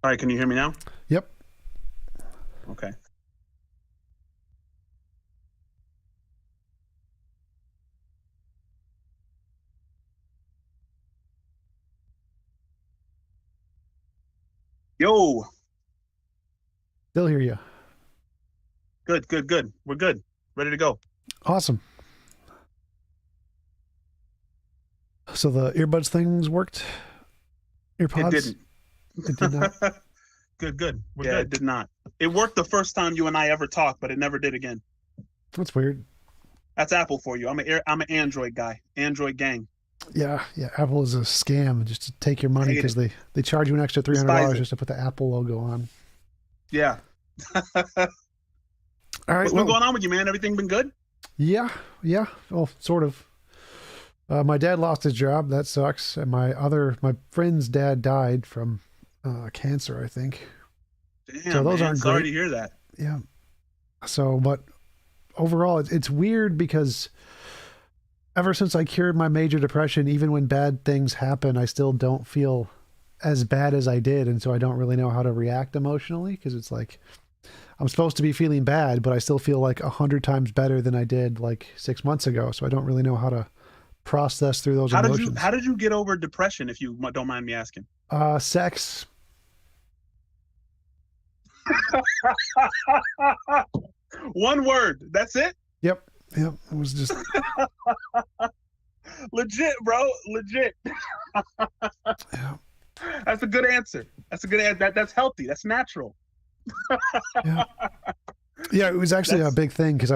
All right, can you hear me now? Yep. Okay. Yo, Still hear you. good, good, good. We're good. Ready to go. Awesome. So the earbuds things worked? It Earpods? didn't. It did not? Good, good. We're good. It did not. It worked the first time you and I ever talked, but it never did again. That's weird. That's Apple for you. I'm an Android guy. Android gang. Yeah. Apple is a scam just to take your money Hate because they charge you an extra Despise $300 it. just to put the Apple logo on. Yeah. All right. What's been going on with you, man? Everything been good? Yeah. Well, sort of. My dad lost his job. That sucks. And my friend's dad died from cancer, I think. Damn, So those man. aren't Sorry great. to hear that. Yeah. So, but overall, it's weird because ever since I cured my major depression, even when bad things happen, I still don't feel as bad as I did. And so I don't really know how to react emotionally because it's like I'm supposed to be feeling bad, but I still feel like 100 times better than I did like 6 months ago. So I don't really know how to process through those emotions. How did you get over depression, if you don't mind me asking? Sex. One word. That's it? Yep. It was just, Legit, bro. Legit. yeah. That's a good answer. That's healthy. That's natural. Yeah, it was actually a big thing because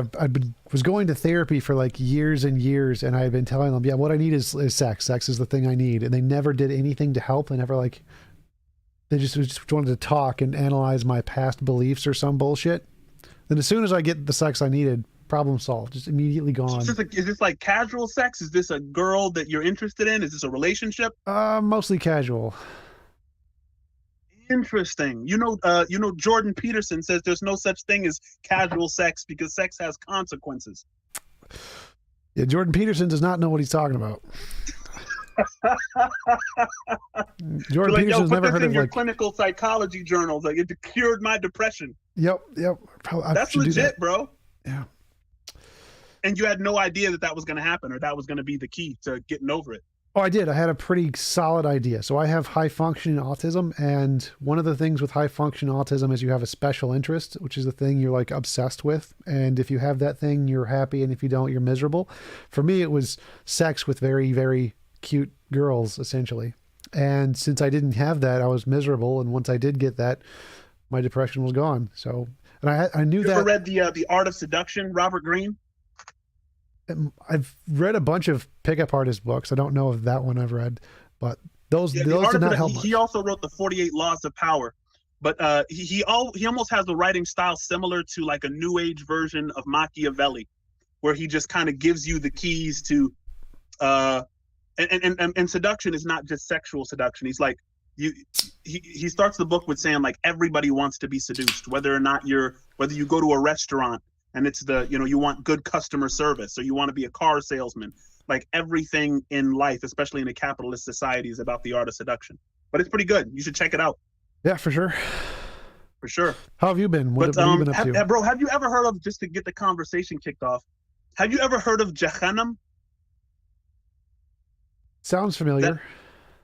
was going to therapy for like years and years, and I had been telling them, yeah, what I need is sex. Sex is the thing I need, and they never did anything to help. They never they just wanted to talk and analyze my past beliefs or some bullshit. Then as soon as I get the sex I needed, problem solved. Just immediately gone. Is this like casual sex? Is this a girl that you're interested in? Is this a relationship? Mostly casual. Interesting. Jordan Peterson says there's no such thing as casual sex because sex has consequences. Yeah, Jordan Peterson does not know what he's talking about. Jordan Peterson's never heard of your clinical psychology journals. Like, it cured my depression. Yep. That's legit, bro. Yeah. And you had no idea that was going to happen or that was going to be the key to getting over it. Oh, I did. I had a pretty solid idea. So I have high functioning autism, and one of the things with high functioning autism is you have a special interest, which is the thing you're like obsessed with. And if you have that thing, you're happy, and if you don't, you're miserable. For me, it was sex with very, very cute girls, essentially. And since I didn't have that, I was miserable. And once I did get that, my depression was gone. So, and I knew that. You ever read the Art of Seduction, Robert Greene? I've read a bunch of pickup artist books. I don't know if that one I've read, but those did not help much. He also wrote the 48 Laws of Power, but he almost has a writing style similar to like a new age version of Machiavelli, where he just kind of gives you the keys to, and seduction is not just sexual seduction. He's like, he starts the book with saying like everybody wants to be seduced, whether you go to a restaurant and it's you want good customer service, or you want to be a car salesman. Like everything in life, especially in a capitalist society, is about the art of seduction. But it's pretty good. You should check it out. Yeah, for sure. For sure. How have you been? What have you been up to? Bro, have you ever heard of, just to get the conversation kicked off, have you ever heard of Jahannam? Sounds familiar.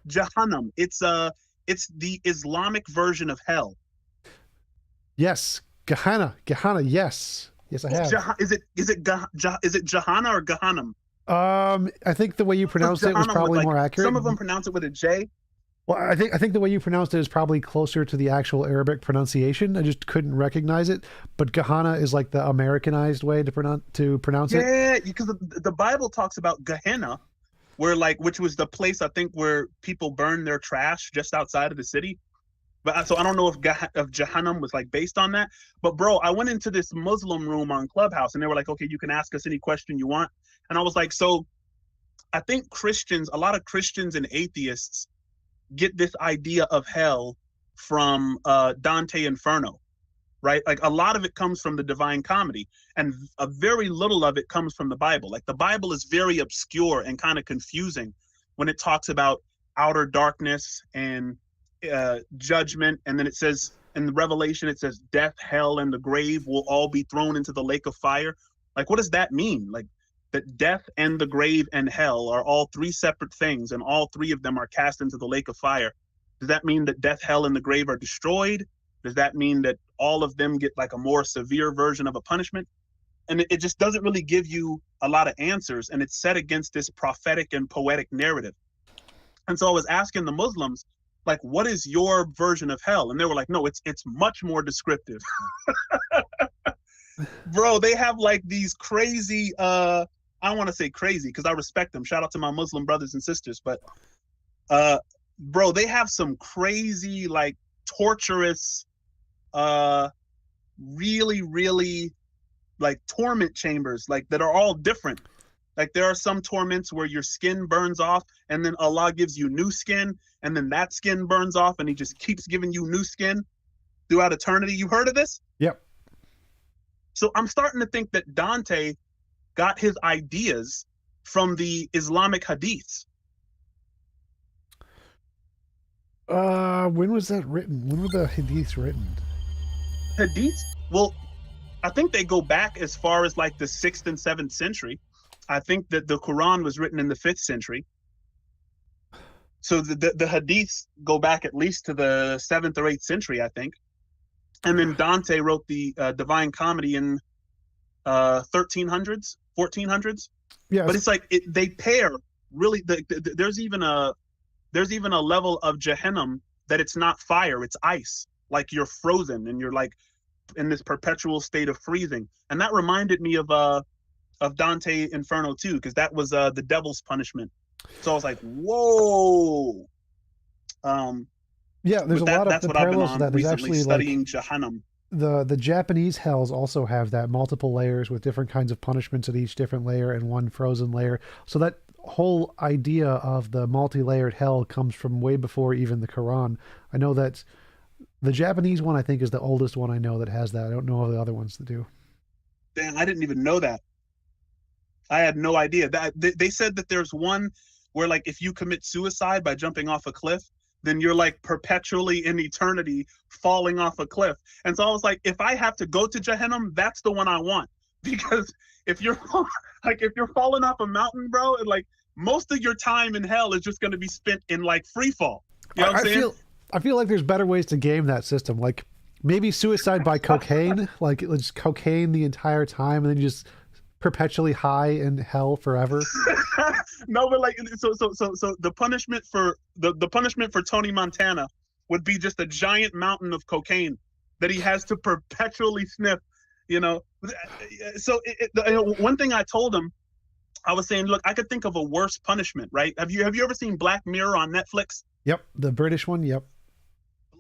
Jahannam. It's the Islamic version of hell. Yes. Gehenna. Yes. Yes, I have. Is it Jahannam or Jahannam? I think the way you pronounced it was probably more accurate. Some of them pronounce it with a J. Well, I think the way you pronounced it is probably closer to the actual Arabic pronunciation. I just couldn't recognize it. But Gehenna is like the Americanized way to pronounce it. Yeah, because the Bible talks about Gehenna, which was the place I think where people burn their trash just outside of the city. But so I don't know if Jahannam was like based on that. But bro, I went into this Muslim room on Clubhouse and they were like, okay, you can ask us any question you want. And I was like, so I think a lot of Christians and atheists get this idea of hell from Dante Inferno, right? Like a lot of it comes from the Divine Comedy, and a very little of it comes from the Bible. Like the Bible is very obscure and kind of confusing when it talks about outer darkness and judgment, and then it says in the Revelation, it says death, hell, and the grave will all be thrown into the lake of fire. Like, what does that mean? Like, that death and the grave and hell are all three separate things, and all three of them are cast into the lake of fire. Does that mean that death, hell, and the grave are destroyed? Does that mean that all of them get like a more severe version of a punishment? And it just doesn't really give you a lot of answers, and it's set against this prophetic and poetic narrative. And so I was asking the Muslims, like, what is your version of hell? And they were like, no, it's much more descriptive. Bro, they have like these crazy, I don't want to say crazy because I respect them. Shout out to my Muslim brothers and sisters. But bro, they have some crazy, like, torturous, really, really, like, torment chambers, like, that are all different. Like, there are some torments where your skin burns off, and then Allah gives you new skin, and then that skin burns off, and he just keeps giving you new skin throughout eternity. You heard of this? Yep. So I'm starting to think that Dante got his ideas from the Islamic Hadiths. When was that written? When were the Hadiths written? Hadiths? Well, I think they go back as far as like the 6th and 7th century. I think that the Quran was written in the 5th century. So the Hadiths go back at least to the 7th or 8th century, I think. And then Dante wrote the Divine Comedy in 1300s, 1400s. Yeah, but it's like they pair really. There's even a level of Jahannam that it's not fire, it's ice. Like, you're frozen and you're like in this perpetual state of freezing. And that reminded me of Dante Inferno too, because that was the devil's punishment. So I was like, whoa. Yeah, there's a lot of the parallels to that. There's actually studying like Jahannam. The Japanese hells also have that, multiple layers with different kinds of punishments at each different layer and one frozen layer. So that whole idea of the multi-layered hell comes from way before even the Quran. I know that the Japanese one, I think, is the oldest one I know that has that. I don't know of the other ones that do. Damn, I didn't even know that. I had no idea. That they said that there's one where, like, if you commit suicide by jumping off a cliff, then you're like perpetually in eternity falling off a cliff. And so I was like, if I have to go to Jahannam, that's the one I want. Because if you're falling off a mountain, bro, and like most of your time in hell is just going to be spent in like free fall. You know what I'm saying? I feel like there's better ways to game that system. Like maybe suicide by cocaine, like it's cocaine the entire time, and then you just perpetually high in hell forever. No, but like so the punishment for the punishment for Tony Montana would be just a giant mountain of cocaine that he has to perpetually sniff, you know. So one thing I told him, I was saying, look, I could think of a worse punishment, right? Have you ever seen Black Mirror on Netflix? Yep, the British one. Yep.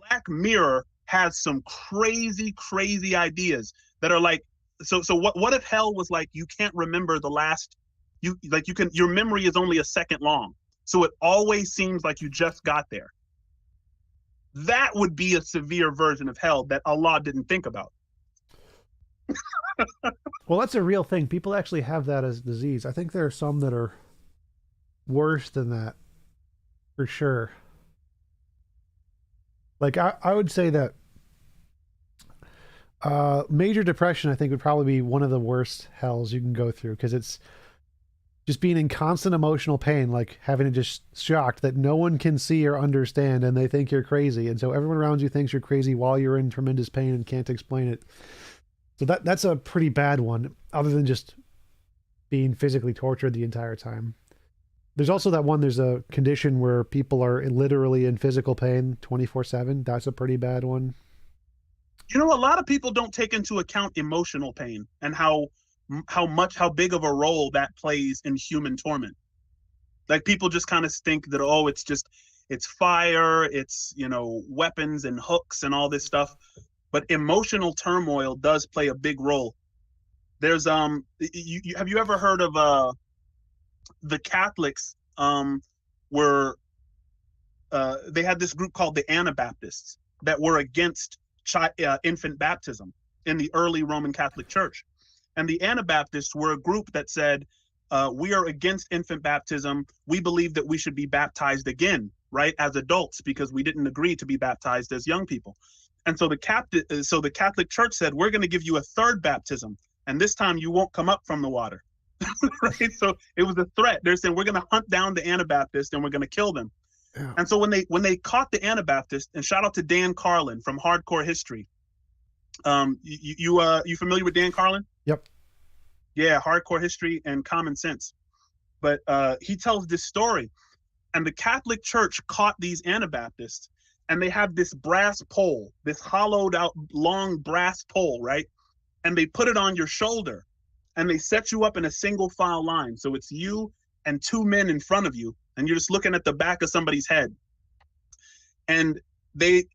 Black Mirror has some crazy ideas that are like, so what if hell was like, you can't remember the last, your memory is only a second long, so it always seems like you just got there. That would be a severe version of hell that Allah didn't think about. Well, that's a real thing. People actually have that as a disease. I think there are some that are worse than that, for sure. Like, I would say that major depression, I think, would probably be one of the worst hells you can go through, because it's just being in constant emotional pain, like having it just shocked that no one can see or understand, and they think you're crazy. And so everyone around you thinks you're crazy while you're in tremendous pain and can't explain it. So that's a pretty bad one, other than just being physically tortured the entire time. There's also that one, there's a condition where people are literally in physical pain 24/7. That's a pretty bad one. You know, a lot of people don't take into account emotional pain and how big of a role that plays in human torment. Like, people just kind of think that, oh, it's fire, it's, you know, weapons and hooks and all this stuff. But emotional turmoil does play a big role. There's have you ever heard of the Catholics were they had this group called the Anabaptists that were against infant baptism in the early Roman Catholic Church. And the Anabaptists were a group that said, we are against infant baptism. We believe that we should be baptized again. right, as adults, because we didn't agree to be baptized as young people. And so the Catholic Church said, we're going to give you a third baptism, and this time you won't come up from the water. Right? So it was a threat. They're saying, we're going to hunt down the Anabaptists and we're going to kill them. Yeah. And so when they caught the Anabaptist, and shout out to Dan Carlin from Hardcore History. You familiar with Dan Carlin? Yep. Yeah, Hardcore History and Common Sense. But he tells this story, and the Catholic Church caught these Anabaptists, and they have this brass pole, this hollowed out long brass pole, right? And they put it on your shoulder, and they set you up in a single file line. So it's you and two men in front of you, and you're just looking at the back of somebody's head. And they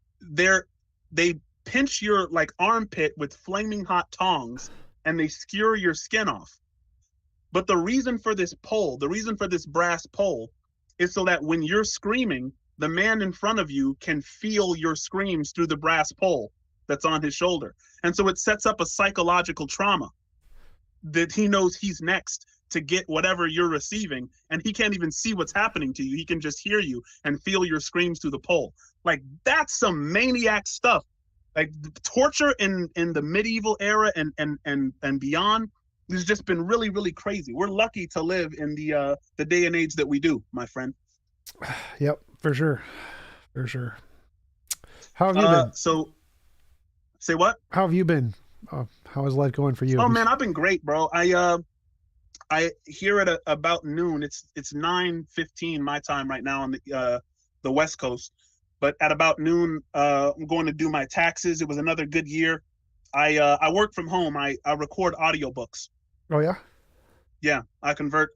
pinch your like armpit with flaming hot tongs, and they skewer your skin off. But the reason for this pole, the reason for this brass pole, is so that when you're screaming, the man in front of you can feel your screams through the brass pole that's on his shoulder. And so it sets up a psychological trauma that he knows he's next to get whatever you're receiving, and he can't even see what's happening to you. He can just hear you and feel your screams through the pole. Like, that's some maniac stuff. Like, torture in the medieval era and beyond has just been really, really crazy. We're lucky to live in the day and age that we do, my friend. Yep, for sure. For sure. How have you been? So, say what? How have you been? How is life going for you? Oh man, I've been great, bro. I here at about noon. It's 9:15 my time right now on the West Coast. But at about noon, I'm going to do my taxes. It was another good year. I work from home. I record audiobooks. Oh yeah? Yeah, I convert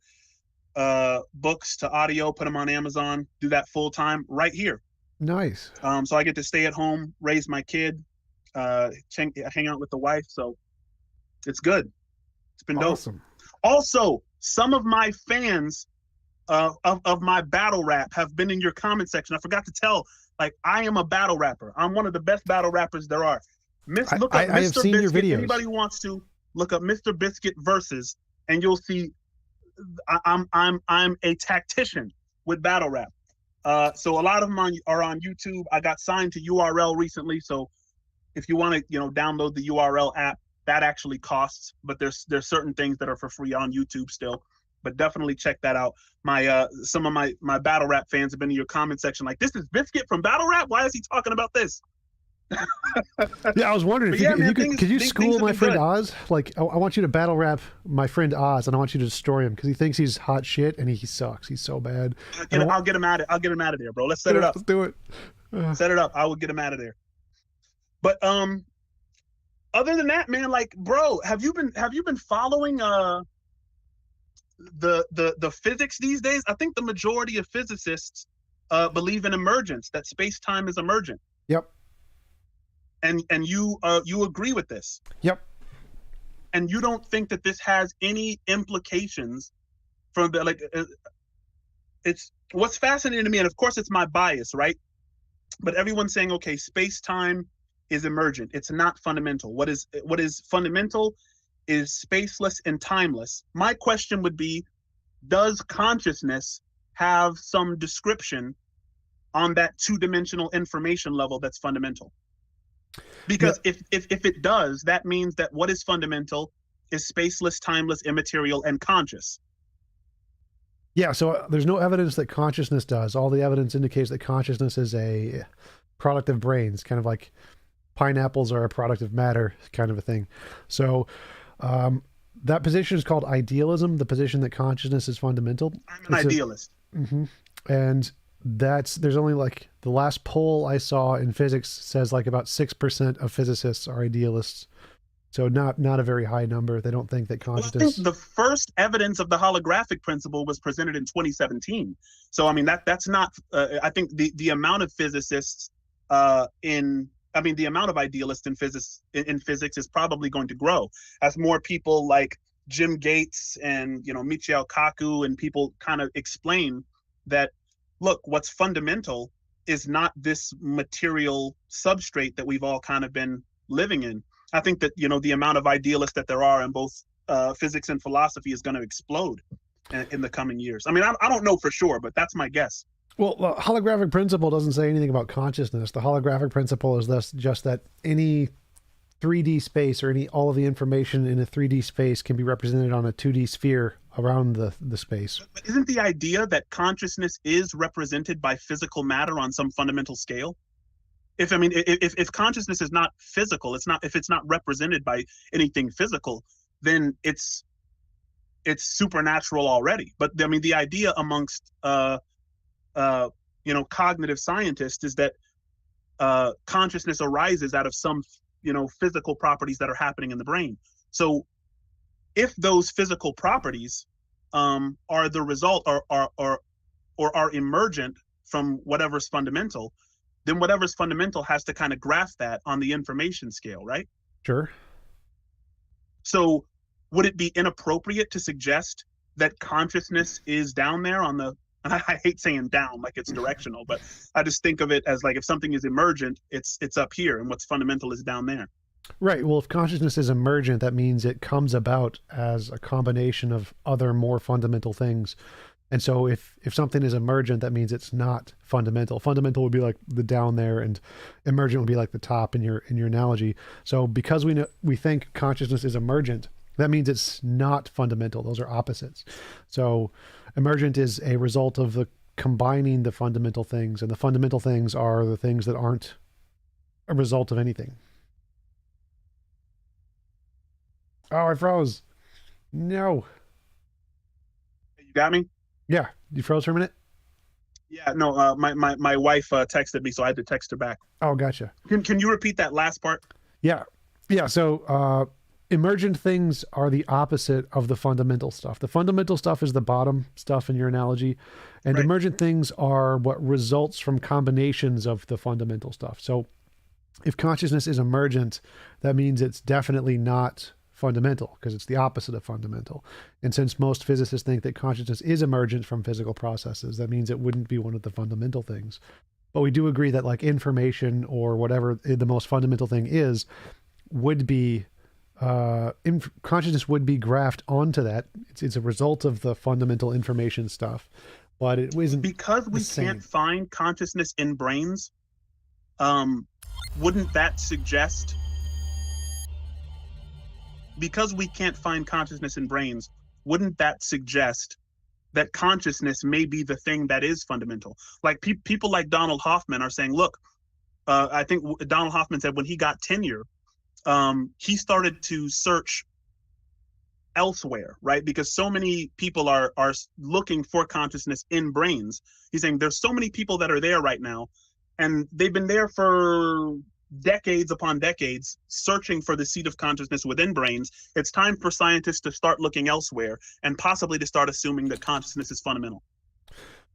books to audio, put them on Amazon, do that full time right here. Nice. So I get to stay at home, raise my kid, hang out with the wife. So it's good. It's been awesome. Dope. Also, some of my fans of my battle rap have been in your comment section. I forgot to tell, like, I am a battle rapper. I'm one of the best battle rappers there are. Look up I have Mr. seen Biscuit. your videos. Anybody who wants to look up Mr. Biscuit versus, and you'll see I'm a tactician with battle rap. So a lot of them are on YouTube. I got signed to URL recently, so if you want to, download the URL app, that actually costs, but there's certain things that are for free on YouTube still. But definitely check that out. Some of my battle rap fans have been in your comment section like, this is Biscuit from battle rap? Why is he talking about this? Yeah, I was wondering if could you school my friend Oz? Like, I want you to battle rap my friend Oz, and I want you to destroy him because he thinks he's hot shit and he sucks. He's so bad. I'll get him out of there, bro. Let's set it up. Let's do it. Set it up. I will get him out of there. But other than that, man, like, bro, have you been following the physics these days? I think the majority of physicists believe in emergence, that space-time is emergent. Yep. And you agree with this? Yep. And you don't think that this has any implications from it's what's fascinating to me, and of course it's my bias, right? But everyone's saying, okay, space-time is emergent. It's not fundamental. What is fundamental is spaceless and timeless. My question would be, does consciousness have some description on that two-dimensional information level that's fundamental? Because if it does, that means that what is fundamental is spaceless, timeless, immaterial, and conscious. Yeah, so there's no evidence that consciousness does. All the evidence indicates that consciousness is a product of brains, kind of like pineapples are a product of matter kind of a thing. So that position is called idealism, the position that consciousness is fundamental. I'm an idealist. And there's only like the last poll I saw in physics says like about 6% of physicists are idealists. So not a very high number. They don't think that consciousness. I think the first evidence of the holographic principle was presented in 2017. So I mean that's not. I think the amount of physicists the amount of idealists in physics is probably going to grow as more people like Jim Gates and Michio Kaku and people kind of explain that, look, what's fundamental is not this material substrate that we've all kind of been living in. I think that the amount of idealists that there are in both physics and philosophy is going to explode in the coming years. I mean, I don't know for sure, but that's my guess. Well, the holographic principle doesn't say anything about consciousness. The holographic principle is thus just that any 3D space or all of the information in a 3D space can be represented on a 2D sphere around the space. But isn't the idea that consciousness is represented by physical matter on some fundamental scale? If consciousness is not physical, if it's not represented by anything physical, then it's supernatural already. But I mean, the idea amongst cognitive scientists is that consciousness arises out of some physical properties that are happening in the brain. So if those physical properties are the result or are emergent from whatever's fundamental, then whatever's fundamental has to kind of graph that on the information scale, right? Sure. So would it be inappropriate to suggest that consciousness is down there on the, and I hate saying down like it's directional, but I just think of it as like if something is emergent, it's up here, and what's fundamental is down there. Right. Well, if consciousness is emergent, that means it comes about as a combination of other more fundamental things. And so if something is emergent, that means it's not fundamental. Fundamental would be like the down there, and emergent would be like the top in your analogy. So because we think consciousness is emergent, that means it's not fundamental. Those are opposites. So emergent is a result of the combining the fundamental things, and the fundamental things are the things that aren't a result of anything. Oh, I froze. No. You got me? Yeah. You froze for a minute? Yeah, no, my wife texted me, so I had to text her back. Oh, gotcha. Can you repeat that last part? Yeah. So emergent things are the opposite of the fundamental stuff. The fundamental stuff is the bottom stuff in your analogy, and right. Emergent things are what results from combinations of the fundamental stuff. So if consciousness is emergent, that means it's definitely not fundamental, because it's the opposite of fundamental. And since most physicists think that consciousness is emergent from physical processes, that means it wouldn't be one of the fundamental things. But we do agree that like information or whatever the most fundamental thing is, would be consciousness would be graphed onto that. It's a result of the fundamental information stuff, but it isn't because we can't find consciousness in brains. Wouldn't that suggest? Because we can't find consciousness in brains, wouldn't that suggest that consciousness may be the thing that is fundamental? Like people like Donald Hoffman are saying, look, I think Donald Hoffman said when he got tenure, he started to search elsewhere, right? Because so many people are looking for consciousness in brains. He's saying there's so many people that are there right now, and they've been there for decades upon decades searching for the seat of consciousness within brains. It's time for scientists to start looking elsewhere and possibly to start assuming that consciousness is fundamental.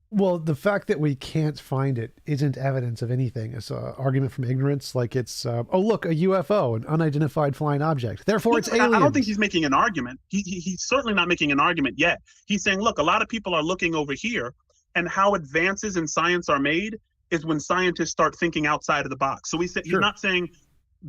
Well, the fact that we can't find it isn't evidence of anything. It's an argument from ignorance. Like it's, oh, look, a UFO, an unidentified flying object. Therefore, it's aliens. I don't think he's making an argument. He's certainly not making an argument yet. He's saying, look, a lot of people are looking over here, and how advances in science are made is when scientists start thinking outside of the box. So he's not saying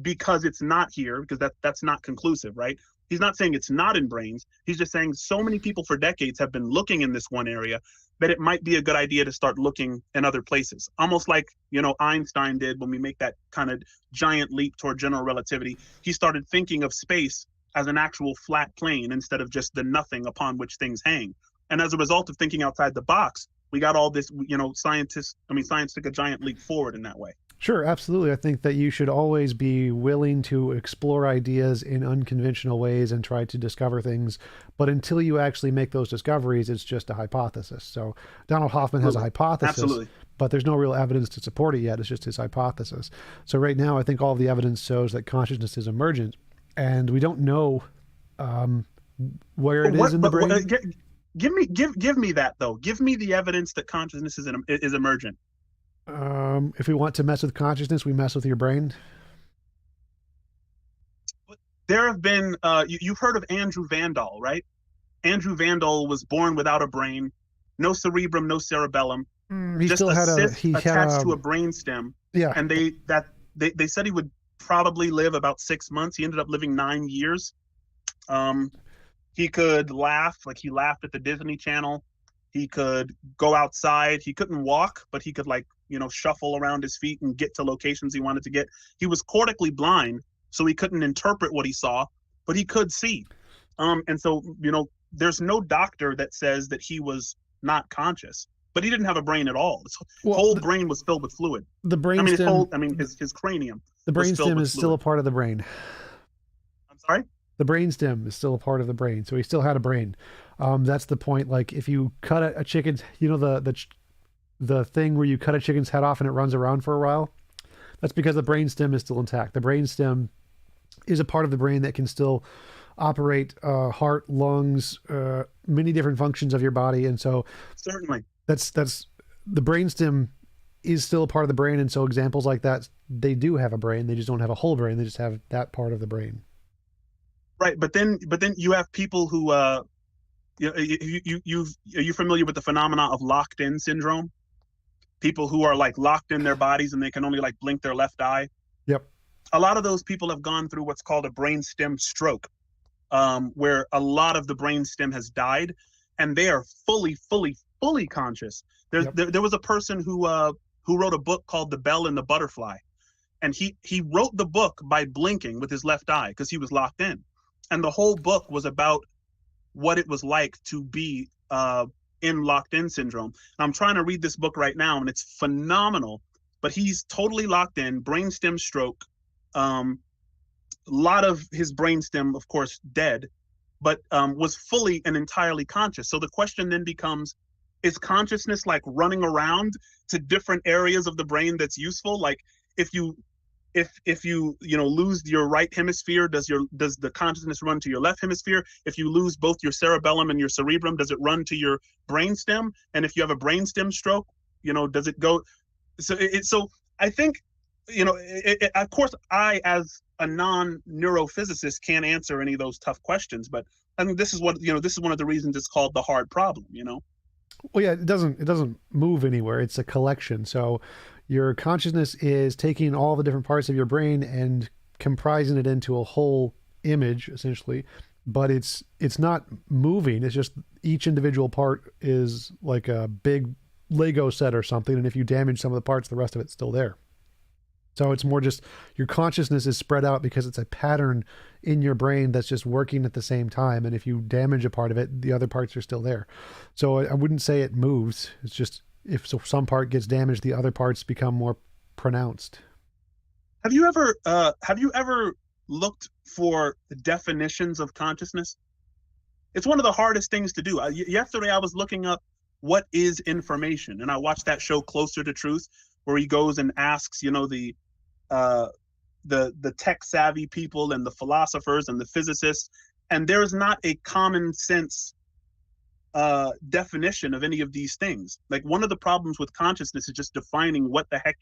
because it's not here, because that's not conclusive, right? He's not saying it's not in brains. He's just saying so many people for decades have been looking in this one area that it might be a good idea to start looking in other places. Almost like, Einstein did when we make that kind of giant leap toward general relativity. He started thinking of space as an actual flat plane instead of just the nothing upon which things hang. And as a result of thinking outside the box, we got all this, science took a giant leap forward in that way. Sure, absolutely. I think that you should always be willing to explore ideas in unconventional ways and try to discover things. But until you actually make those discoveries, it's just a hypothesis. So Donald Hoffman has a hypothesis, but there's no real evidence to support it yet. It's just his hypothesis. So right now, I think all of the evidence shows that consciousness is emergent, and we don't know where it is in the brain. Give me that though. Give me the evidence that consciousness is emergent. If we want to mess with consciousness, we mess with your brain. There have been, you've heard of Andrew Vandal, right? Andrew Vandal was born without a brain, no cerebrum, no cerebellum, he just still a had cyst attached to a brain stem. Yeah. And they said he would probably live about 6 months. He ended up living 9 years. He could laugh, like he laughed at the Disney Channel. He could go outside. He couldn't walk, but he could, like, shuffle around his feet and get to locations he wanted to get. He was cortically blind, so he couldn't interpret what he saw, but he could see. And so, there's no doctor that says that he was not conscious, but he didn't have a brain at all. His whole brain was filled with fluid. The brain his cranium. The brainstem is still a part of the brain. I'm sorry? The brainstem is still a part of the brain, so he still had a brain. That's the point. Like, if you cut a chicken's, the thing where you cut a chicken's head off and it runs around for a while, that's because the brainstem is still intact. The brainstem is a part of the brain that can still operate heart, lungs, many different functions of your body, and so certainly that's the brainstem is still a part of the brain, and so examples like that, they do have a brain. They just don't have a whole brain. They just have that part of the brain. Right, but then you have people who are you familiar with the phenomena of locked-in syndrome? People who are like locked in their bodies and they can only like blink their left eye. Yep. A lot of those people have gone through what's called a brainstem stroke, where a lot of the brainstem has died, and they are fully conscious. There was a person who wrote a book called The Bell and the Butterfly, and he wrote the book by blinking with his left eye because he was locked in, and the whole book was about what it was like to be in locked-in syndrome. And I'm trying to read this book right now, and it's phenomenal. But he's totally locked in, brainstem stroke. A lot of his brainstem, of course, dead, but was fully and entirely conscious. So the question then becomes, is consciousness like running around to different areas of the brain that's useful? Like if you lose your right hemisphere, does the consciousness run to your left hemisphere? If you lose both your cerebellum and your cerebrum, does it run to your brainstem? And if you have a brainstem stroke, does it go? So I think, of course, I, as a non-neurophysicist, can't answer any of those tough questions. But I think this is one of the reasons it's called the hard problem. Well, yeah, it doesn't move anywhere. It's a collection. So your consciousness is taking all the different parts of your brain and comprising it into a whole image, essentially. But it's not moving. It's just each individual part is like a big Lego set or something. And if you damage some of the parts, the rest of it's still there. So it's more just your consciousness is spread out because it's a pattern in your brain that's just working at the same time. And if you damage a part of it, the other parts are still there. So I wouldn't say it moves. It's just if some part gets damaged, the other parts become more pronounced. Have you ever looked for definitions of consciousness? It's one of the hardest things to do. Yesterday I was looking up what is information, and I watched that show Closer to Truth, where he goes and asks, the tech savvy people and the philosophers and the physicists, and there's not a common sense definition of any of these things. Like, one of the problems with consciousness is just defining what the heck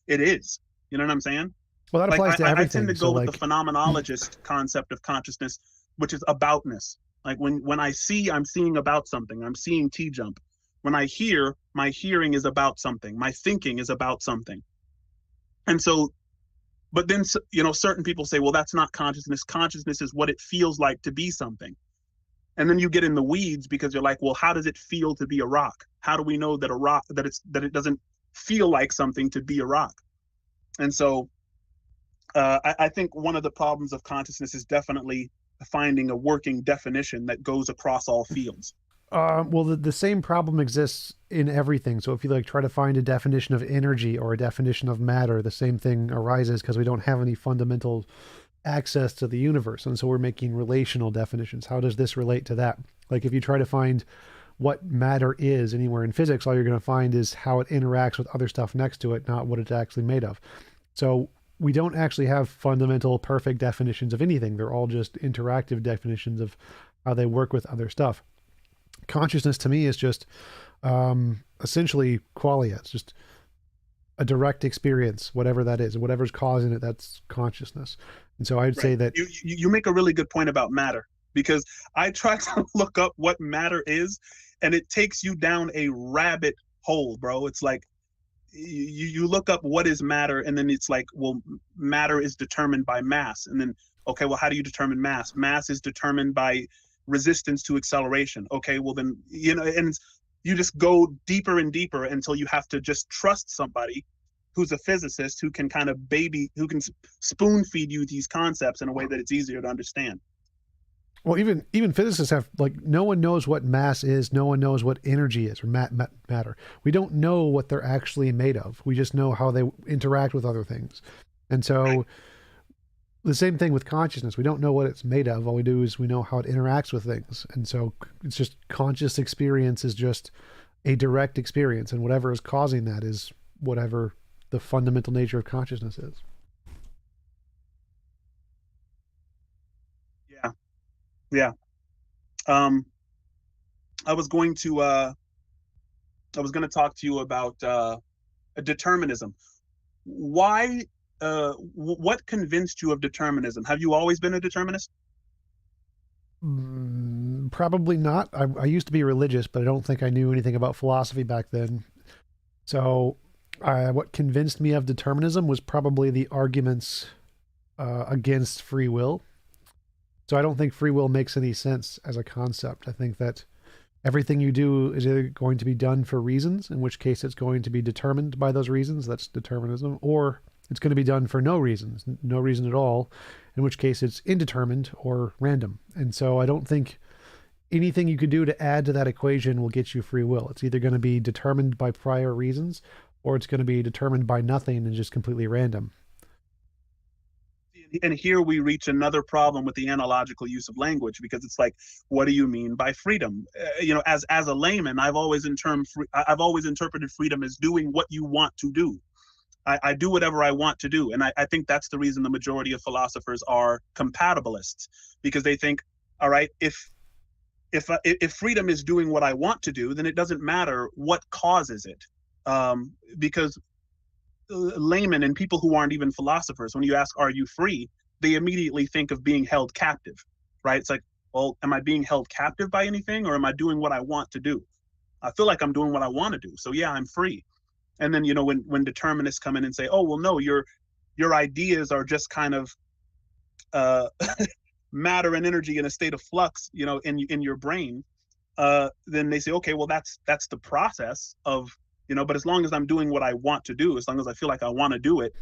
it is. You know what I'm saying? Well, that applies to everything. I tend to go with the phenomenologist concept of consciousness, which is aboutness. Like when I see, I'm seeing about something. I'm seeing T-Jump. When I hear, my hearing is about something. My thinking is about something. And so, but then, certain people say, well, that's not consciousness. Consciousness is what it feels like to be something. And then you get in the weeds because you're like, well, how does it feel to be a rock? How do we know that that it doesn't feel like something to be a rock? And so I think one of the problems of consciousness is definitely finding a working definition that goes across all fields. Well, the same problem exists in everything. So if you try to find a definition of energy or a definition of matter, the same thing arises because we don't have any fundamental access to the universe. And so we're making relational definitions. How does this relate to that? Like if you try to find what matter is anywhere in physics, all you're going to find is how it interacts with other stuff next to it, not what it's actually made of. So we don't actually have fundamental perfect definitions of anything. They're all just interactive definitions of how they work with other stuff. Consciousness to me is just essentially qualia. It's just a direct experience, whatever that is, whatever's causing it, that's consciousness. And so I'd say that you make a really good point about matter, because I try to look up what matter is, and it takes you down a rabbit hole, bro. It's like you look up what is matter, and then it's like, well, matter is determined by mass. And then, okay, well, how do you determine mass? Mass is determined by resistance to acceleration. Okay, well then, and you just go deeper and deeper until you have to just trust somebody who's a physicist who can kind of who can spoon feed you these concepts in a way that it's easier to understand. Well, even physicists have, like, no one knows what mass is, no one knows what energy is, or matter. We don't know what they're actually made of. We just know how they interact with other things. And so the same thing with consciousness. We don't know what it's made of. All we do is we know how it interacts with things. And so it's just conscious experience is just a direct experience, and whatever is causing that is whatever the fundamental nature of consciousness is. Yeah. I was going to talk to you about determinism. Why? What convinced you of determinism? Have you always been a determinist? Probably not. I used to be religious, but I don't think I knew anything about philosophy back then. So what convinced me of determinism was probably the arguments against free will. So I don't think free will makes any sense as a concept. I think that everything you do is either going to be done for reasons, in which case it's going to be determined by those reasons, that's determinism, or it's going to be done for no reasons, no reason at all, in which case it's indeterminate or random. And so I don't think anything you could do to add to that equation will get you free will. It's either going to be determined by prior reasons, or it's going to be determined by nothing and just completely random. And here we reach another problem with the analogical use of language, because it's like, what do you mean by freedom? As a layman, I've always interpreted freedom as doing what you want to do. I do whatever I want to do, and I think that's the reason the majority of philosophers are compatibilists, because they think, all right, if freedom is doing what I want to do, then it doesn't matter what causes it, because laymen and people who aren't even philosophers, when you ask, are you free, they immediately think of being held captive, right? It's like, well, am I being held captive by anything, or am I doing what I want to do? I feel like I'm doing what I want to do, so yeah, I'm free. And then, when determinists come in and say, oh, well, no, your ideas are just kind of matter and energy in a state of flux, in your brain, then they say, okay, well, that's the process of, but as long as I'm doing what I want to do, as long as I feel like I want to do it,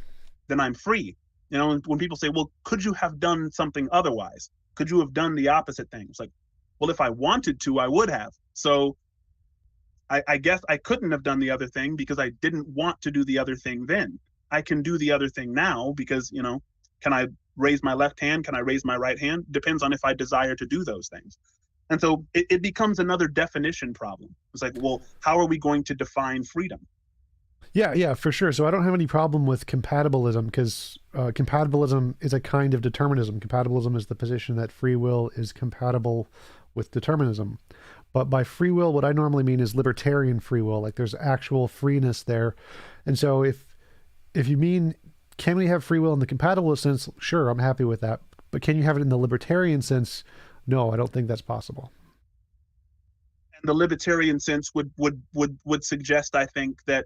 then I'm free. And when people say, well, could you have done something otherwise? Could you have done the opposite thing? It's like, well, if I wanted to, I would have. So I guess I couldn't have done the other thing because I didn't want to do the other thing then. I can do the other thing now because, can I raise my left hand? Can I raise my right hand? Depends on if I desire to do those things. And so it becomes another definition problem. It's like, well, how are we going to define freedom? Yeah, for sure. So I don't have any problem with compatibilism, because compatibilism is a kind of determinism. Compatibilism is the position that free will is compatible with determinism. But by free will, what I normally mean is libertarian free will. Like, there's actual freeness there. And so if you mean, can we have free will in the compatibilist sense? Sure, I'm happy with that. But can you have it in the libertarian sense? No, I don't think that's possible. And the libertarian sense would suggest, I think, that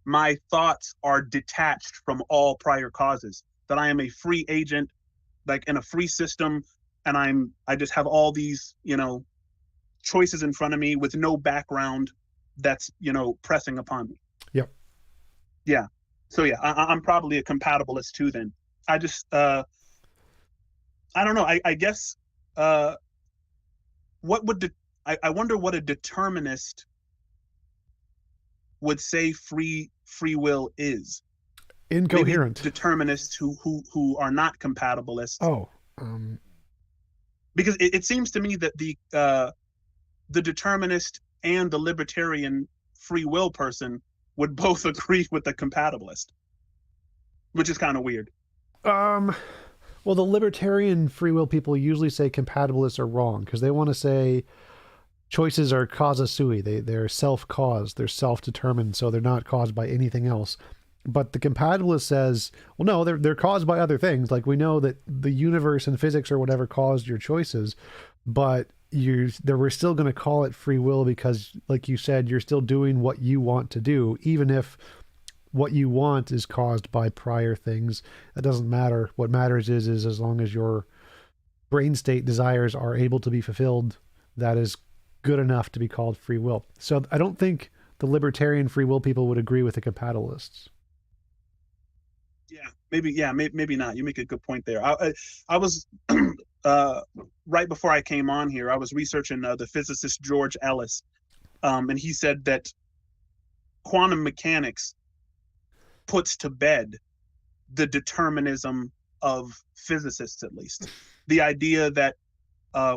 my thoughts are detached from all prior causes, that I am a free agent, like in a free system, and I just have all these, choices in front of me with no background that's, pressing upon me. Yep. Yeah. So yeah, I'm probably a compatibilist too then. I just, I don't know. I guess, I wonder what a determinist would say free will is. Incoherent. Maybe determinists who are not compatibilists. Oh. Because it seems to me that the determinist and the libertarian free will person would both agree with the compatibilist, which is kind of weird. Well, the libertarian free will people usually say compatibilists are wrong, because they want to say choices are causa sui. They're self-caused, they're self-determined, so they're not caused by anything else. But the compatibilist says, well, no, they're caused by other things. Like, we know that the universe and physics or whatever caused your choices, but we're still going to call it free will because, like you said, you're still doing what you want to do, even if what you want is caused by prior things. That doesn't matter. What matters is as long as your brain state desires are able to be fulfilled, that is good enough to be called free will. So I don't think the libertarian free will people would agree with the compatibilists. Maybe not. You make a good point there. I was right before I came on here, I was researching the physicist George Ellis, and he said that quantum mechanics puts to bed the determinism of physicists, at least. The idea that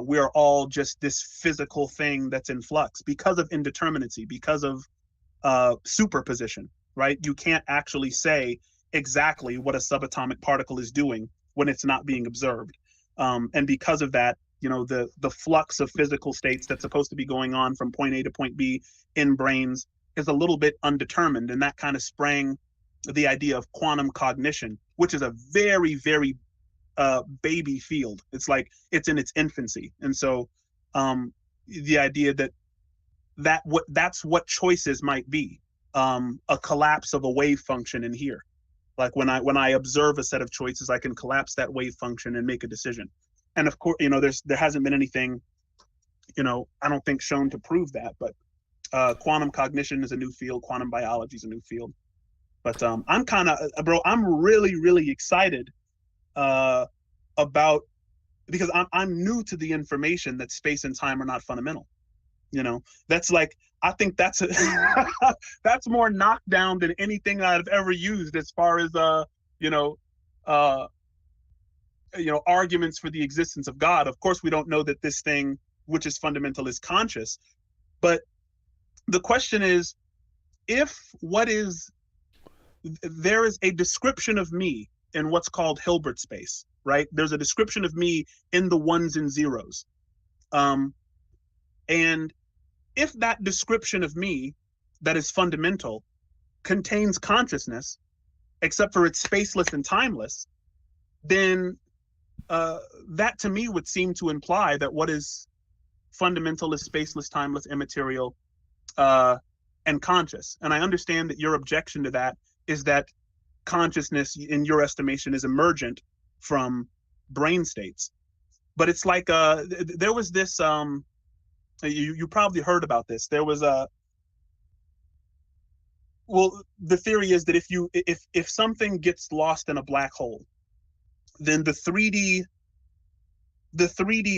we're all just this physical thing that's in flux because of indeterminacy, because of superposition, right? You can't actually say exactly what a subatomic particle is doing when it's not being observed. And because of that, the flux of physical states that's supposed to be going on from point A to point B in brains is a little bit undetermined. And that kind of sprang the idea of quantum cognition, which is a very, very baby field. It's like it's in its infancy. And so the idea that's what choices might be, a collapse of a wave function in here. Like when I observe a set of choices, I can collapse that wave function and make a decision. And of course, there hasn't been anything, I don't think shown to prove that, but quantum cognition is a new field. Quantum biology is a new field. But I'm really, really excited about, because I'm new to the information that space and time are not fundamental. That's like, I think that's that's more knockdown than anything I've ever used as far as arguments for the existence of God. Of course, we don't know that this thing, which is fundamental, is conscious. But the question is, there is a description of me in what's called Hilbert space, right? There's a description of me in the ones and zeros. And if that description of me that is fundamental contains consciousness, except for it's spaceless and timeless, then that to me would seem to imply that what is fundamental is spaceless, timeless, immaterial, and conscious. And I understand that your objection to that is that consciousness, in your estimation, is emergent from brain states. But it's like there was this, you probably heard about this. There was the theory is that if something gets lost in a black hole, then the 3D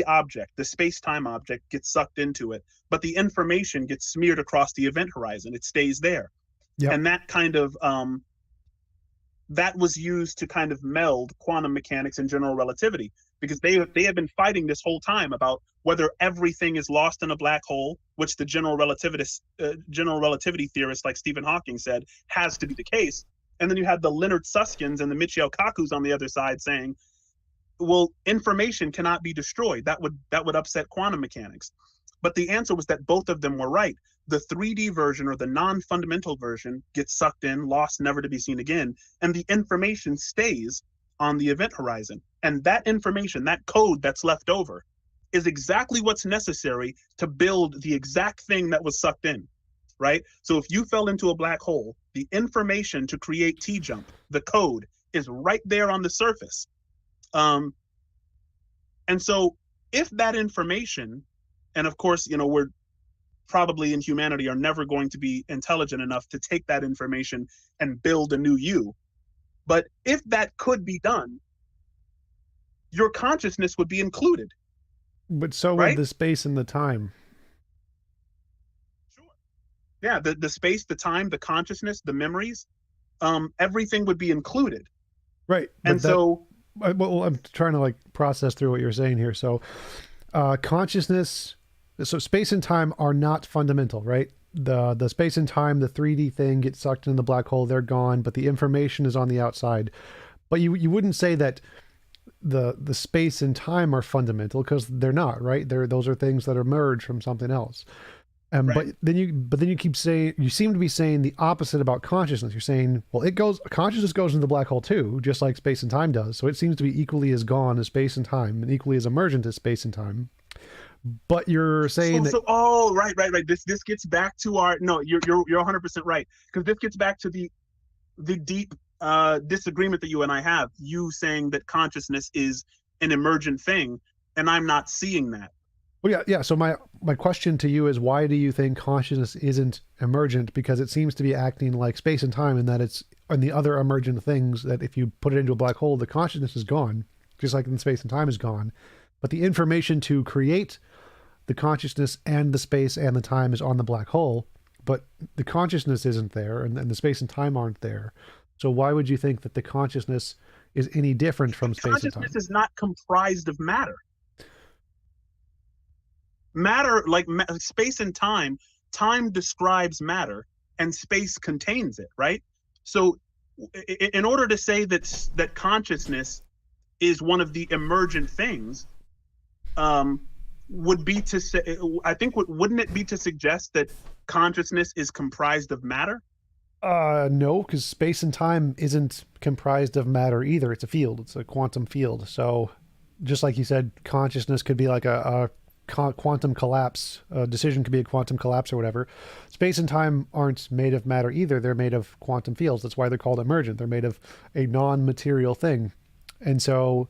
object, the space-time object, gets sucked into it, but the information gets smeared across the event horizon. It stays there. Yep. And that kind of that was used to kind of meld quantum mechanics and general relativity, because they have been fighting this whole time about whether everything is lost in a black hole, which the general relativity theorists like Stephen Hawking said has to be the case. And then you had the Leonard Suskins and the Michio Kakus on the other side saying, well, information cannot be destroyed. That would upset quantum mechanics. But the answer was that both of them were right. The 3D version, or the non-fundamental version, gets sucked in, lost, never to be seen again, and the information stays on the event horizon. And that information, that code that's left over, is exactly what's necessary to build the exact thing that was sucked in, right? So if you fell into a black hole, the information to create T-jump, the code, is right there on the surface. And so if that information, and of course, we're probably in humanity are never going to be intelligent enough to take that information and build a new you. But if that could be done, your consciousness would be included. But so would the space and the time. Sure. Yeah, the space, the time, the consciousness, the memories, everything would be included. Right. And well, I'm trying to process through what you're saying here. So consciousness, so space and time are not fundamental, right? The space and time, the 3D thing gets sucked into the black hole, they're gone, but the information is on the outside. But you wouldn't say that the space and time are fundamental, because they're not, right? Those are things that emerge from something else. Right. But then you keep saying, you seem to be saying the opposite about consciousness. You're saying, well, consciousness goes into the black hole too, just like space and time does. So it seems to be equally as gone as space and time, and equally as emergent as space and time. But you're saying right. This gets back to you're 100% right, because this gets back to the deep disagreement that you and I have. You saying that consciousness is an emergent thing, and I'm not seeing that. Well, yeah. So my question to you is, why do you think consciousness isn't emergent? Because it seems to be acting like space and time, in that it's on the other emergent things that if you put it into a black hole, the consciousness is gone, just like the space and time is gone, but the information to create the consciousness and the space and the time is on the black hole, but the consciousness isn't there, and the space and time aren't there. So why would you think that the consciousness is any different from space and time? Consciousness is not comprised of matter. Matter, like space and time describes matter, and space contains it, right? So in order to say that consciousness is one of the emergent things, would be to say, I think, wouldn't it be to suggest that consciousness is comprised of matter? No, because space and time isn't comprised of matter either. It's a field. It's a quantum field. So just like you said, consciousness could be like a quantum collapse. A decision could be a quantum collapse or whatever. Space and time aren't made of matter either. They're made of quantum fields. That's why they're called emergent. They're made of a non-material thing. And so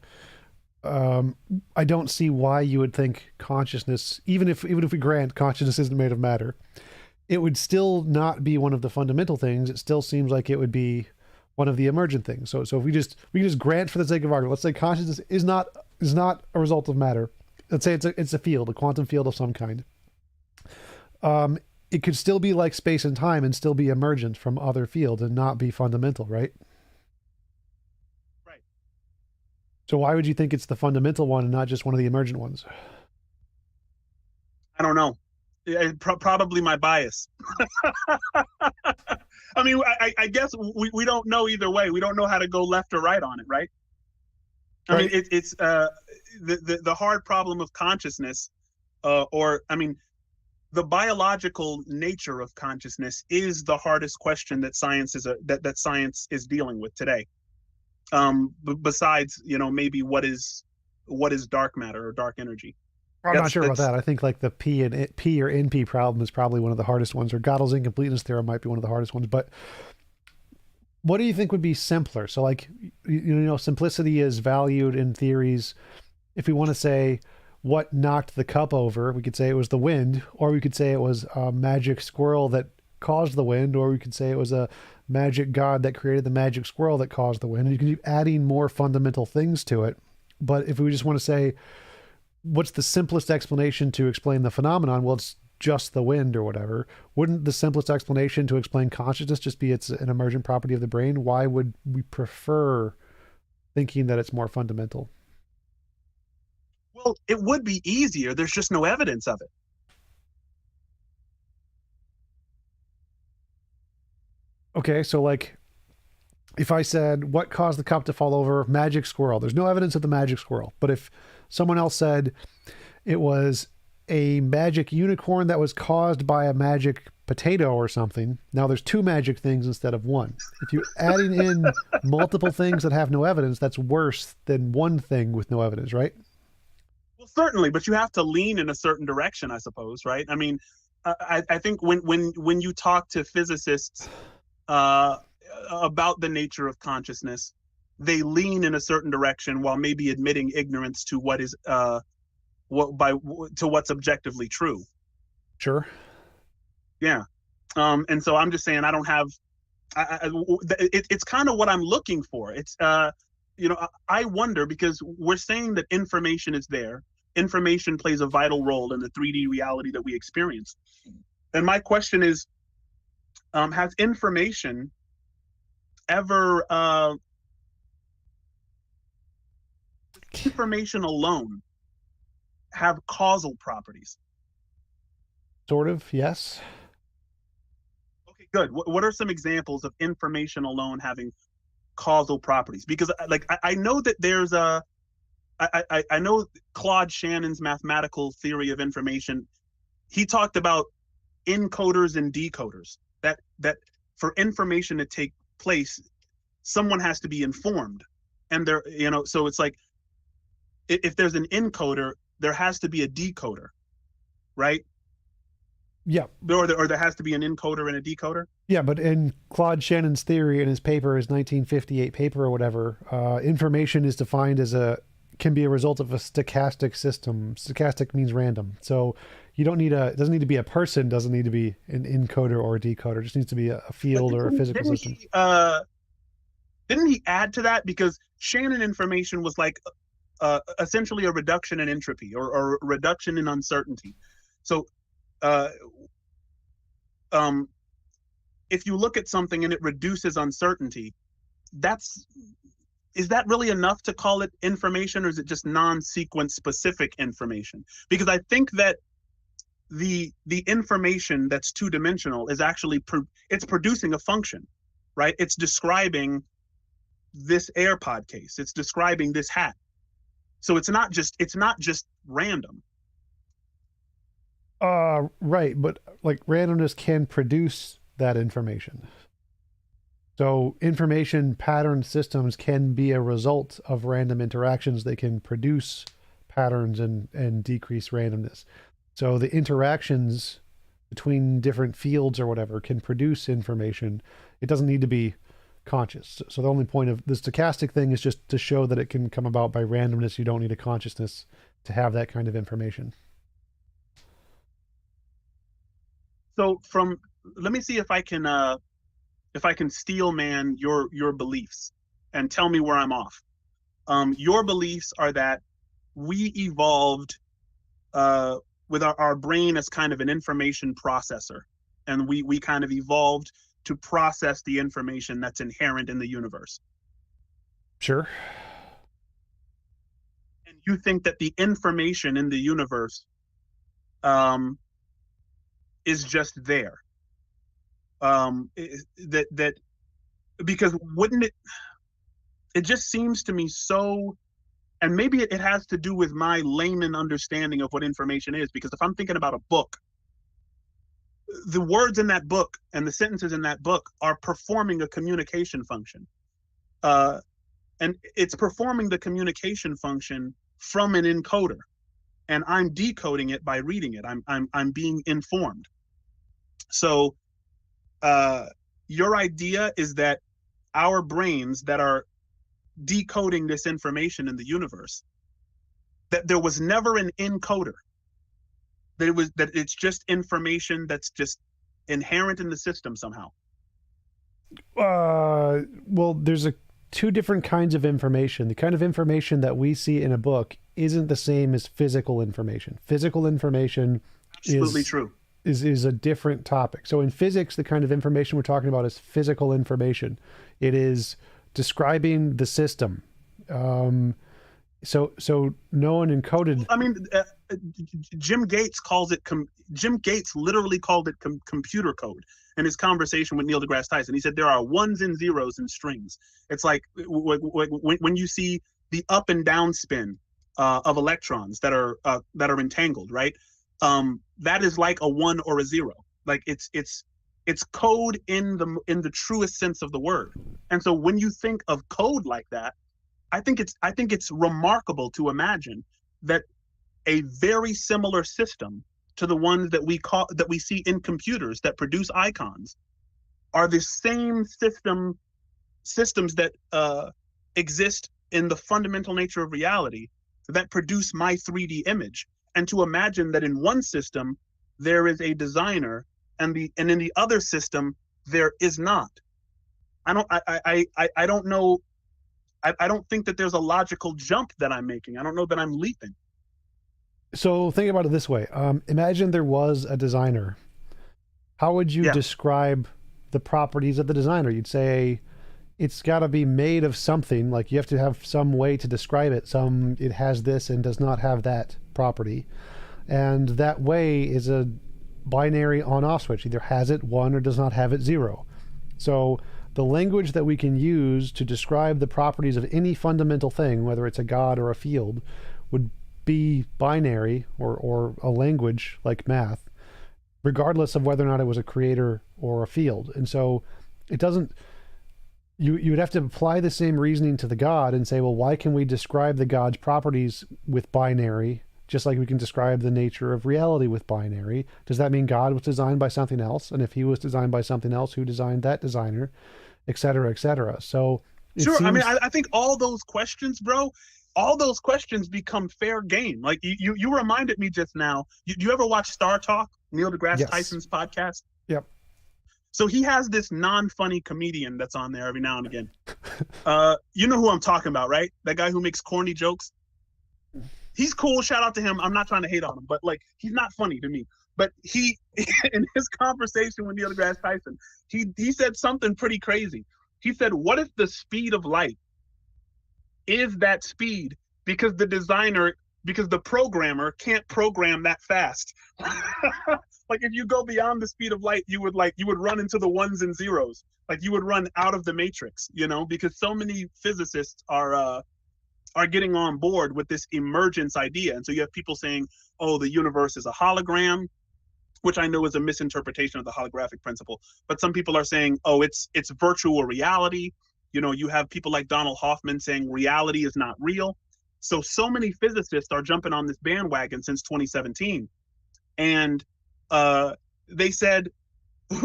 I don't see why you would think consciousness, even if we grant consciousness isn't made of matter, it would still not be one of the fundamental things. It still seems like it would be one of the emergent things. So if we just grant, for the sake of argument, let's say consciousness is not a result of matter. Let's say it's a field, a quantum field of some kind. It could still be like space and time and still be emergent from other fields and not be fundamental, right? Right. So why would you think it's the fundamental one and not just one of the emergent ones? I don't know. Probably my bias. I mean, I guess we don't know either way. We don't know how to go left or right on it, right? I mean, it's the hard problem of consciousness, the biological nature of consciousness is the hardest question that science is dealing with today. Besides, maybe what is dark matter or dark energy. I'm not sure about that. I think like the P or NP problem is probably one of the hardest ones, or Gödel's incompleteness theorem might be one of the hardest ones. But what do you think would be simpler? So like, simplicity is valued in theories. If we want to say what knocked the cup over, we could say it was the wind, or we could say it was a magic squirrel that caused the wind, or we could say it was a magic god that created the magic squirrel that caused the wind. And you can keep adding more fundamental things to it. But if we just want to say, what's the simplest explanation to explain the phenomenon? Well, it's just the wind or whatever. Wouldn't the simplest explanation to explain consciousness just be it's an emergent property of the brain? Why would we prefer thinking that it's more fundamental? Well, it would be easier. There's just no evidence of it. Okay, so like, if I said, what caused the cup to fall over? Magic squirrel. There's no evidence of the magic squirrel. But if someone else said it was a magic unicorn that was caused by a magic potato or something, now there's two magic things instead of one. If you're adding in multiple things that have no evidence, that's worse than one thing with no evidence, right? Well, certainly, but you have to lean in a certain direction, I suppose, right? I mean, I think when you talk to physicists about the nature of consciousness, they lean in a certain direction while maybe admitting ignorance to what is to what's objectively true. Sure. Yeah. And so I'm just saying I don't have. It's kind of what I'm looking for. It's I wonder, because we're saying that information is there. Information plays a vital role in the 3D reality that we experience. And my question is, has information ever information alone have causal properties? Sort of, yes. Okay, good. What are some examples of information alone having causal properties? Because I know that there's I know Claude Shannon's mathematical theory of information. He talked about encoders and decoders, that for information to take place, someone has to be informed. And so it's like, if there's an encoder, there has to be a decoder, right? Yeah. Or there has to be an encoder and a decoder. Yeah, but in Claude Shannon's theory, in his 1958 paper or whatever, information is defined as a can be a result of a stochastic system. Stochastic means random. So you don't need it doesn't need to be a person, doesn't need to be an encoder or a decoder. It just needs to be a field or a physical system. Didn't he add to that? Because Shannon information was like essentially a reduction in entropy or a reduction in uncertainty. So if you look at something and it reduces uncertainty, is that really enough to call it information, or is it just non-sequence specific information? Because I think that the information that's two-dimensional is actually it's producing a function, right? It's describing this AirPod case, it's describing this hat. So it's not just random. Right, but like randomness can produce that information. So information pattern systems can be a result of random interactions. They can produce patterns and decrease randomness. So the interactions between different fields or whatever can produce information. It doesn't need to be conscious. So the only point of the stochastic thing is just to show that it can come about by randomness. You don't need a consciousness to have that kind of information. So let me see if I can steel man your beliefs and tell me where I'm off. Your beliefs are that we evolved with our brain as kind of an information processor, and we kind of evolved to process the information that's inherent in the universe. Sure. And you think that the information in the universe is just there. That because wouldn't it just seems to me so, and maybe it has to do with my layman understanding of what information is, because if I'm thinking about a book, the words in that book and the sentences in that book are performing a communication function, and it's performing the communication function from an encoder, and I'm decoding it by reading it. I'm being informed. So your idea is that our brains that are decoding this information in the universe, that there was never an encoder, that it's just information that's just inherent in the system somehow. Well, there's two different kinds of information. The kind of information that we see in a book isn't the same as physical information. Physical information Absolutely true. Is a different topic. So in physics, the kind of information we're talking about is physical information. It is describing the system. So no one encoded. I mean, Jim Gates literally called it computer code in his conversation with Neil deGrasse Tyson. He said there are ones and zeros in strings. It's like when you see the up and down spin of electrons that are entangled, right? That is like a 1 or a 0. Like it's code in the truest sense of the word. And so when you think of code like that, I think it's remarkable to imagine that a very similar system to the ones that we see in computers that produce icons are the same systems that exist in the fundamental nature of reality that produce my 3D image. And to imagine that in one system there is a designer and in the other system there is not. I don't know. I don't think that there's a logical jump that I'm making. I don't know that I'm leaping. So think about it this way. Imagine there was a designer. How would you describe the properties of the designer? You'd say it's got to be made of something. Like you have to have some way to describe it. It has this and does not have that property. And that way is a binary on-off switch. Either has it 1 or does not have it 0. So the language that we can use to describe the properties of any fundamental thing, whether it's a god or a field, would be binary or a language like math, regardless of whether or not it was a creator or a field. And so it doesn't, you would have to apply the same reasoning to the God and say, well, why can we describe the God's properties with binary, just like we can describe the nature of reality with binary? Does that mean God was designed by something else? And if he was designed by something else, who designed that designer, et cetera, et cetera? So sure. I mean, I think all those questions, bro, all those questions become fair game. Like you reminded me just now. Do you ever watch Star Talk, Neil deGrasse Yes. Tyson's podcast? Yep. So he has this non-funny comedian that's on there every now and again. You know who I'm talking about, right? That guy who makes corny jokes. He's cool. Shout out to him. I'm not trying to hate on him, but like, he's not funny to me. But he, in his conversation with Neil deGrasse Tyson, he said something pretty crazy. He said, "What if the speed of light is that speed because the programmer can't program that fast?" Like, if you go beyond the speed of light, you would run into the ones and zeros. Like, you would run out of the matrix, because so many physicists are getting on board with this emergence idea. And so you have people saying, oh, the universe is a hologram, which I know is a misinterpretation of the holographic principle. But some people are saying, oh, it's virtual reality. You have people like Donald Hoffman saying reality is not real. So many physicists are jumping on this bandwagon since 2017. And they said,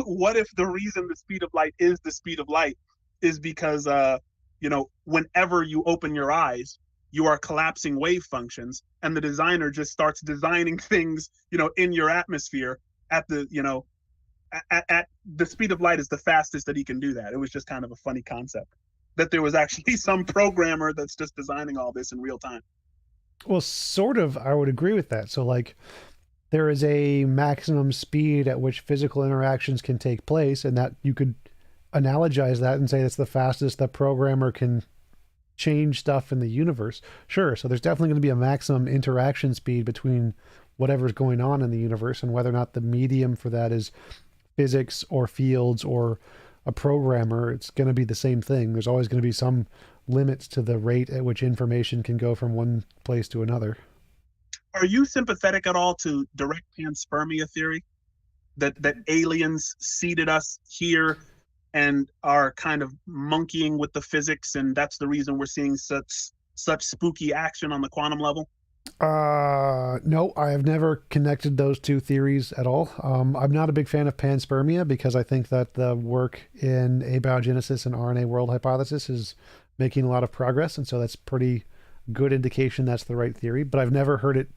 what if the reason the speed of light is the speed of light is because, whenever you open your eyes, you are collapsing wave functions, and the designer just starts designing things, in your atmosphere at the, at the speed of light is the fastest that he can do that. It was just kind of a funny concept that there was actually some programmer that's just designing all this in real time. Well, sort of, I would agree with that. So like, there is a maximum speed at which physical interactions can take place, and that you could analogize that and say that's the fastest the programmer can change stuff in the universe. Sure. So there's definitely going to be a maximum interaction speed between whatever's going on in the universe, and whether or not the medium for that is physics or fields or a programmer, it's going to be the same thing. There's always going to be some limits to the rate at which information can go from one place to another. Are you sympathetic at all to direct panspermia theory? That aliens seeded us here and are kind of monkeying with the physics, and that's the reason we're seeing such spooky action on the quantum level? No, I have never connected those two theories at all. I'm not a big fan of panspermia because I think that the work in abiogenesis and RNA world hypothesis is making a lot of progress, and so that's pretty good indication that's the right theory. But I've never heard it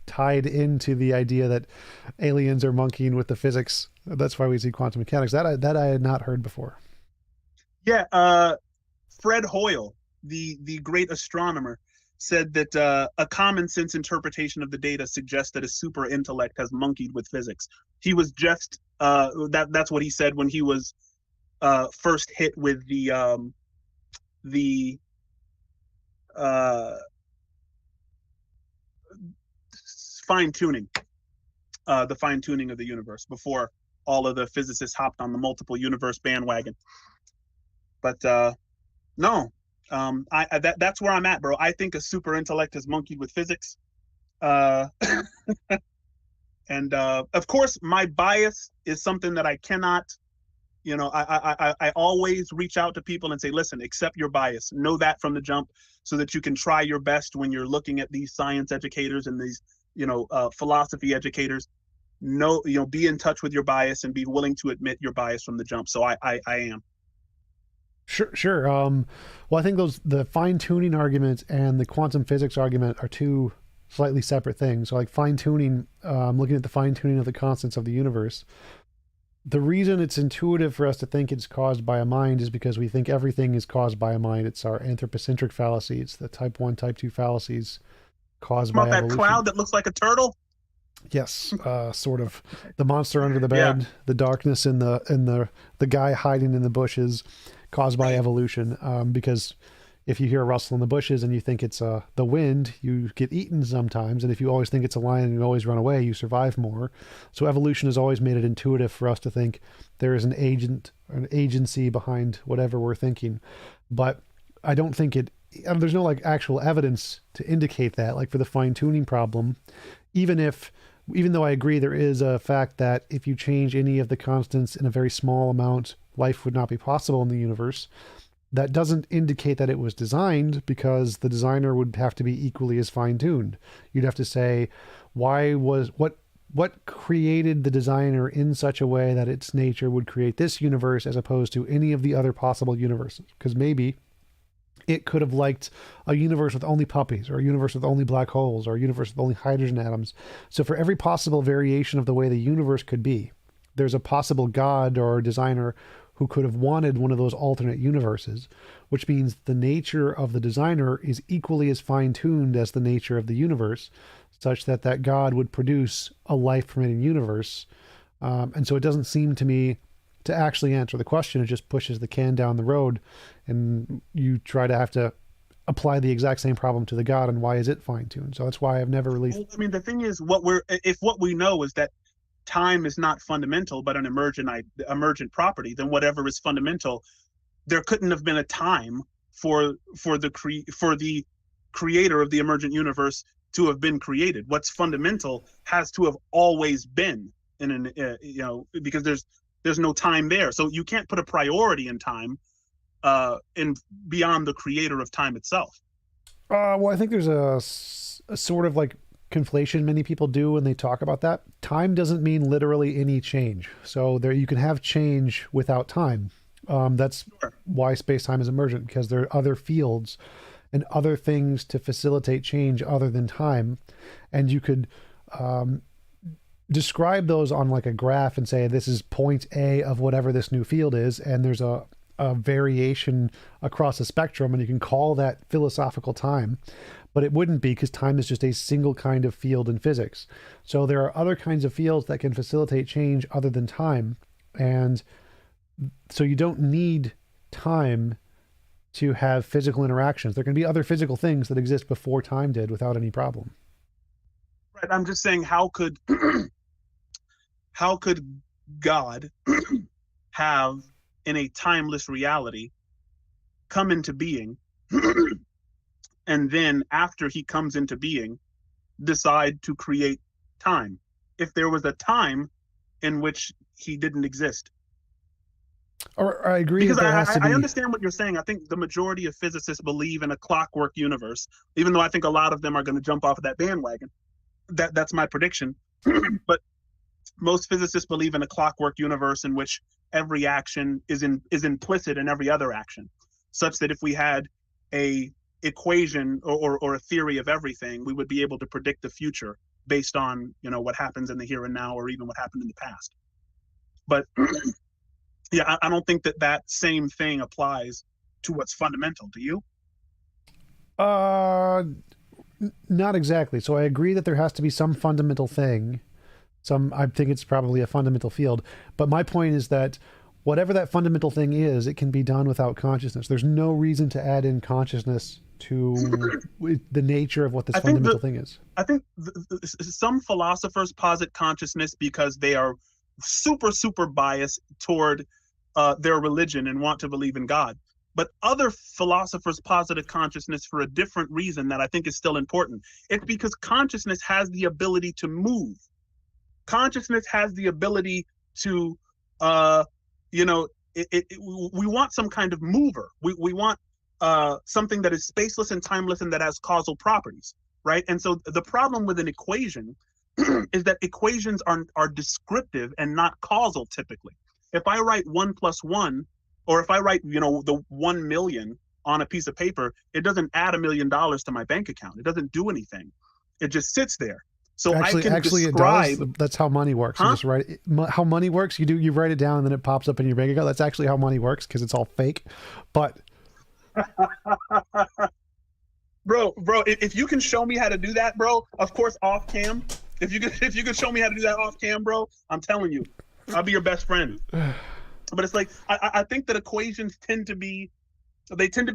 tied into the idea that aliens are monkeying with the physics. That's why we see quantum mechanics. That I had not heard before. Yeah, Fred Hoyle, the great astronomer, said that a common sense interpretation of the data suggests that a super intellect has monkeyed with physics. He was just that's what he said when he was first hit with the fine-tuning of the universe, before all of the physicists hopped on the multiple universe bandwagon. But no, that's where I'm at, bro. I think a super intellect has monkeyed with physics. And of course, my bias is something that I cannot, I always reach out to people and say, listen, accept your bias. Know that from the jump, so that you can try your best when you're looking at these science educators and these, philosophy educators. Be in touch with your bias and be willing to admit your bias from the jump. So I am. Sure. Well, I think the fine-tuning argument and the quantum physics argument are two slightly separate things. So like fine-tuning, looking at the fine-tuning of the constants of the universe, the reason it's intuitive for us to think it's caused by a mind is because we think everything is caused by a mind. It's our anthropocentric fallacy. It's the type 1, type 2 fallacies caused by evolution. That cloud that looks like a turtle? Yes, sort of. The monster under the bed, the darkness in the guy hiding in the bushes, caused by evolution. Because if you hear a rustle in the bushes and you think it's the wind, you get eaten sometimes. And if you always think it's a lion and you always run away, you survive more. So evolution has always made it intuitive for us to think there is an agency behind whatever we're thinking. But I don't think there's no like actual evidence to indicate that. Like for the fine-tuning problem, even though I agree there is a fact that if you change any of the constants in a very small amount, life would not be possible in the universe, that doesn't indicate that it was designed, because the designer would have to be equally as fine-tuned. You'd have to say, what created the designer in such a way that its nature would create this universe as opposed to any of the other possible universes? Because maybe it could have liked a universe with only puppies, or a universe with only black holes, or a universe with only hydrogen atoms. So for every possible variation of the way the universe could be, there's a possible God or designer who could have wanted one of those alternate universes, which means the nature of the designer is equally as fine-tuned as the nature of the universe, such that that God would produce a life-permitting universe. And so it doesn't seem to me to actually answer the question. It just pushes the can down the road, and you try to have to apply the exact same problem to the God, and why is it fine-tuned? So that's why I've never really... I mean, the thing is, if what we know is that time is not fundamental, but an emergent property, then whatever is fundamental, there couldn't have been a time for the creator of the emergent universe to have been created. What's fundamental has to have always been because there's no time there. So you can't put a priority in time in beyond the creator of time itself. Well, I think there's a sort of like conflation many people do when they talk about that. Time doesn't mean literally any change. So there you can have change without time. That's why space-time is emergent, because there are other fields and other things to facilitate change other than time. And you could describe those on like a graph and say, this is point A of whatever this new field is. And there's a variation across a spectrum, and you can call that philosophical time. But it wouldn't be, because time is just a single kind of field in physics. So there are other kinds of fields that can facilitate change other than time. And so you don't need time to have physical interactions. There can be other physical things that exist before time did without any problem. Right. I'm just saying, how could God have, in a timeless reality, come into being, and then after he comes into being, decide to create time, if there was a time in which he didn't exist? Or I agree, because that there has to be... I understand what you're saying. I think the majority of physicists believe in a clockwork universe, even though I think a lot of them are going to jump off of that bandwagon. That's my prediction. But most physicists believe in a clockwork universe in which every action is implicit in every other action, such that if we had a equation or a theory of everything, we would be able to predict the future based on what happens in the here and now, or even what happened in the past. But yeah, I don't think that same thing applies to what's fundamental. Do you? Not exactly. So I agree that there has to be some fundamental thing. I think it's probably a fundamental field. But my point is that whatever that fundamental thing is, it can be done without consciousness. There's no reason to add in consciousness to the nature of what this fundamental thing is. I think some philosophers posit consciousness because they are super, super biased toward their religion and want to believe in God. But other philosophers posit a consciousness for a different reason that I think is still important. It's because consciousness has the ability to move. Consciousness has the ability to, we want some kind of mover. We want something that is spaceless and timeless and that has causal properties, right? And so the problem with an equation is that equations are descriptive and not causal typically. If I write 1 + 1, or if I write, the 1 million on a piece of paper, it doesn't add $1 million to my bank account. It doesn't do anything. It just sits there. So actually, I can describe. It does. That's how money works. Huh? You just write it. How money works. You write it down and then it pops up in your bank account. That's actually how money works, because it's all fake. But bro, if you can show me how to do that, bro, of course off cam. If you can show me how to do that off cam, bro, I'm telling you, I'll be your best friend. But it's like I think that equations tend to be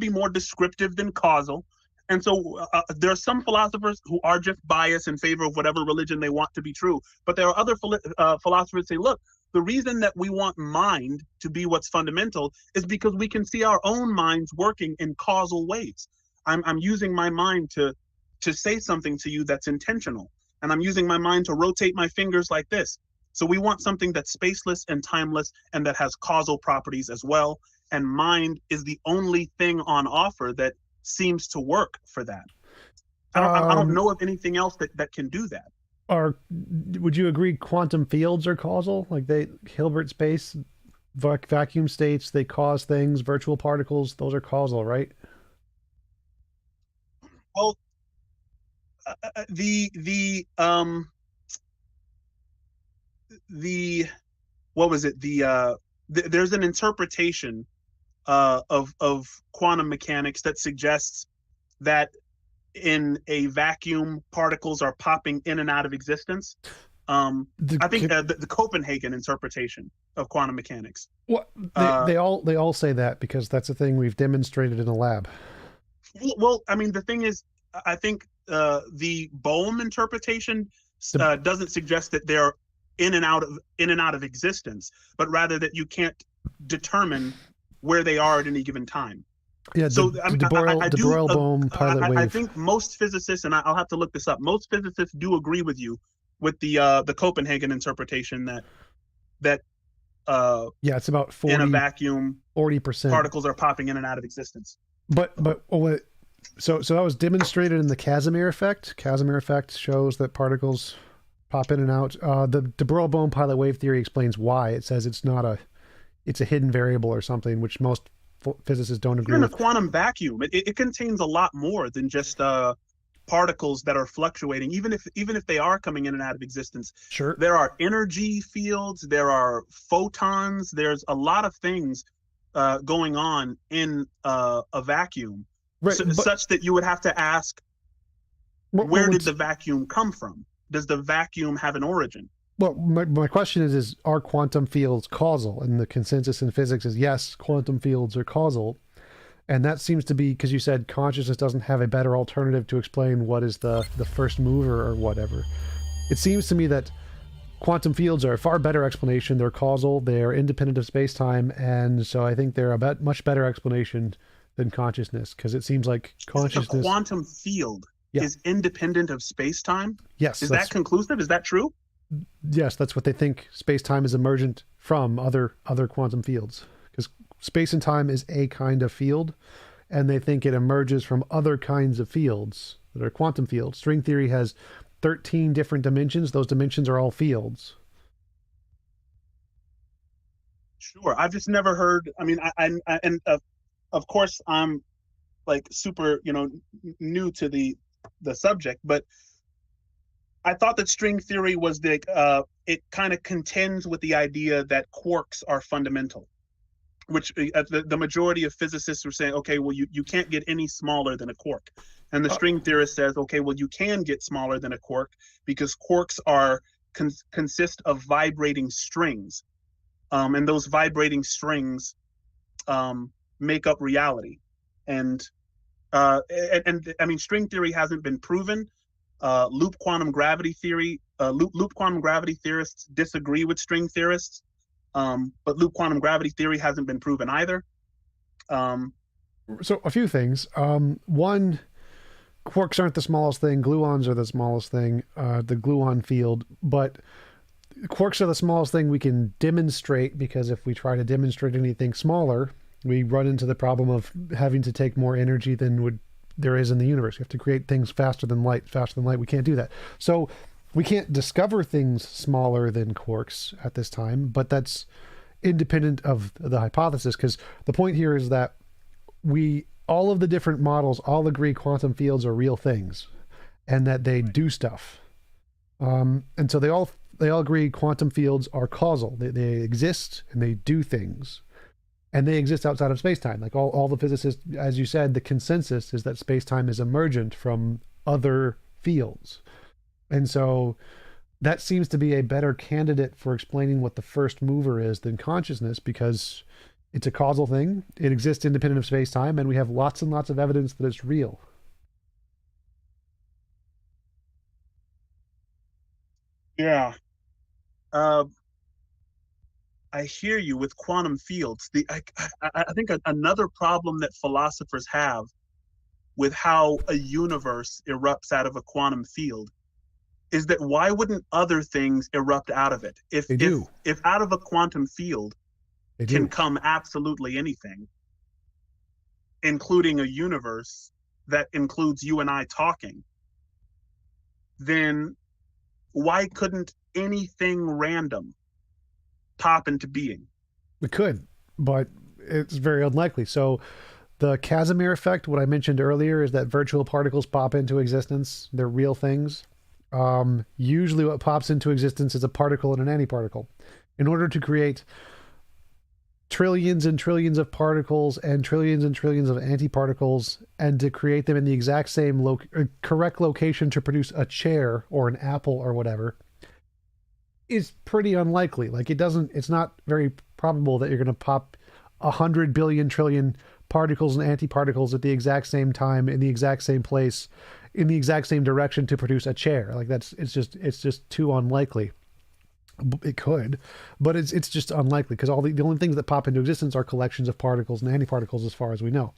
more descriptive than causal. And so there are some philosophers who are just biased in favor of whatever religion they want to be true. But there are other philosophers who say, look, the reason that we want mind to be what's fundamental is because we can see our own minds working in causal ways. I'm using my mind to say something to you that's intentional. And I'm using my mind to rotate my fingers like this. So we want something that's spaceless and timeless and that has causal properties as well. And mind is the only thing on offer that seems to work for that. I don't know of anything else that can do that. Or would you agree quantum fields are causal? Like Hilbert space, vacuum states, they cause things, virtual particles, those are causal, right? Well, the what was it? There's an interpretation of quantum mechanics that suggests that in a vacuum, particles are popping in and out of existence. I think the Copenhagen interpretation of quantum mechanics. What they all say that because that's a thing we've demonstrated in a lab. Well, I mean, the thing is, I think the Bohm interpretation doesn't suggest that they're in and out of existence, but rather that you can't determine where they are at any given time. Yeah, so de Broglie-Bohm pilot wave. I think most physicists, and I'll have to look this up, most physicists do agree with you with the Copenhagen interpretation that yeah, it's about 40, in a vacuum 40% particles are popping in and out of existence. But so that was demonstrated in the Casimir Effect. Casimir Effect shows that particles pop in and out. The de Broglie-Bohm pilot wave theory explains why. It says it's a hidden variable or something, which most physicists don't agree with. In a quantum vacuum, it contains a lot more than just particles that are fluctuating. Even if they are coming in and out of existence, sure, there are energy fields, there are photons, there's a lot of things going on in a vacuum, right, such that you would have to ask, where did the vacuum come from? Does the vacuum have an origin? Well, my question is are quantum fields causal? And the consensus in physics is yes, quantum fields are causal. And that seems to be because you said consciousness doesn't have a better alternative to explain what is the first mover or whatever. It seems to me that quantum fields are a far better explanation. They're causal, they're independent of space-time, and so I think they're a much better explanation than consciousness, because it seems like consciousness... A quantum field is independent of space-time? Yes. Is that conclusive? Is that true? Yes, that's what they think. Space-time is emergent from other quantum fields, because space and time is a kind of field, and they think it emerges from other kinds of fields that are quantum fields. String theory has 13 different dimensions. Those dimensions are all fields. Sure. I've just never heard. I mean, of course, I'm like super, new to the subject, but I thought that string theory was it kind of contends with the idea that quarks are fundamental, which the majority of physicists were saying, okay, well, you can't get any smaller than a quark. And the string theorist says, okay, well, you can get smaller than a quark because quarks consist of vibrating strings. And those vibrating strings make up reality. And I mean, string theory hasn't been proven. Loop quantum gravity theorists disagree with string theorists. But loop quantum gravity theory hasn't been proven either. So a few things. One, quarks aren't the smallest thing. Gluons are the smallest thing, the gluon field. But quarks are the smallest thing we can demonstrate, because if we try to demonstrate anything smaller, we run into the problem of having to take more energy than there is in the universe. We have to create things faster than light. We can't do that. So we can't discover things smaller than quarks at this time, but that's independent of the hypothesis, because the point here is that all of the different models all agree quantum fields are real things and that they do stuff. And so they all agree quantum fields are causal. They exist and they do things. And they exist outside of space-time. Like all the physicists, as you said, the consensus is that space-time is emergent from other fields. And so that seems to be a better candidate for explaining what the first mover is than consciousness, because it's a causal thing. It exists independent of space-time, and we have lots and lots of evidence that it's real. Yeah. I hear you with quantum fields. I think another problem that philosophers have with how a universe erupts out of a quantum field is that why wouldn't other things erupt out of it? If out of a quantum field can come absolutely anything, including a universe that includes you and I talking, then why couldn't anything random pop into being? It could, but it's very unlikely. So The Casimir Effect, what I mentioned earlier, is that virtual particles pop into existence. They're real things. Usually what pops into existence is a particle and an antiparticle. In order to create trillions and trillions of particles and trillions of antiparticles, and to create them in the exact same correct location to produce a chair or an apple or whatever, is pretty unlikely. Like, it's not very probable that you're going to pop 100 billion trillion particles and antiparticles at the exact same time, in the exact same place, in the exact same direction to produce a chair. Like, it's just too unlikely. It could, but it's just unlikely, because the only things that pop into existence are collections of particles and antiparticles, as far as we know.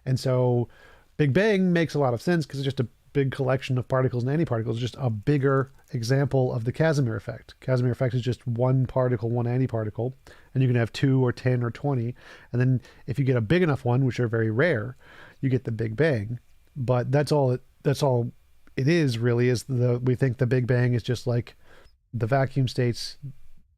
And so Big Bang makes a lot of sense, because it's just a big collection of particles and antiparticles, just a bigger example of the Casimir effect. Casimir effect is just one particle, one antiparticle, and you can have 2 or 10 or 20. And then if you get a big enough one, which are very rare, you get the Big Bang. But that's all it is, really, is we think the Big Bang is just like the vacuum states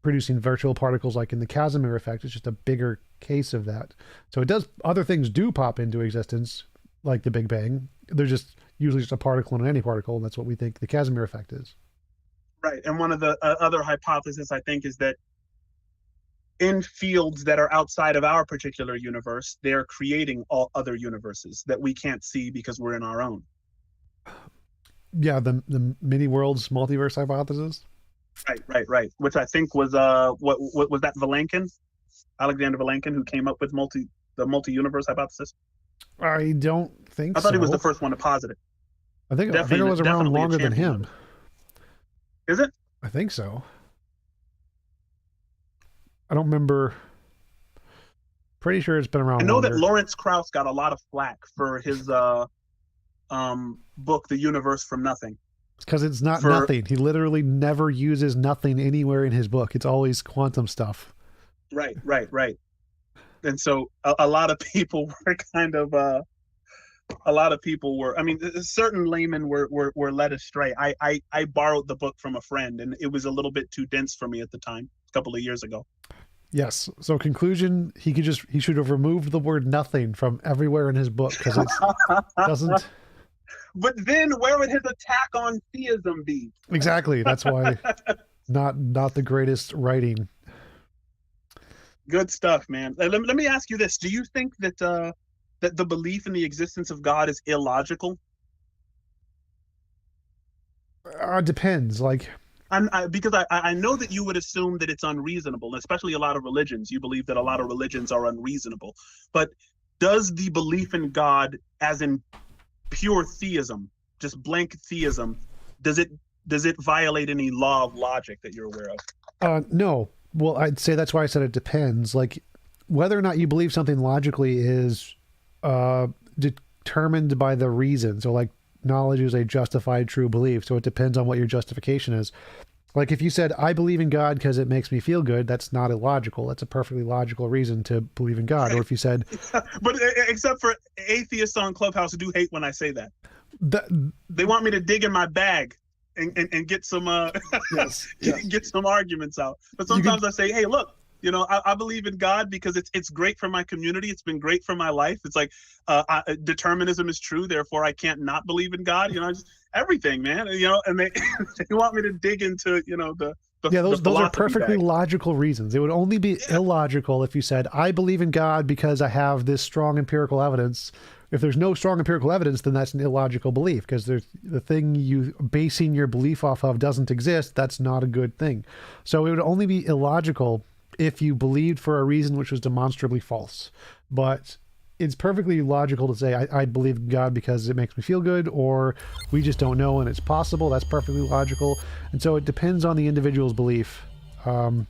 producing virtual particles, like in the Casimir effect. It's just a bigger case of that. So other things do pop into existence, like the Big Bang. They're just usually just a particle and an antiparticle, and that's what we think the Casimir effect is. Right. And one of the other hypotheses, I think, is that in fields that are outside of our particular universe, they're creating all other universes that we can't see because we're in our own. Yeah, the mini worlds multiverse hypothesis. Right. Which I think was what was that, Vilenkin? Alexander Vilenkin, who came up with the multi-universe hypothesis? I don't think so. I thought he was the first one to posit it. I think it was around longer than him. Is it? I think so. I don't remember. Pretty sure it's been around. I know longer. that Lawrence Krauss got a lot of flack for his book, The Universe from Nothing. Because it's not nothing. He literally never uses nothing anywhere in his book. It's always quantum stuff. Right. And so a lot of people were I mean, certain laymen were led astray. I borrowed the book from a friend, and it was a little bit too dense for me at the time, a couple of years ago. Yes. So conclusion, he should have removed the word nothing from everywhere in his book, because it doesn't. But then where would his attack on theism be? Exactly. That's why not the greatest writing. Good stuff, man. Let me ask you this. Do you think that that the belief in the existence of God is illogical? Depends. Like, because I know that you would assume that it's unreasonable, especially a lot of religions. You believe that a lot of religions are unreasonable. But does the belief in God, as in pure theism, just blank theism, does it violate any law of logic that you're aware of? No. Well, I'd say that's why I said it depends. Like, whether or not you believe something logically is determined by the reason. So, like, knowledge is a justified true belief. So it depends on what your justification is. Like, if you said, I believe in God because it makes me feel good, that's not illogical. That's a perfectly logical reason to believe in God. Or if you said... But except for atheists on Clubhouse who do hate when I say that. They want me to dig in my bag and get some get some arguments out. But sometimes I say, hey, look, I believe in God because it's great for my community. It's been great for my life. It's like determinism is true, therefore I can't not believe in God. Just everything, man. And they they want me to dig into those are perfectly logical reasons. It would only be illogical if you said, I believe in God because I have this strong empirical evidence. If there's no strong empirical evidence, then that's an illogical belief, because the thing you basing your belief off of doesn't exist. That's not a good thing. So it would only be illogical if you believed for a reason which was demonstrably false. But it's perfectly logical to say, I believe in God because it makes me feel good, or we just don't know and it's possible. That's perfectly logical. And so it depends on the individual's belief,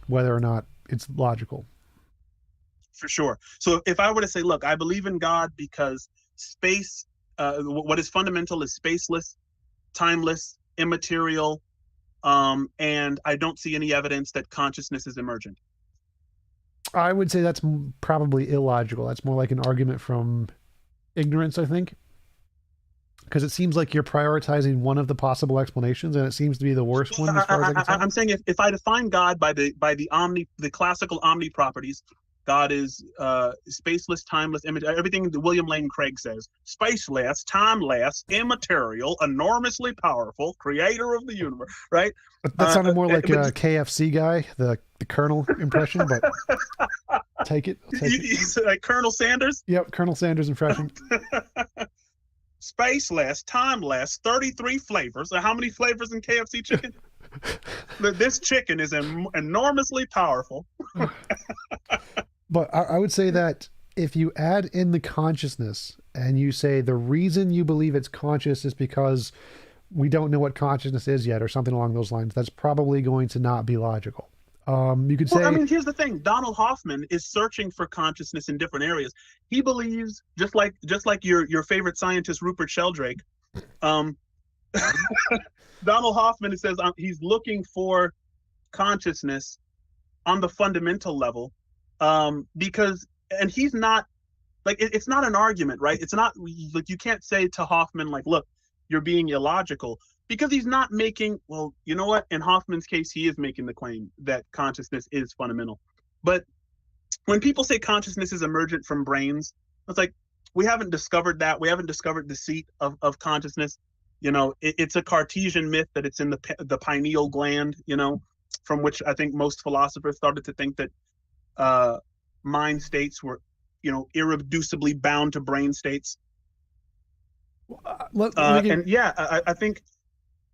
whether or not it's logical. For sure. So if I were to say, look, I believe in God because space, what is fundamental is spaceless, timeless, immaterial, and I don't see any evidence that consciousness is emergent. I would say that's probably illogical. That's more like an argument from ignorance, I think. Because it seems like you're prioritizing one of the possible explanations, and it seems to be the worst one as far as I can tell. I'm saying if I define God by the classical omni properties, God is spaceless, timeless, everything that William Lane Craig says. Spaceless, timeless, immaterial, enormously powerful, creator of the universe, right? That sounded more like a KFC guy, the Colonel impression, but take it. Like Colonel Sanders? Yep, Colonel Sanders impression. Spaceless, timeless, 33 flavors. How many flavors in KFC chicken? This chicken is enormously powerful. But I would say that if you add in the consciousness and you say the reason you believe it's conscious is because we don't know what consciousness is yet or something along those lines, that's probably going to not be logical. You could say... I mean, here's the thing. Donald Hoffman is searching for consciousness in different areas. He believes, just like your favorite scientist, Rupert Sheldrake, Donald Hoffman says he's looking for consciousness on the fundamental level, because, and he's not, like, it's not an argument, right? It's not, like, you can't say to Hoffman, like, look, you're being illogical, because he's not making, well, you know what? In Hoffman's case, he is making the claim that consciousness is fundamental. But when people say consciousness is emergent from brains, it's like, we haven't discovered that. We haven't discovered the seat of consciousness. You know, it's a Cartesian myth that it's in the pineal gland, you know, from which I think most philosophers started to think that mind states were, you know, irreducibly bound to brain states. And yeah, I think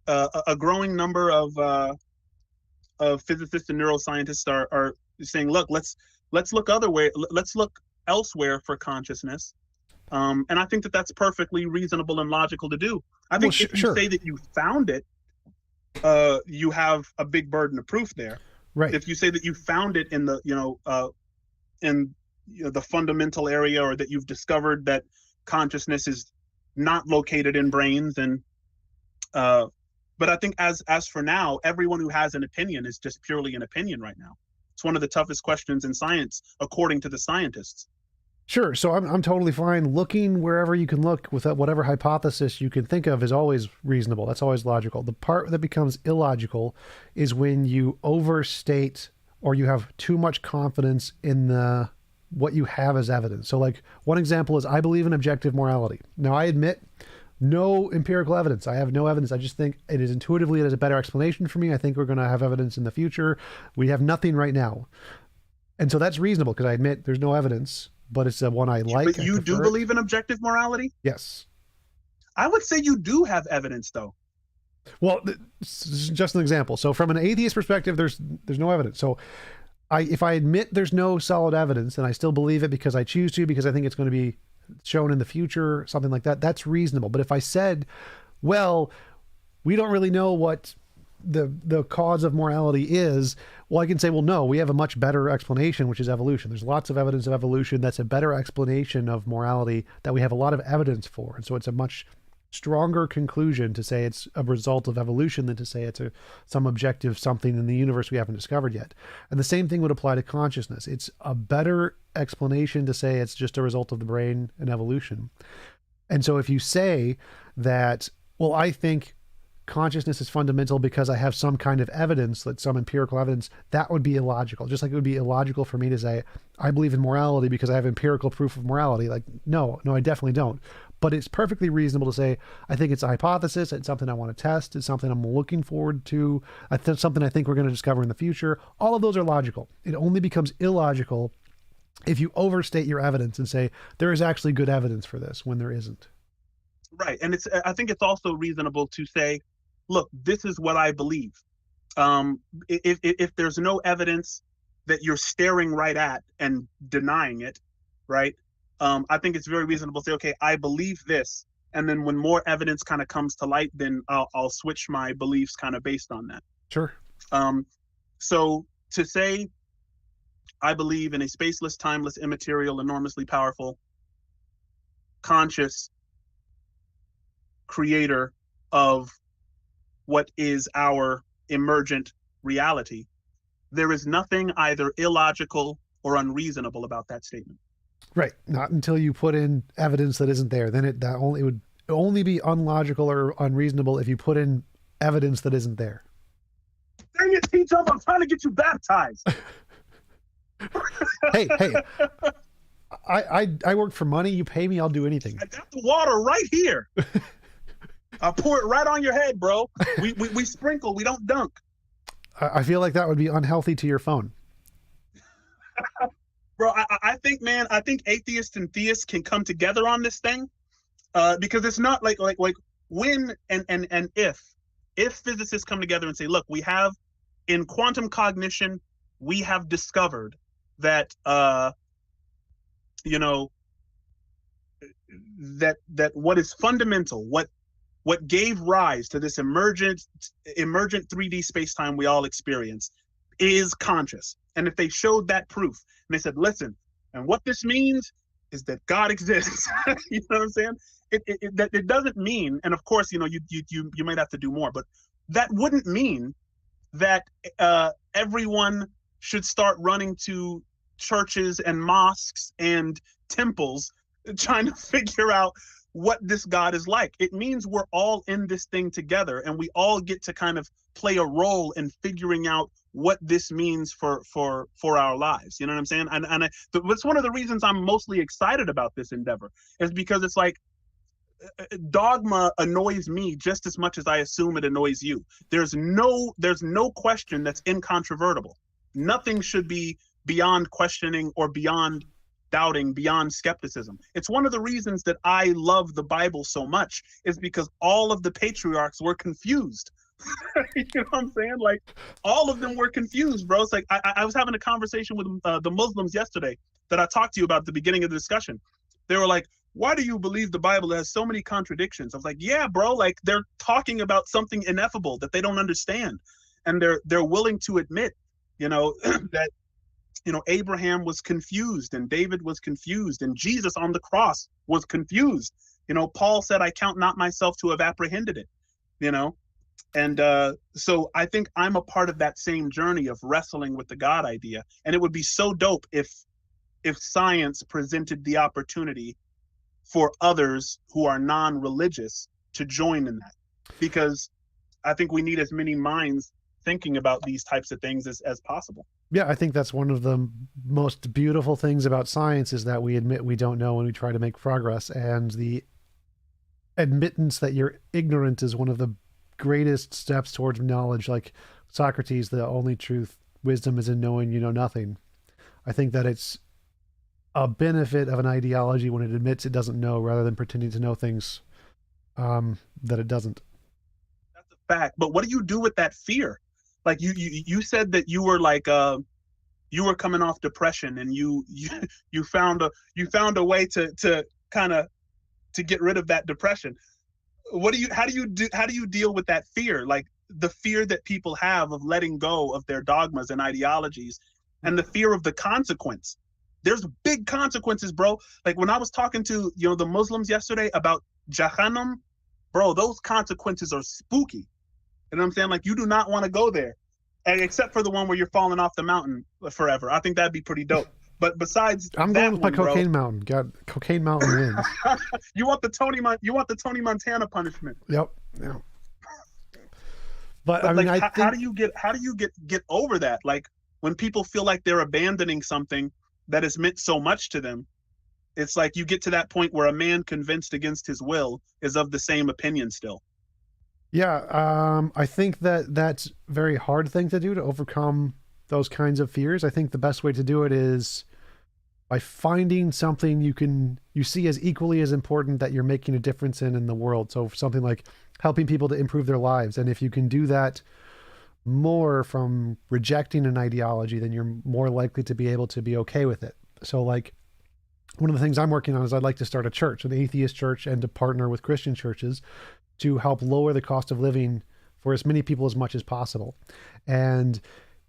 a growing number of physicists and neuroscientists are saying, look, let's look let's look elsewhere for consciousness. And I think that that's perfectly reasonable and logical to do. I think if you say that you found it, you have a big burden of proof there. Right. If you say that you found it in the, the fundamental area, or that you've discovered that consciousness is not located in brains, and but I think as for now, everyone who has an opinion is just purely an opinion right now. It's one of the toughest questions in science, according to the scientists. Sure. So I'm totally fine. Looking wherever you can look with whatever hypothesis you can think of is always reasonable. That's always logical. The part that becomes illogical is when you overstate or you have too much confidence in what you have as evidence. So, like, one example is I believe in objective morality. Now, I admit no empirical evidence. I have no evidence. I just think it is intuitively, it is a better explanation for me. I think we're going to have evidence in the future. We have nothing right now. And so that's reasonable because I admit there's no evidence, but it's the one I like. But you do believe in objective morality? Yes. I would say you do have evidence, though. Well, just an example. So from an atheist perspective, there's no evidence. So if I admit there's no solid evidence and I still believe it because I choose to, because I think it's going to be shown in the future, something like that, that's reasonable. But if I said, well, we don't really know what the cause of morality is, well, I can say, well, no, we have a much better explanation, which is evolution. There's lots of evidence of evolution that's a better explanation of morality that we have a lot of evidence for. And so it's a much stronger conclusion to say it's a result of evolution than to say it's some objective something in the universe we haven't discovered yet. And the same thing would apply to consciousness. It's a better explanation to say it's just a result of the brain and evolution. And so if you say that, well, I think consciousness is fundamental because I have some kind of evidence, like some empirical evidence, that would be illogical. Just like it would be illogical for me to say, I believe in morality because I have empirical proof of morality. Like, no, I definitely don't. But it's perfectly reasonable to say, I think it's a hypothesis. It's something I want to test. It's something I'm looking forward to. Something I think we're going to discover in the future. All of those are logical. It only becomes illogical if you overstate your evidence and say, there is actually good evidence for this when there isn't. Right. And I think it's also reasonable to say, look, this is what I believe. If there's no evidence that you're staring right at and denying it, right? I think it's very reasonable to say, okay, I believe this. And then when more evidence kind of comes to light, then I'll switch my beliefs kind of based on that. Sure. So to say, I believe in a spaceless, timeless, immaterial, enormously powerful, conscious creator of what is our emergent reality, there is nothing either illogical or unreasonable about that statement. Right. Not until you put in evidence that isn't there. Then it would only be unlogical or unreasonable if you put in evidence that isn't there. Dang it, T-Jump, I'm trying to get you baptized. Hey, I work for money. You pay me, I'll do anything. I got the water right here. I'll pour it right on your head, bro. We sprinkle, we don't dunk. I feel like that would be unhealthy to your phone. Bro, I think, man, I think atheists and theists can come together on this thing, because it's not like when and if physicists come together and say, look, we have in quantum cognition, we have discovered that you know, that what is fundamental, what gave rise to this emergent 3D space-time we all experience is conscious. And if they showed that proof and they said, listen, and what this means is that God exists, you know what I'm saying? It doesn't mean, and of course, you know, you might have to do more, but that wouldn't mean that everyone should start running to churches and mosques and temples trying to figure out what this God is like. It means we're all in this thing together, and we all get to kind of play a role in figuring out what this means for our lives. You know what I'm saying? And it's one of the reasons I'm mostly excited about this endeavor, is because it's like, dogma annoys me just as much as I assume it annoys you. There's no question that's incontrovertible. Nothing should be beyond questioning or beyond doubting, beyond skepticism. It's one of the reasons that I love the Bible so much, is because all of the patriarchs were confused. You know what I'm saying? Like, all of them were confused, bro. It's like, I was having a conversation with the Muslims yesterday that I talked to you about at the beginning of the discussion. They were like, why do you believe the Bible has so many contradictions? I was like, yeah, bro, like, they're talking about something ineffable that they don't understand. And they're willing to admit, you know, that, you know, Abraham was confused, and David was confused, and Jesus on the cross was confused. You know, Paul said, I count not myself to have apprehended it, you know? And so I think I'm a part of that same journey of wrestling with the God idea. And it would be so dope if science presented the opportunity for others who are non-religious to join in that, because I think we need as many minds thinking about these types of things as possible. Yeah, I think that's one of the most beautiful things about science, is that we admit we don't know and we try to make progress. And the admittance that you're ignorant is one of the greatest steps towards knowledge. Like Socrates, the only truth, wisdom is in knowing you know nothing. I think that it's a benefit of an ideology when it admits it doesn't know, rather than pretending to know things that it doesn't. That's a fact. But what do you do with that fear? Like you said that you were like you were coming off depression, and you found a way to kind of to get rid of that depression. How do you deal with that fear? Like the fear that people have of letting go of their dogmas and ideologies, and the fear of the consequence. There's big consequences, bro. Like when I was talking to, you know, the Muslims yesterday about Jahannam, bro, those consequences are spooky. You know what I'm saying? Like, you do not want to go there, and except for the one where you're falling off the mountain forever. I think that'd be pretty dope. But besides, I'm going with my Cocaine Mountain. God, Cocaine Mountain wins. You want the Tony Montana punishment? Yep. Yeah. But I mean, like, how do you get over that? Like, when people feel like they're abandoning something that has meant so much to them, it's like you get to that point where a man convinced against his will is of the same opinion still. Yeah, I think that that's a very hard thing to do, to overcome those kinds of fears. I think the best way to do it is by finding something you see as equally as important that you're making a difference in the world. So something like helping people to improve their lives. And if you can do that more from rejecting an ideology, then you're more likely to be able to be okay with it. So like, one of the things I'm working on is I'd like to start a church, an atheist church, and to partner with Christian churches to help lower the cost of living for as many people as much as possible. And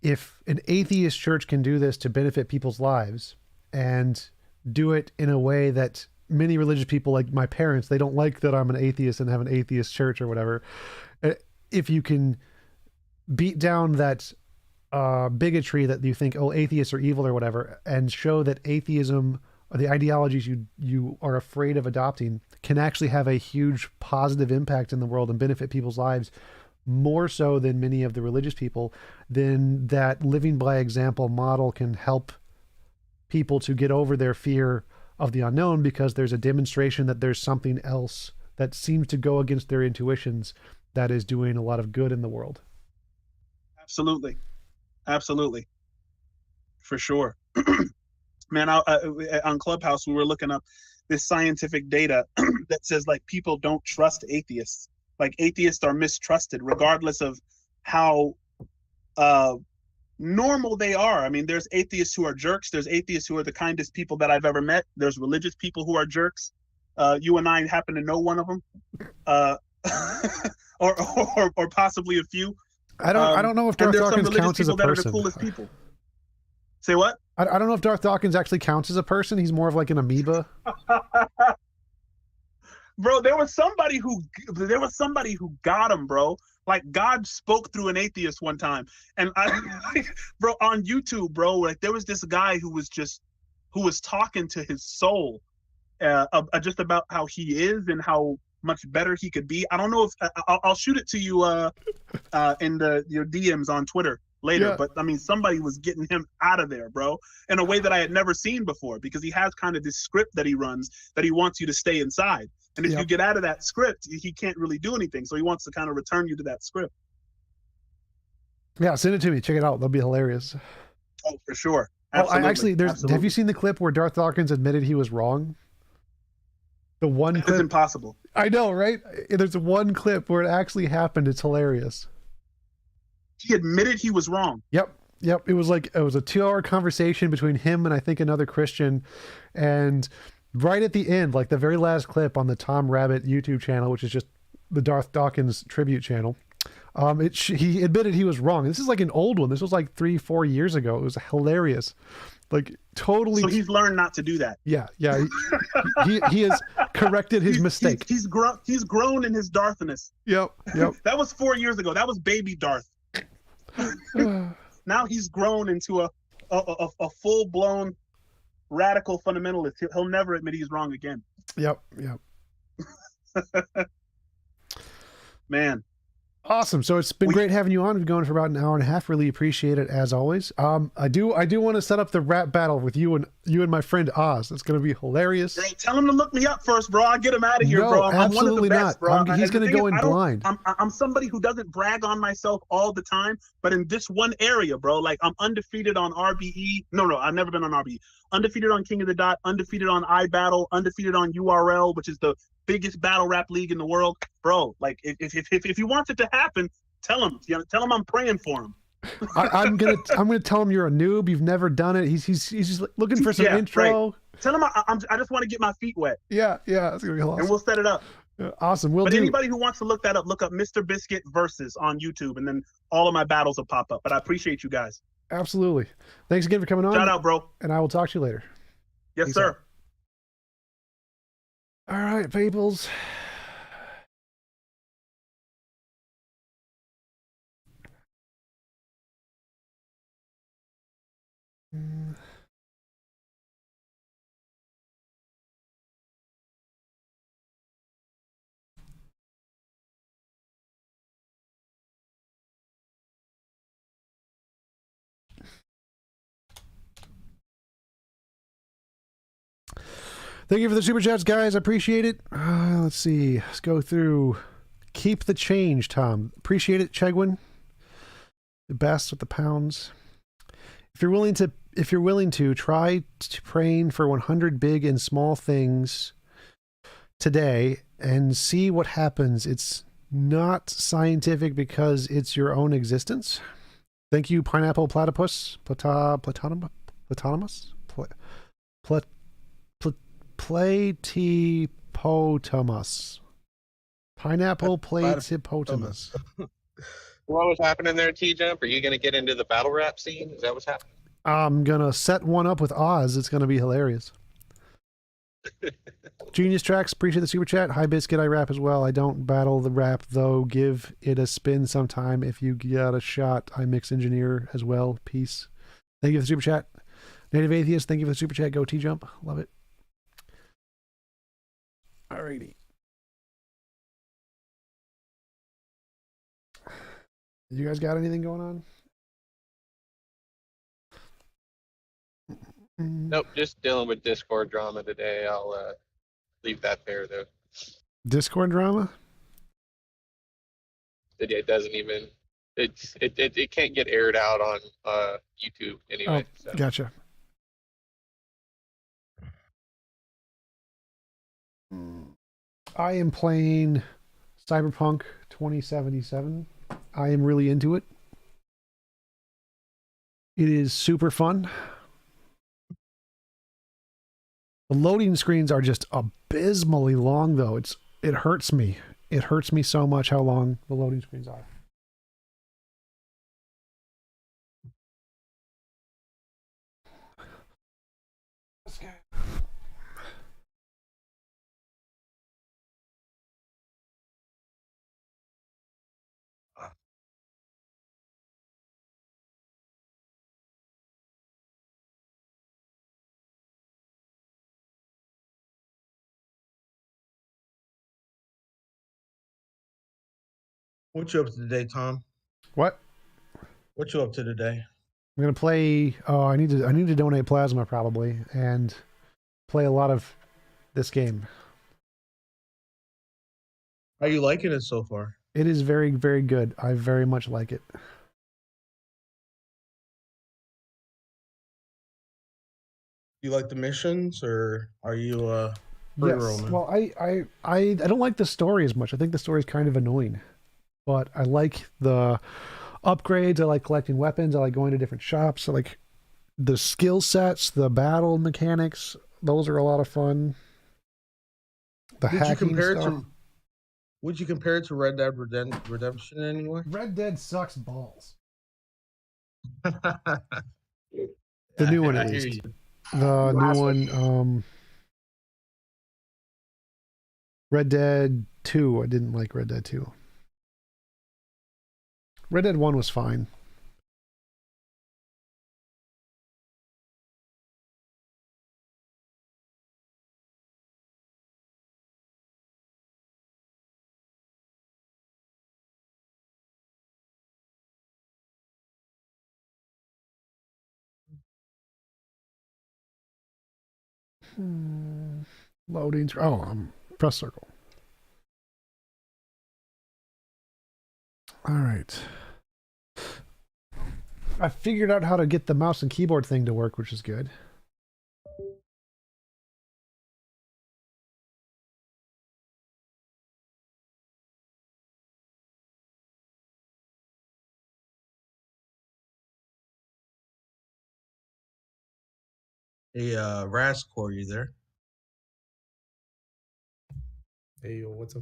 if an atheist church can do this to benefit people's lives, and do it in a way that many religious people, like my parents, they don't like that I'm an atheist and have an atheist church or whatever. If you can beat down that bigotry that you think, oh, atheists are evil or whatever, and show that atheism, or the ideologies you are afraid of adopting, can actually have a huge positive impact in the world and benefit people's lives more so than many of the religious people, then that living by example model can help people to get over their fear of the unknown, because there's a demonstration that there's something else that seems to go against their intuitions that is doing a lot of good in the world. Absolutely. Absolutely. For sure. Man, on Clubhouse, we were looking up this scientific data that says like people don't trust atheists. Like atheists are mistrusted regardless of how normal they are. I mean, there's atheists who are jerks. There's atheists who are the kindest people that I've ever met. There's religious people who are jerks. You and I happen to know one of them, or possibly a few. I don't know if Darth Dawkins counts as a person. That are the coolest people. Say what? I don't know if Darth Dawkins actually counts as a person. He's more of like an amoeba. Bro, there was somebody who got him, bro. Like God spoke through an atheist one time, and bro, on YouTube, bro, like there was this guy who was talking to his soul, just about how he is and how much better he could be. I don't know if I'll shoot it to you in your DMs on Twitter later, yeah. But I mean, somebody was getting him out of there, bro, in a way that I had never seen before, because he has kind of this script that he runs that he wants you to stay inside. And if you get out of that script, he can't really do anything. So he wants to kind of return you to that script. Yeah, send it to me. Check it out. That'll be hilarious. Oh, for sure. Absolutely. Have you seen the clip where Darth Dawkins admitted he was wrong? The one clip. It's impossible. I know, right? There's one clip where it actually happened. It's hilarious. He admitted he was wrong. Yep. It was a 2-hour conversation between him and I think another Christian, and right at the end, like the very last clip on the Tom Rabbit YouTube channel, which is just the Darth Dawkins tribute channel, he admitted he was wrong. This is like an old one. This was like 3-4 years ago. It was hilarious. Like totally. So he's learned not to do that. Yeah. He has corrected his mistake. He's grown in his Darthness. Yep. That was 4 years ago. That was baby Darth. Now he's grown into a full-blown radical fundamentalist. He'll never admit he's wrong again. Yep. Man. Awesome. So it's been great having you on. We've been going for about an hour and a half. Really appreciate it as always. I do want to set up the rap battle with you and my friend Oz. It's going to be hilarious. Hey, tell him to look me up first, bro. I'll get him out of here, bro. I'm one of the best, not. Bro. He's going to go in blind. I'm somebody who doesn't brag on myself all the time, but in this one area, bro, like I'm undefeated on RBE. No, I've never been on RBE. Undefeated on King of the Dot, undefeated on iBattle, undefeated on URL, which is the biggest battle rap league in the world, bro. Like if he wants it to happen, tell him I'm praying for him. I'm gonna tell him you're a noob. You've never done it. He's just looking for some intro. Right. Tell him I just want to get my feet wet. Yeah, it's gonna be awesome. And we'll set it up. Yeah, awesome. Anybody who wants to look that up, look up Mr. Biscuit Versus on YouTube, and then all of my battles will pop up. But I appreciate you guys. Absolutely. Thanks again for coming on. Shout out, bro. And I will talk to you later. Yes, Peace sir. Out. All right, peoples. Thank you for the super chats, guys. I appreciate it. Let's see. Let's go through. Keep the change, Tom. Appreciate it, Chegwin. The best with the pounds. If you're willing to try praying for 100 big and small things today and see what happens. It's not scientific because it's your own existence. Thank you, Pineapple Platypus. Platypus? Platypotamus. Pineapple Platypotamus. What was happening there, T-Jump? Are you going to get into the battle rap scene? Is that what's happening? I'm going to set one up with Oz. It's going to be hilarious. Genius Tracks, appreciate the super chat. Hi, Biscuit, I rap as well. I don't battle the rap, though. Give it a spin sometime. If you get a shot, I mix engineer as well. Peace. Thank you for the super chat. Native Atheist, thank you for the super chat. Go T-Jump. Love it. Alrighty. You guys got anything going on? Nope, just dealing with Discord drama today. I'll leave that there though. Discord drama? It doesn't even it can't get aired out on YouTube anyway. Oh, So gotcha. I am playing Cyberpunk 2077. I am really into it. It is super fun. The loading screens are just abysmally long, though. It hurts me. It hurts me so much how long the loading screens are. What you up to today, Tom? What? What you up to today? I'm gonna play. Oh, I need to donate plasma probably and play a lot of this game. How you liking it so far? It is very, very good. I very much like it. You like the missions, or are you free Yes. roaming? Well, I don't like the story as much. I think the story is kind of annoying, but I like the upgrades. I like collecting weapons. I like going to different shops. I like the skill sets, the battle mechanics. Those are a lot of fun. The Did you hacking compare it stuff. to? Would you compare it to Red Dead Redemption in any way? Red Dead sucks balls. The The new one, at least. The new one, Red Dead 2. I didn't like Red Dead 2. Red Dead 1 was fine. Loading. Oh, press circle. All right. I figured out how to get the mouse and keyboard thing to work, which is good. Hey, Rascore, you there? Hey, yo, what's up?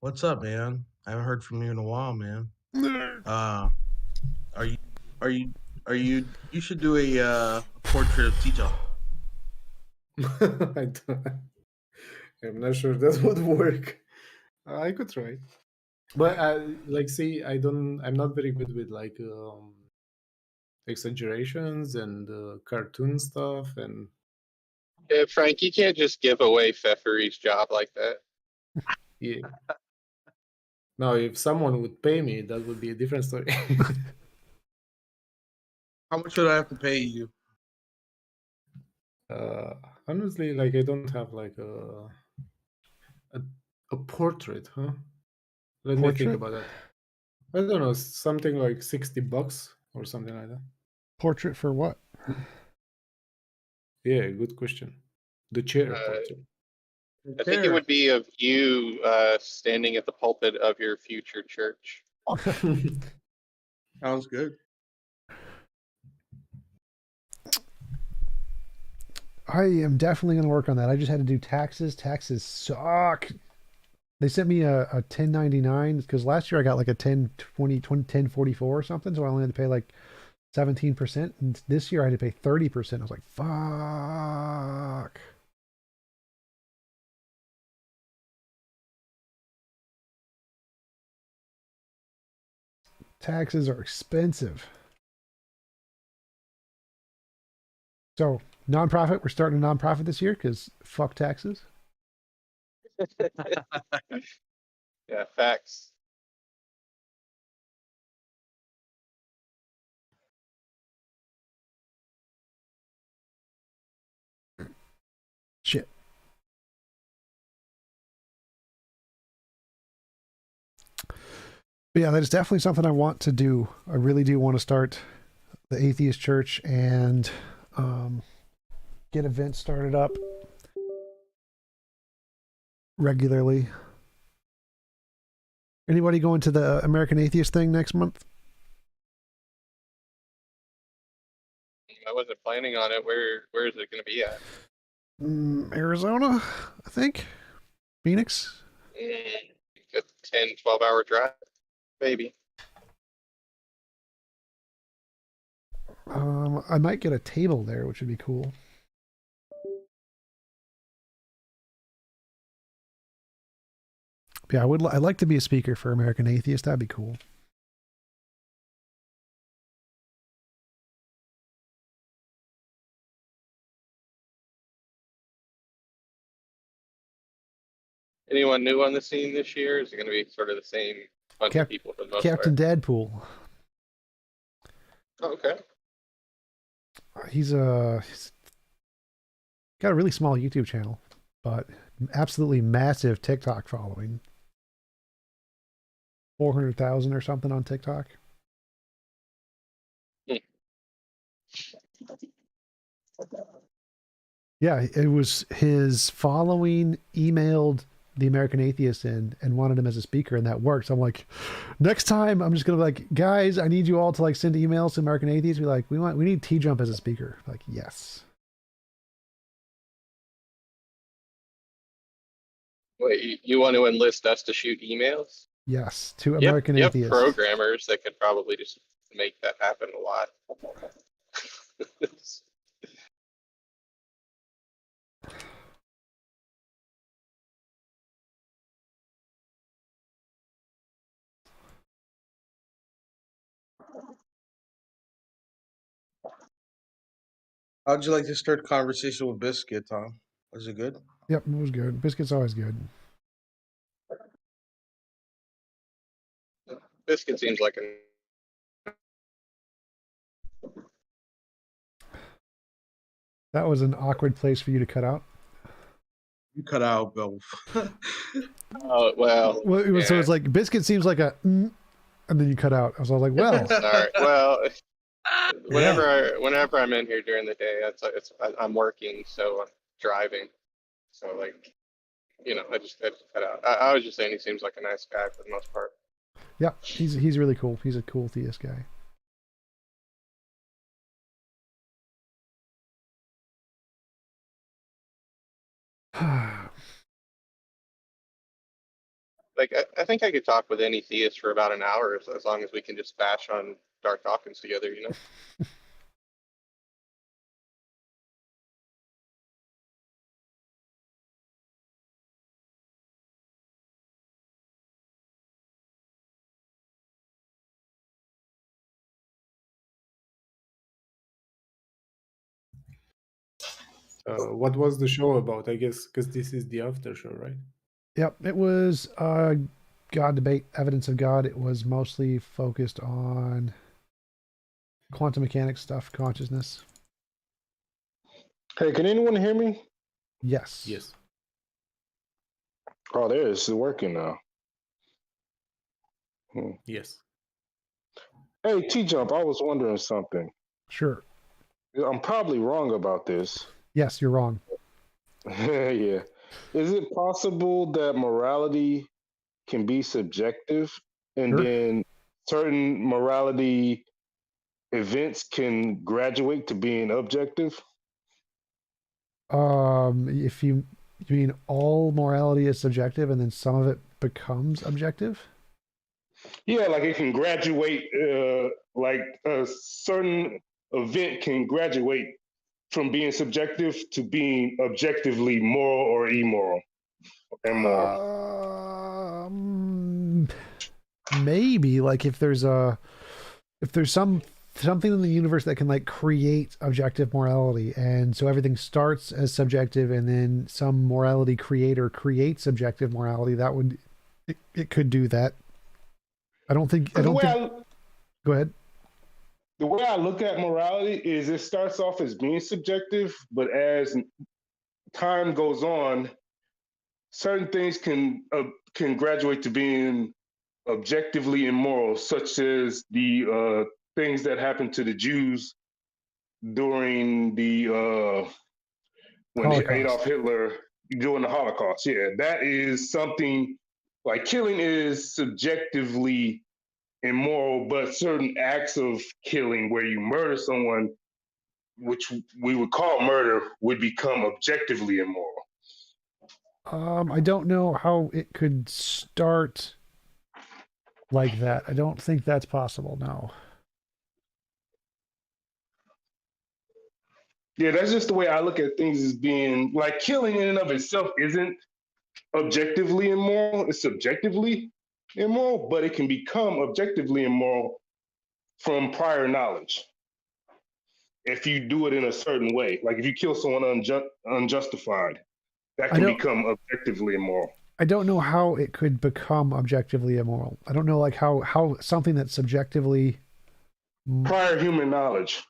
What's up, man? I haven't heard from you in a while, man. Are you? You should do a portrait of Tito. I'm not sure that would work. I could try, but see, I'm not very good with exaggerations and cartoon stuff, and yeah, Frank, you can't just give away Pfeffery's job like that. yeah. Now, if someone would pay me, that would be a different story. How much would I have to pay you? Honestly, I don't have a portrait, huh? Let me think about that. I don't know, something like $60 or something like that. Portrait for what? Yeah, good question. The chair portrait. I think it would be of you standing at the pulpit of your future church. Sounds good. I am definitely going to work on that. I just had to do taxes. Taxes suck. They sent me a 1099 because last year I got like a 1020 1044 or something, so I only had to pay like 17%, and this year I had to pay 30%. I was like, fuck. Taxes are expensive. So, nonprofit, we're starting a nonprofit this year because fuck taxes. Yeah, facts. But yeah, that is definitely something I want to do. I really do want to start the atheist church and get events started up regularly. Anybody going to the American Atheist thing next month? I wasn't planning on it. Where is it going to be at? Arizona, I think. Phoenix. A 10, 12-hour drive, maybe. I might get a table there, which would be cool. Yeah, I'd like to be a speaker for American Atheist. That'd be cool. Anyone new on the scene this year? Is it going to be sort of the same bunch of people for the most Captain part? Deadpool. Oh, okay. He's got a really small YouTube channel, but absolutely massive TikTok following. 400,000 or something on TikTok. Yeah, it was his following emailed the American Atheist in and wanted him as a speaker, and that worked. So I'm like, next time I'm just gonna be like, guys, I need you all to like send emails to American Atheists. Be like, we need T-Jump as a speaker. Like, yes. Wait, you want to enlist us to shoot emails? Yes, to American Yep, Atheists. programmers that could probably just make that happen a lot. How'd you like to start conversation with Biscuit, Tom? Was it good? Yep, it was good. Biscuit's always good. Biscuit seems like a That was an awkward place for you to cut out. You cut out both. oh well. Well, so it's like Biscuit seems like a, and then you cut out. I was like, well, Sorry. Well, whenever I'm in here during the day, I'm working, so I'm driving. So like, I just cut out. I was just saying he seems like a nice guy for the most part. Yeah, he's really cool. He's a cool theist guy. Like I think I could talk with any theist for about an hour as long as we can just bash on Dark Dawkins together, What was the show about? I guess because this is the after show, right? Yep, it was God debate, evidence of God. It was mostly focused on quantum mechanics stuff, consciousness. Hey, can anyone hear me? Yes. Yes. Oh, there it's working now. Yes. Hey, T-Jump, I was wondering something. Sure. I'm probably wrong about this. Yes, you're wrong. Yeah. Is it possible that morality can be subjective and Sure. then certain morality events can graduate to being objective? If you mean all morality is subjective and then some of it becomes objective? Yeah, like it can graduate, like a certain event can graduate from being subjective to being objectively moral or immoral. Maybe like if there's something in the universe that can like create objective morality, and so everything starts as subjective and then some morality creator creates objective morality, that would it could do that. Go ahead. The way I look at morality is it starts off as being subjective, but as time goes on, certain things can graduate to being objectively immoral, such as the things that happened to the Jews during the when Holocaust. Adolf Hitler during the Holocaust. Yeah, that is something like killing is subjectively immoral, but certain acts of killing where you murder someone, which we would call murder, would become objectively immoral. I don't know how it could start like that. I don't think that's possible. No. Yeah, that's just the way I look at things as being like killing in and of itself isn't objectively immoral. It's subjectively immoral, but it can become objectively immoral from prior knowledge if you do it in a certain way. Like if you kill someone unjustified, that can become objectively immoral. I don't know how it could become objectively immoral. I don't know like how something that's subjectively prior human knowledge.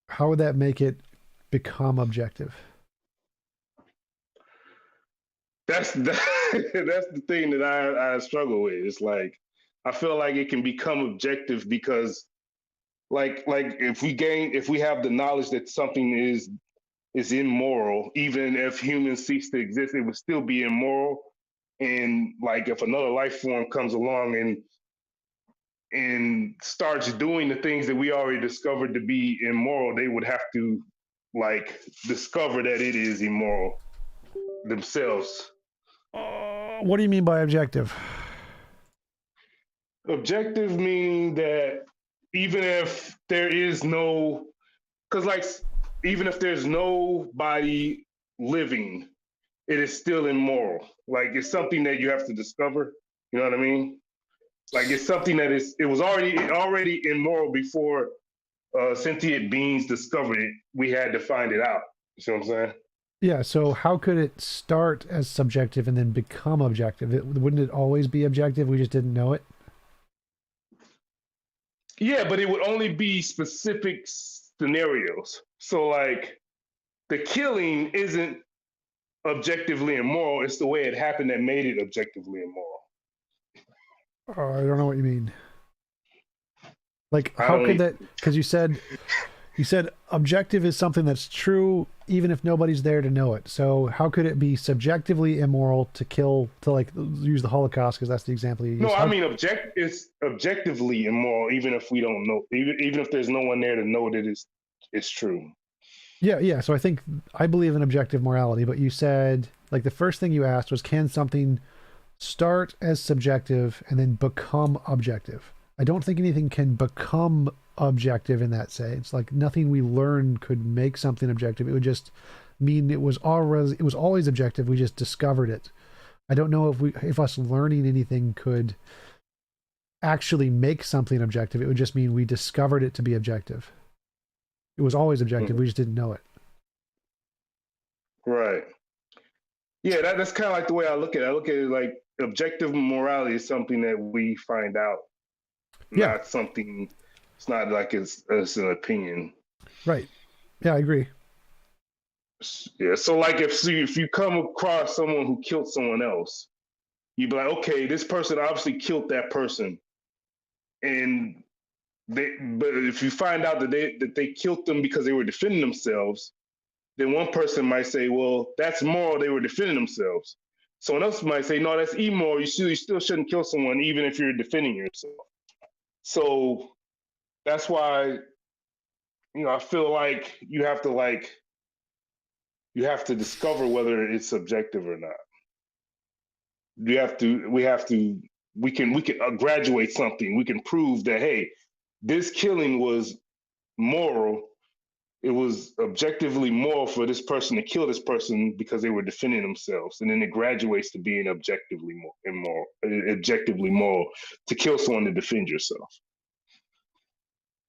How would that make it become objective? That's the thing that I struggle with. It's like I feel like it can become objective because like if we have the knowledge that something is immoral, even if humans cease to exist, it would still be immoral. And like if another life form comes along and starts doing the things that we already discovered to be immoral, they would have to like discover that it is immoral themselves. What do you mean by objective? Objective meaning that even if there is no, because like even if there's nobody living, it is still immoral. Like it's something that you have to discover. You know what I mean? Like it's something that it was already immoral before sentient beings discovered it. We had to find it out. You see what I'm saying? Yeah. So how could it start as subjective and then become objective? Wouldn't it always be objective? We just didn't know it. Yeah, but it would only be specific scenarios. So like the killing isn't objectively immoral. It's the way it happened that made it objectively immoral. I don't know what you mean. Like how could that? Because you said objective is something that's true even if nobody's there to know it. So how could it be subjectively immoral to kill, to like use the Holocaust because that's the example you used? No, I mean it's objectively immoral even if we don't know, even if there's no one there to know that it's true. Yeah. So I believe in objective morality, but you said like the first thing you asked was, can something start as subjective and then become objective? I don't think anything can become objective in that sense. Like nothing we learn could make something objective. It would just mean it was always objective. We just discovered it. I don't know if us learning anything could actually make something objective. It would just mean we discovered it to be objective. It was always objective. We just didn't know it. Right. Yeah, that's kind of like the way I look at it. I look at it like objective morality is something that we find out. Yeah. Not something, it's not like it's an opinion. Right. Yeah, I agree. Yeah, so like if you come across someone who killed someone else, you'd be like, okay, this person obviously killed that person. But if you find out that they killed them because they were defending themselves, then one person might say, well, that's moral, they were defending themselves. Someone else might say, no, that's immoral, you still shouldn't kill someone even if you're defending yourself. So that's why, I feel like you have to discover whether it's subjective or not. We can graduate something. We can prove that, hey, this killing was moral. It was objectively moral for this person to kill this person because they were defending themselves. And then it graduates to being objectively moral to kill someone to defend yourself.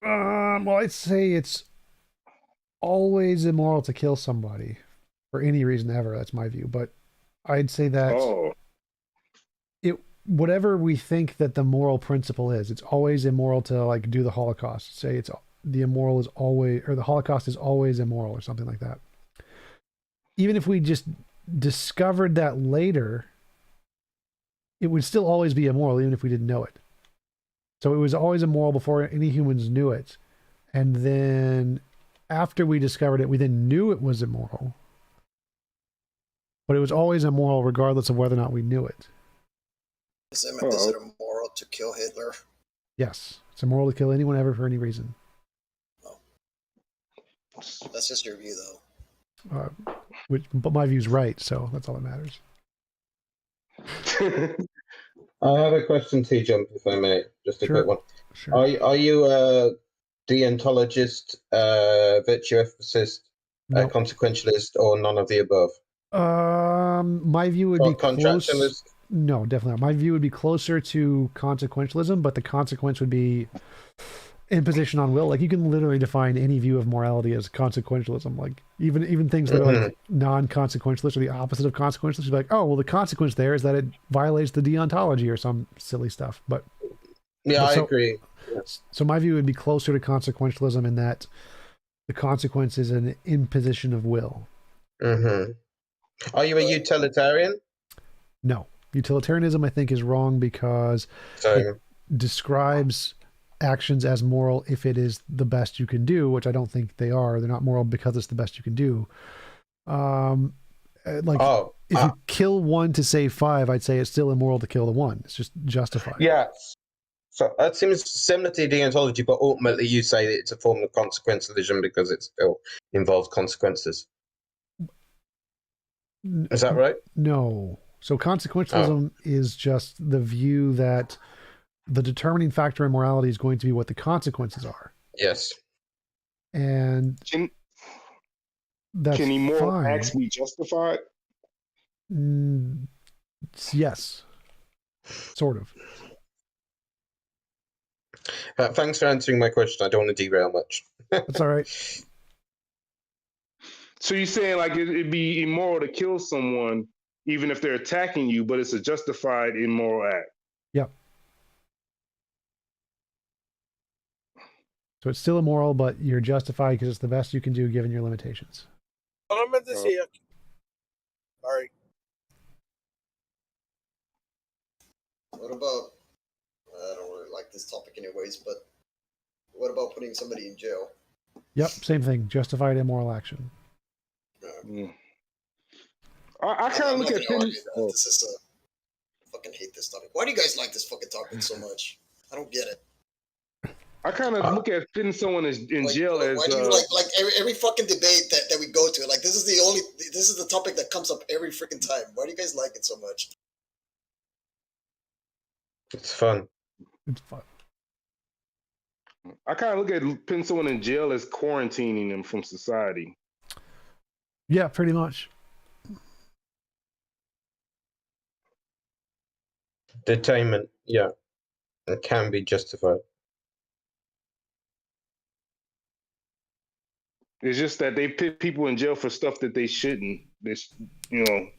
Well, I'd say it's always immoral to kill somebody for any reason ever. That's my view. But I'd say that whatever we think that the moral principle is, it's always immoral to like do the Holocaust. Say the Holocaust is always immoral or something like that. Even if we just discovered that later, it would still always be immoral even if we didn't know it. So it was always immoral before any humans knew it. And then after we discovered it, we then knew it was immoral. But it was always immoral regardless of whether or not we knew it. Is it immoral to kill Hitler? Yes. It's immoral to kill anyone ever for any reason. Oh. That's just your view, though. But my view's right, so that's all that matters. I have a question to Jump, if I may. Just a quick one. Sure. Are you a deontologist, virtue ethicist, Nope. consequentialist, or none of the above? My view would Or be close. contractualist? No, definitely not. My view would be closer to consequentialism, but the consequence would be imposition on will. Like, you can literally define any view of morality as consequentialism. Like, even things that are like non-consequentialist or the opposite of consequentialist, you're like, oh, well, the consequence there is that it violates the deontology or some silly stuff. But yeah, I agree. So my view would be closer to consequentialism in that the consequence is an imposition of will. Mm-hmm. Are you a utilitarian? No. Utilitarianism, I think, is wrong because it describes actions as moral if it is the best you can do, which I don't think they are. They're not moral because it's the best you can do. If you kill one to save five, I'd say it's still immoral to kill the one. It's just justified. Yes. So that seems similar to deontology, but ultimately you say that it's a form of consequentialism because it still involves consequences. Is that right? No. So consequentialism is just the view that the determining factor in morality is going to be what the consequences are. Yes. And that's can immoral fine. acts be justified? Yes. Sort of. Thanks for answering my question. I don't want to derail much. That's all right. So you're saying like it'd be immoral to kill someone even if they're attacking you, but it's a justified immoral act. Yep. So it's still immoral, but you're justified because it's the best you can do given your limitations. Well, I meant to say, sorry. What about, I don't really like this topic anyways, but what about putting somebody in jail? Yep, same thing. Justified immoral action. I kind of look at things. This is I fucking hate this topic. Why do you guys like this fucking topic so much? I don't get it. I kind of look at putting someone in jail as. Why do you like every fucking debate that we go to? Like, this is the topic that comes up every freaking time. Why do you guys like it so much? It's fun. It's fun. I kind of look at putting someone in jail as quarantining them from society. Yeah, pretty much. Detainment, yeah. It can be justified. It's just that they put people in jail for stuff that they shouldn't.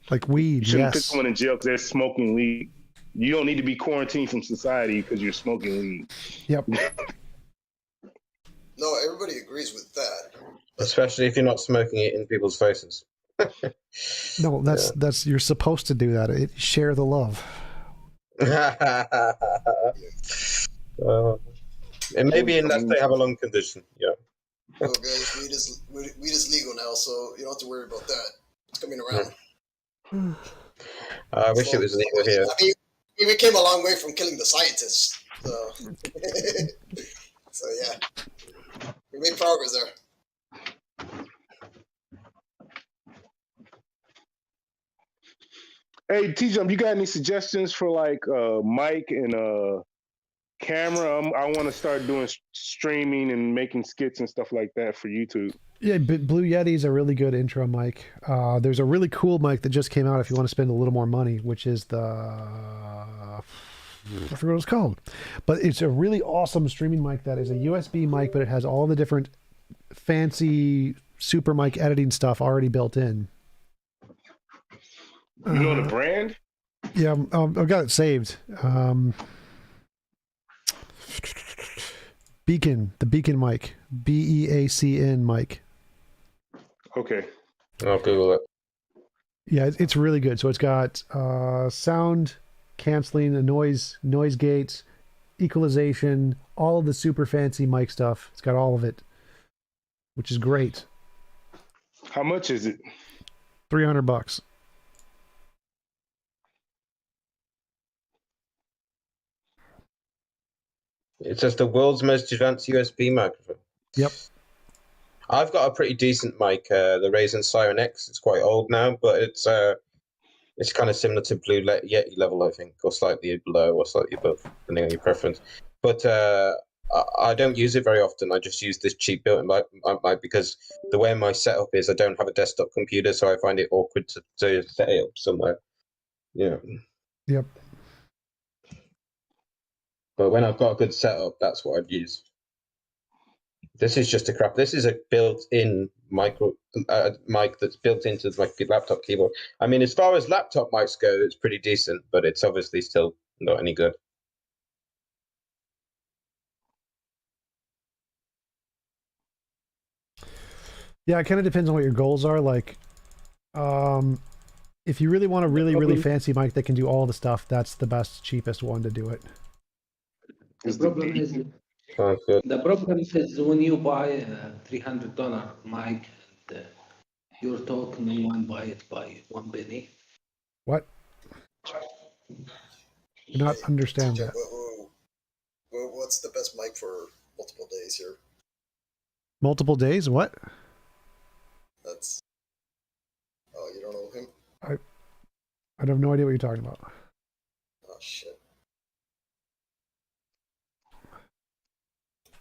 Like weed, you shouldn't put yes. someone in jail because they're smoking weed. You don't need to be quarantined from society because you're smoking weed. Yep. No, everybody agrees with that. Especially if you're not smoking it in people's faces. No, that's you're supposed to do that. Share the love. It may be unless they have a lung condition. Yeah. Well, guys, weed is legal now, so you don't have to worry about that. It's coming around. I wish it was legal here. I mean, we came a long way from killing the scientists. So, so yeah, we made progress there. Hey, TJump, you got any suggestions for like a mic and a camera? I want to start doing streaming and making skits and stuff like that for YouTube. Yeah, Blue Yeti is a really good intro mic. There's a really cool mic that just came out if you want to spend a little more money, which is I forget what it's called. But it's a really awesome streaming mic that is a USB mic, but it has all the different fancy super mic editing stuff already built in. You know the brand? Yeah, I've got it saved. Beacon, the Beacon mic. BEACN mic. Okay. I'll Google it. Yeah, it's really good. So it's got sound canceling, the noise gates, equalization, all of the super fancy mic stuff. It's got all of it, which is great. How much is it? $300. It's just the world's most advanced USB microphone. Yep. I've got a pretty decent mic, the Razer Siren X. It's quite old now, but it's kind of similar to Blue Yeti level, I think, or slightly below or slightly above, depending on your preference. But I don't use it very often. I just use this cheap built-in mic because the way my setup is, I don't have a desktop computer, so I find it awkward to set it up somewhere. Yeah. Yep. But when I've got a good setup, that's what I'd use. This is just a crap. This is a built-in mic that's built into my laptop keyboard. I mean, as far as laptop mics go, it's pretty decent, but it's obviously still not any good. Yeah, it kind of depends on what your goals are. Like, if you really want a really fancy mic that can do all the stuff, that's the best, cheapest one to do it. The problem is when you buy a $300 mic, and, you're talking no one buy it by 1 penny. What? Do not understand that. What's the best mic for multiple days here? Multiple days? What? That's. Oh, you don't know him? I have no idea what you're talking about. Oh shit.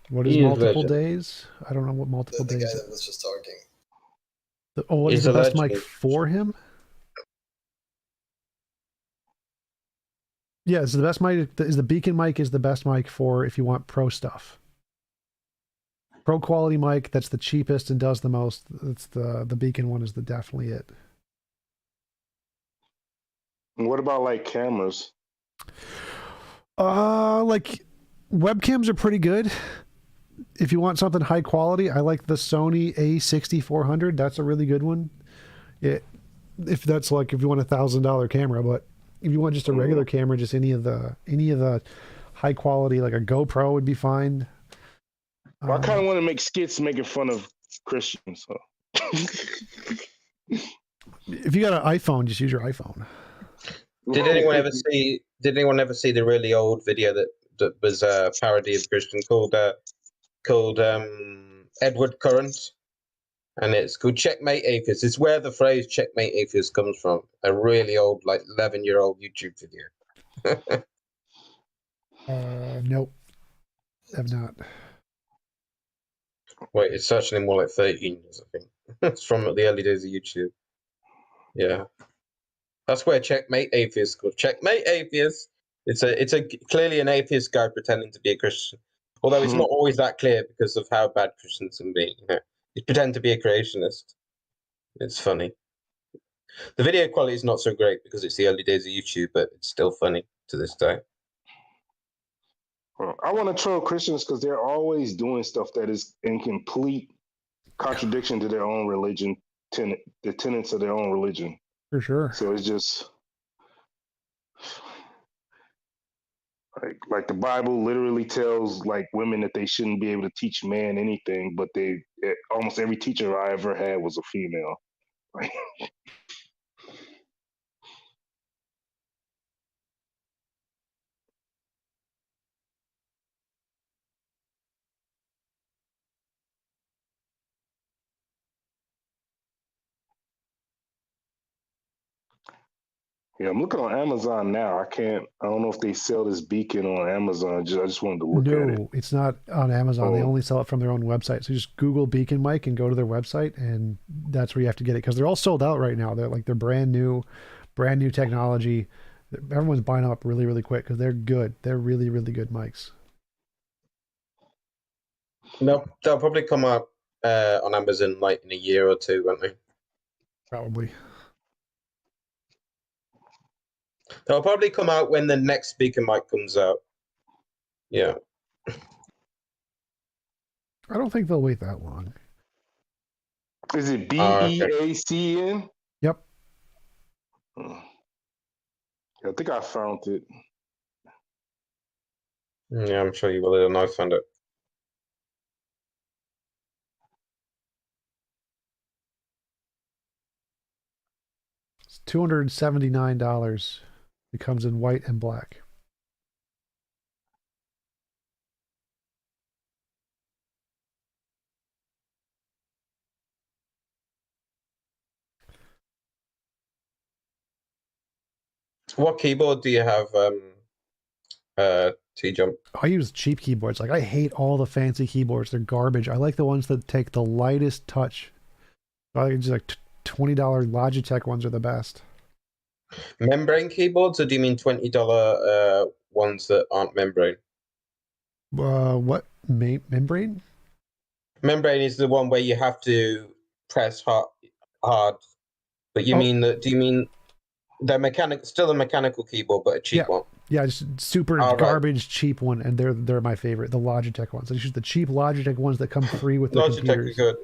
What is multiple days? I don't know what multiple days. The guy that was just talking. What is the best mic for him? Yeah, so the best mic is the Beacon mic is the best mic for if you want pro stuff. Pro quality mic, that's the cheapest and does the most. It's the Beacon one is definitely it. And what about like cameras? Like webcams are pretty good. If you want something high quality, I like the Sony A6400. That's a really good one. If that's like if you want $1,000 camera, but if you want just a regular camera, just any of the high quality, like a GoPro would be fine. Well, I kind of want to make skits making fun of Christians. So. If you got an iPhone, just use your iPhone. Did anyone ever see the really old video that was a parody of Christian called Edward Current? And it's called Checkmate Atheist. It's where the phrase Checkmate Atheist comes from. A really old, like 11-year-old YouTube video. Nope. Have not. Wait, it's actually more like 13 years, I think. It's from the early days of YouTube. Yeah. That's where Checkmate Atheist is called. Checkmate Atheist. It's a clearly an atheist guy pretending to be a Christian. Although it's not always that clear because of how bad Christians can be. You know? He pretend to be a creationist. It's funny. The video quality is not so great because it's the early days of YouTube, but it's still funny to this day. I want to troll Christians because they're always doing stuff that is in complete contradiction to their own religion, the tenets of their own religion. For sure. So it's just like the Bible literally tells like women that they shouldn't be able to teach man anything, but almost every teacher I ever had was a female. Yeah, I'm looking on Amazon now. I don't know if they sell this beacon on Amazon. I just wanted to look at it. No, it's not on Amazon. They only sell it from their own website. So just Google Beacon Mic and go to their website, and that's where you have to get it because they're all sold out right now. They're brand new technology. Everyone's buying them up really, really quick because they're good. They're really, really good mics. No, they'll probably come out on Amazon like in a year or two, won't they? Probably. They'll probably come out when the next speaker mic comes out. Yeah. I don't think they'll wait that long. Is it BEACN? Yep. I think I found it. Yeah, I'm sure you will. And I found it. It's $279. It comes in white and black. What keyboard do you have, T-Jump? I use cheap keyboards. Like, I hate all the fancy keyboards. They're garbage. I like the ones that take the lightest touch. I think just like $20 Logitech ones are the best. Membrane keyboards, or do you mean $20 ones that aren't membrane? What? Membrane? Membrane is the one where you have to press hard. But you mean that? Do you mean the still a mechanical keyboard, but a cheap one? Yeah, just super garbage cheap one, and they're my favorite. The Logitech ones. It's just the cheap Logitech ones that come free with the Logitech computers. are good.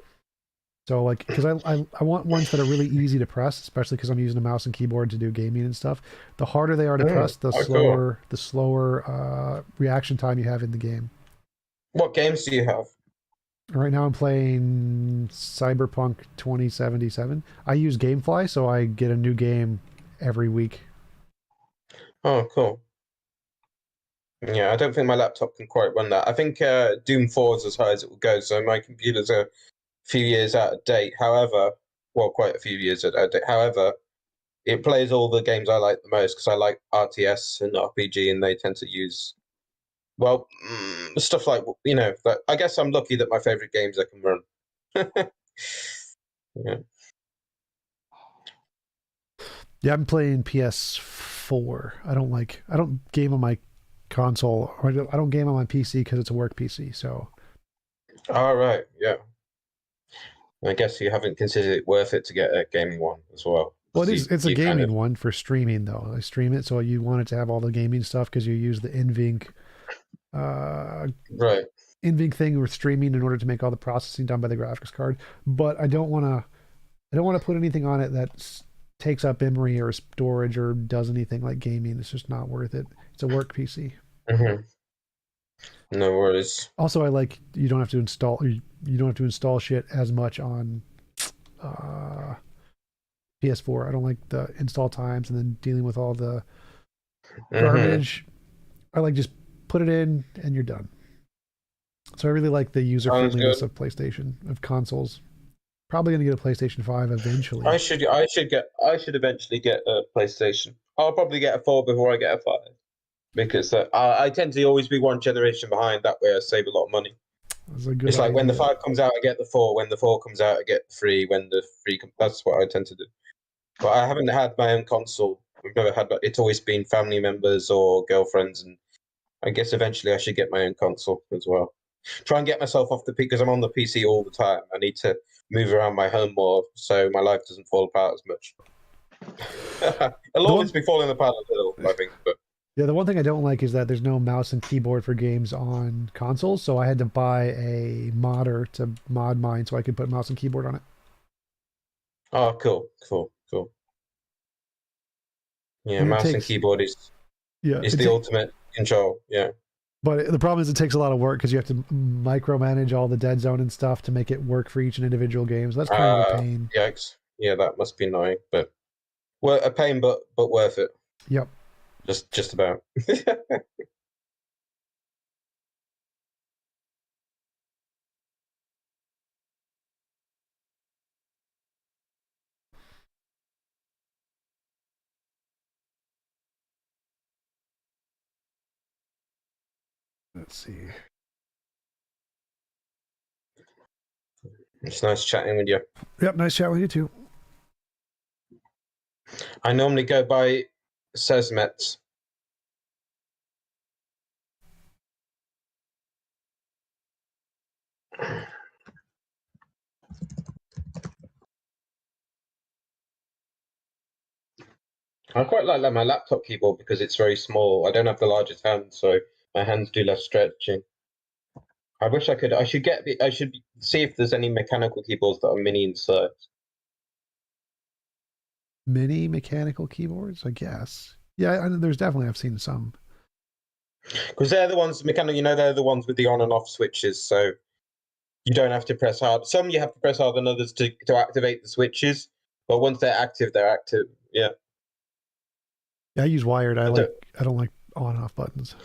So like, because I want ones that are really easy to press, especially because I'm using a mouse and keyboard to do gaming and stuff. The harder they are to press, the slower reaction time you have in the game. What games do you have? Right now I'm playing Cyberpunk 2077. I use GameFly, so I get a new game every week. Oh, cool. Yeah, I don't think my laptop can quite run that. I think Doom 4 is as high as it will go, so my computer's a few years out of date. However, well, quite a few years out of date. However, it plays all the games I like the most because I like RTS and RPG, and they tend to use, well, stuff like, you know, that, I guess I'm lucky that my favorite games I can run. Yeah. Yeah, I'm playing PS4. I don't game on my console, or I don't game on my PC because it's a work PC. So. All right. Yeah. I guess you haven't considered it worth it to get a gaming one as well. Well, it's a gaming one for streaming, though. I stream it, so you want it to have all the gaming stuff because you use the NVENC right. NVENC thing with streaming in order to make all the processing done by the graphics card. But I don't want to put anything on it that takes up memory or storage or does anything like gaming. It's just not worth it. It's a work PC. Mm-hmm. No worries. Also, I like you don't have to install shit as much on PS4. I don't like the install times and then dealing with all the garbage. I like just put it in and you're done. So I really like the user friendliness of PlayStation, of consoles. Probably gonna get a PlayStation 5 eventually. I should eventually get a PlayStation. I'll probably get a 4 before I get a 5. Because I tend to always be one generation behind. That way I save a lot of money. It's like when the 5 comes out, I get the 4. When the 4 comes out, I get the 3. When the 3 comes, that's what I tend to do. But I haven't had my own console. We've never had. It's always been family members or girlfriends, and I guess eventually I should get my own console as well. Try and get myself off the because I'm on the PC all the time. I need to move around my home more so my life doesn't fall apart as much. It'll always be falling apart a little, I think, but. Yeah, the one thing I don't like is that there's no mouse and keyboard for games on consoles, so I had to buy a modder to mod mine so I could put mouse and keyboard on it. Oh, cool. Yeah, mouse and keyboard is the ultimate control, yeah. But the problem is it takes a lot of work because you have to micromanage all the dead zone and stuff to make it work for each and individual game. So that's kind of a pain. Yikes. Yeah, that must be annoying, but a pain, but worth it. Yep. Just about. Let's see. It's nice chatting with you. Yep, nice chat with you too. I normally go by Sesmet. I quite like my laptop keyboard because it's very small. I don't have the largest hands, so my hands do less stretching. I wish I could. I should see if there's any mechanical keyboards that are mini in size. Mini mechanical keyboards, I guess. Yeah, there's definitely I've seen some. Because they're the ones, they're the ones with the on and off switches, so you don't have to press hard. Some you have to press hard than others to activate the switches, but once they're active, they're active. Yeah. Yeah, I use wired. I don't like on and off buttons.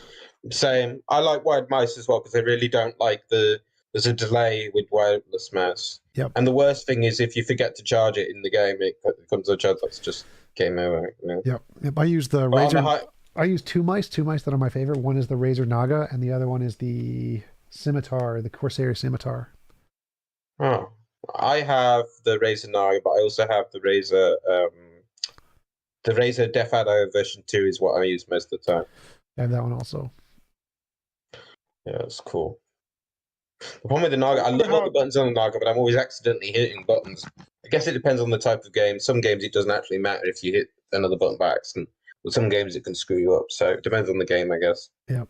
Same. I like wired mice as well because I really don't like there's a delay with wireless mouse. Yep. And the worst thing is if you forget to charge it in the game, it comes to a charge. That's just game over. You know? Yep. I use the Razer. I use two mice that are my favorite. One is the Razer Naga, and the other one is the Scimitar, the Corsair Scimitar. Oh, I have the Razer Naga, but I also have the Razer Def Addo version 2 is what I use most of the time. I have that one also. Yeah, it's cool. The problem with the Naga, I love all the buttons on the Naga, but I'm always accidentally hitting buttons. I guess it depends on the type of game. Some games it doesn't actually matter if you hit another button by accident. But some games it can screw you up. So it depends on the game, I guess. Yeah.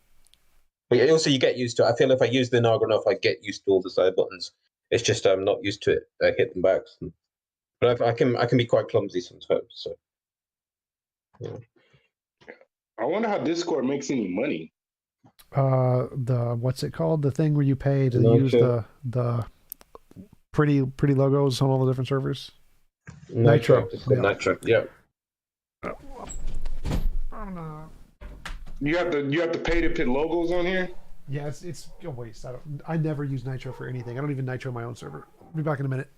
But also you get used to it. I feel if I use the Naga enough, I get used to all the side buttons. It's just I'm not used to it. I hit them by accident. But I can be quite clumsy sometimes. So. Yeah. I wonder how Discord makes any money. What's it called? The thing where you pay to use the pretty logos on all the different servers. Nitro. Yeah. Nitro. Yeah. You have to pay to put logos on here. Yeah, it's a waste. I never use Nitro for anything. I don't even Nitro my own server. I'll be back in a minute.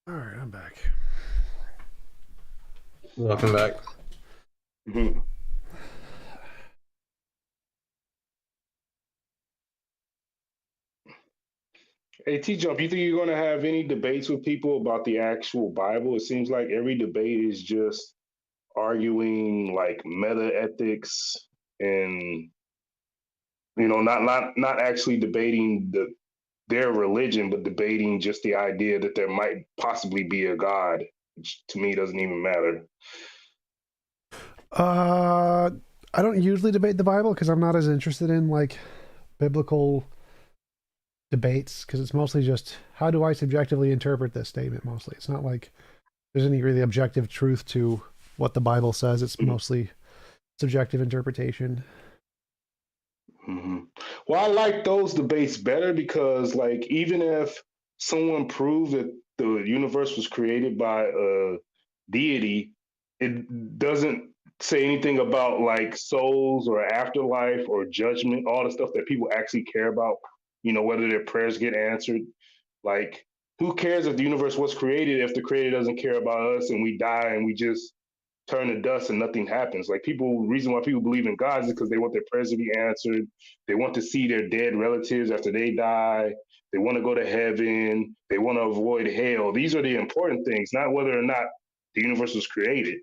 All right, I'm back. Welcome back. Mm-hmm. Hey, T-Jump, you think you're going to have any debates with people about the actual Bible? It seems like every debate is just arguing like meta ethics and, not actually debating their religion, but debating just the idea that there might possibly be a God, which to me doesn't even matter. I don't usually debate the Bible because I'm not as interested in like biblical debates, because it's mostly just how do I subjectively interpret this statement. Mostly, it's not like there's any really objective truth to what the Bible says. It's mostly subjective interpretation. Mm-hmm. Well, I like those debates better because, like, even if someone proved that the universe was created by a deity, it doesn't say anything about like souls or afterlife or judgment, all the stuff that people actually care about. You know, whether their prayers get answered. Like, who cares if the universe was created if the creator doesn't care about us and we die and we just turn to dust and nothing happens? Like, reason why people believe in God is because they want their prayers to be answered. They want to see their dead relatives after they die. They want to go to heaven. They want to avoid hell. These are the important things, not whether or not the universe was created.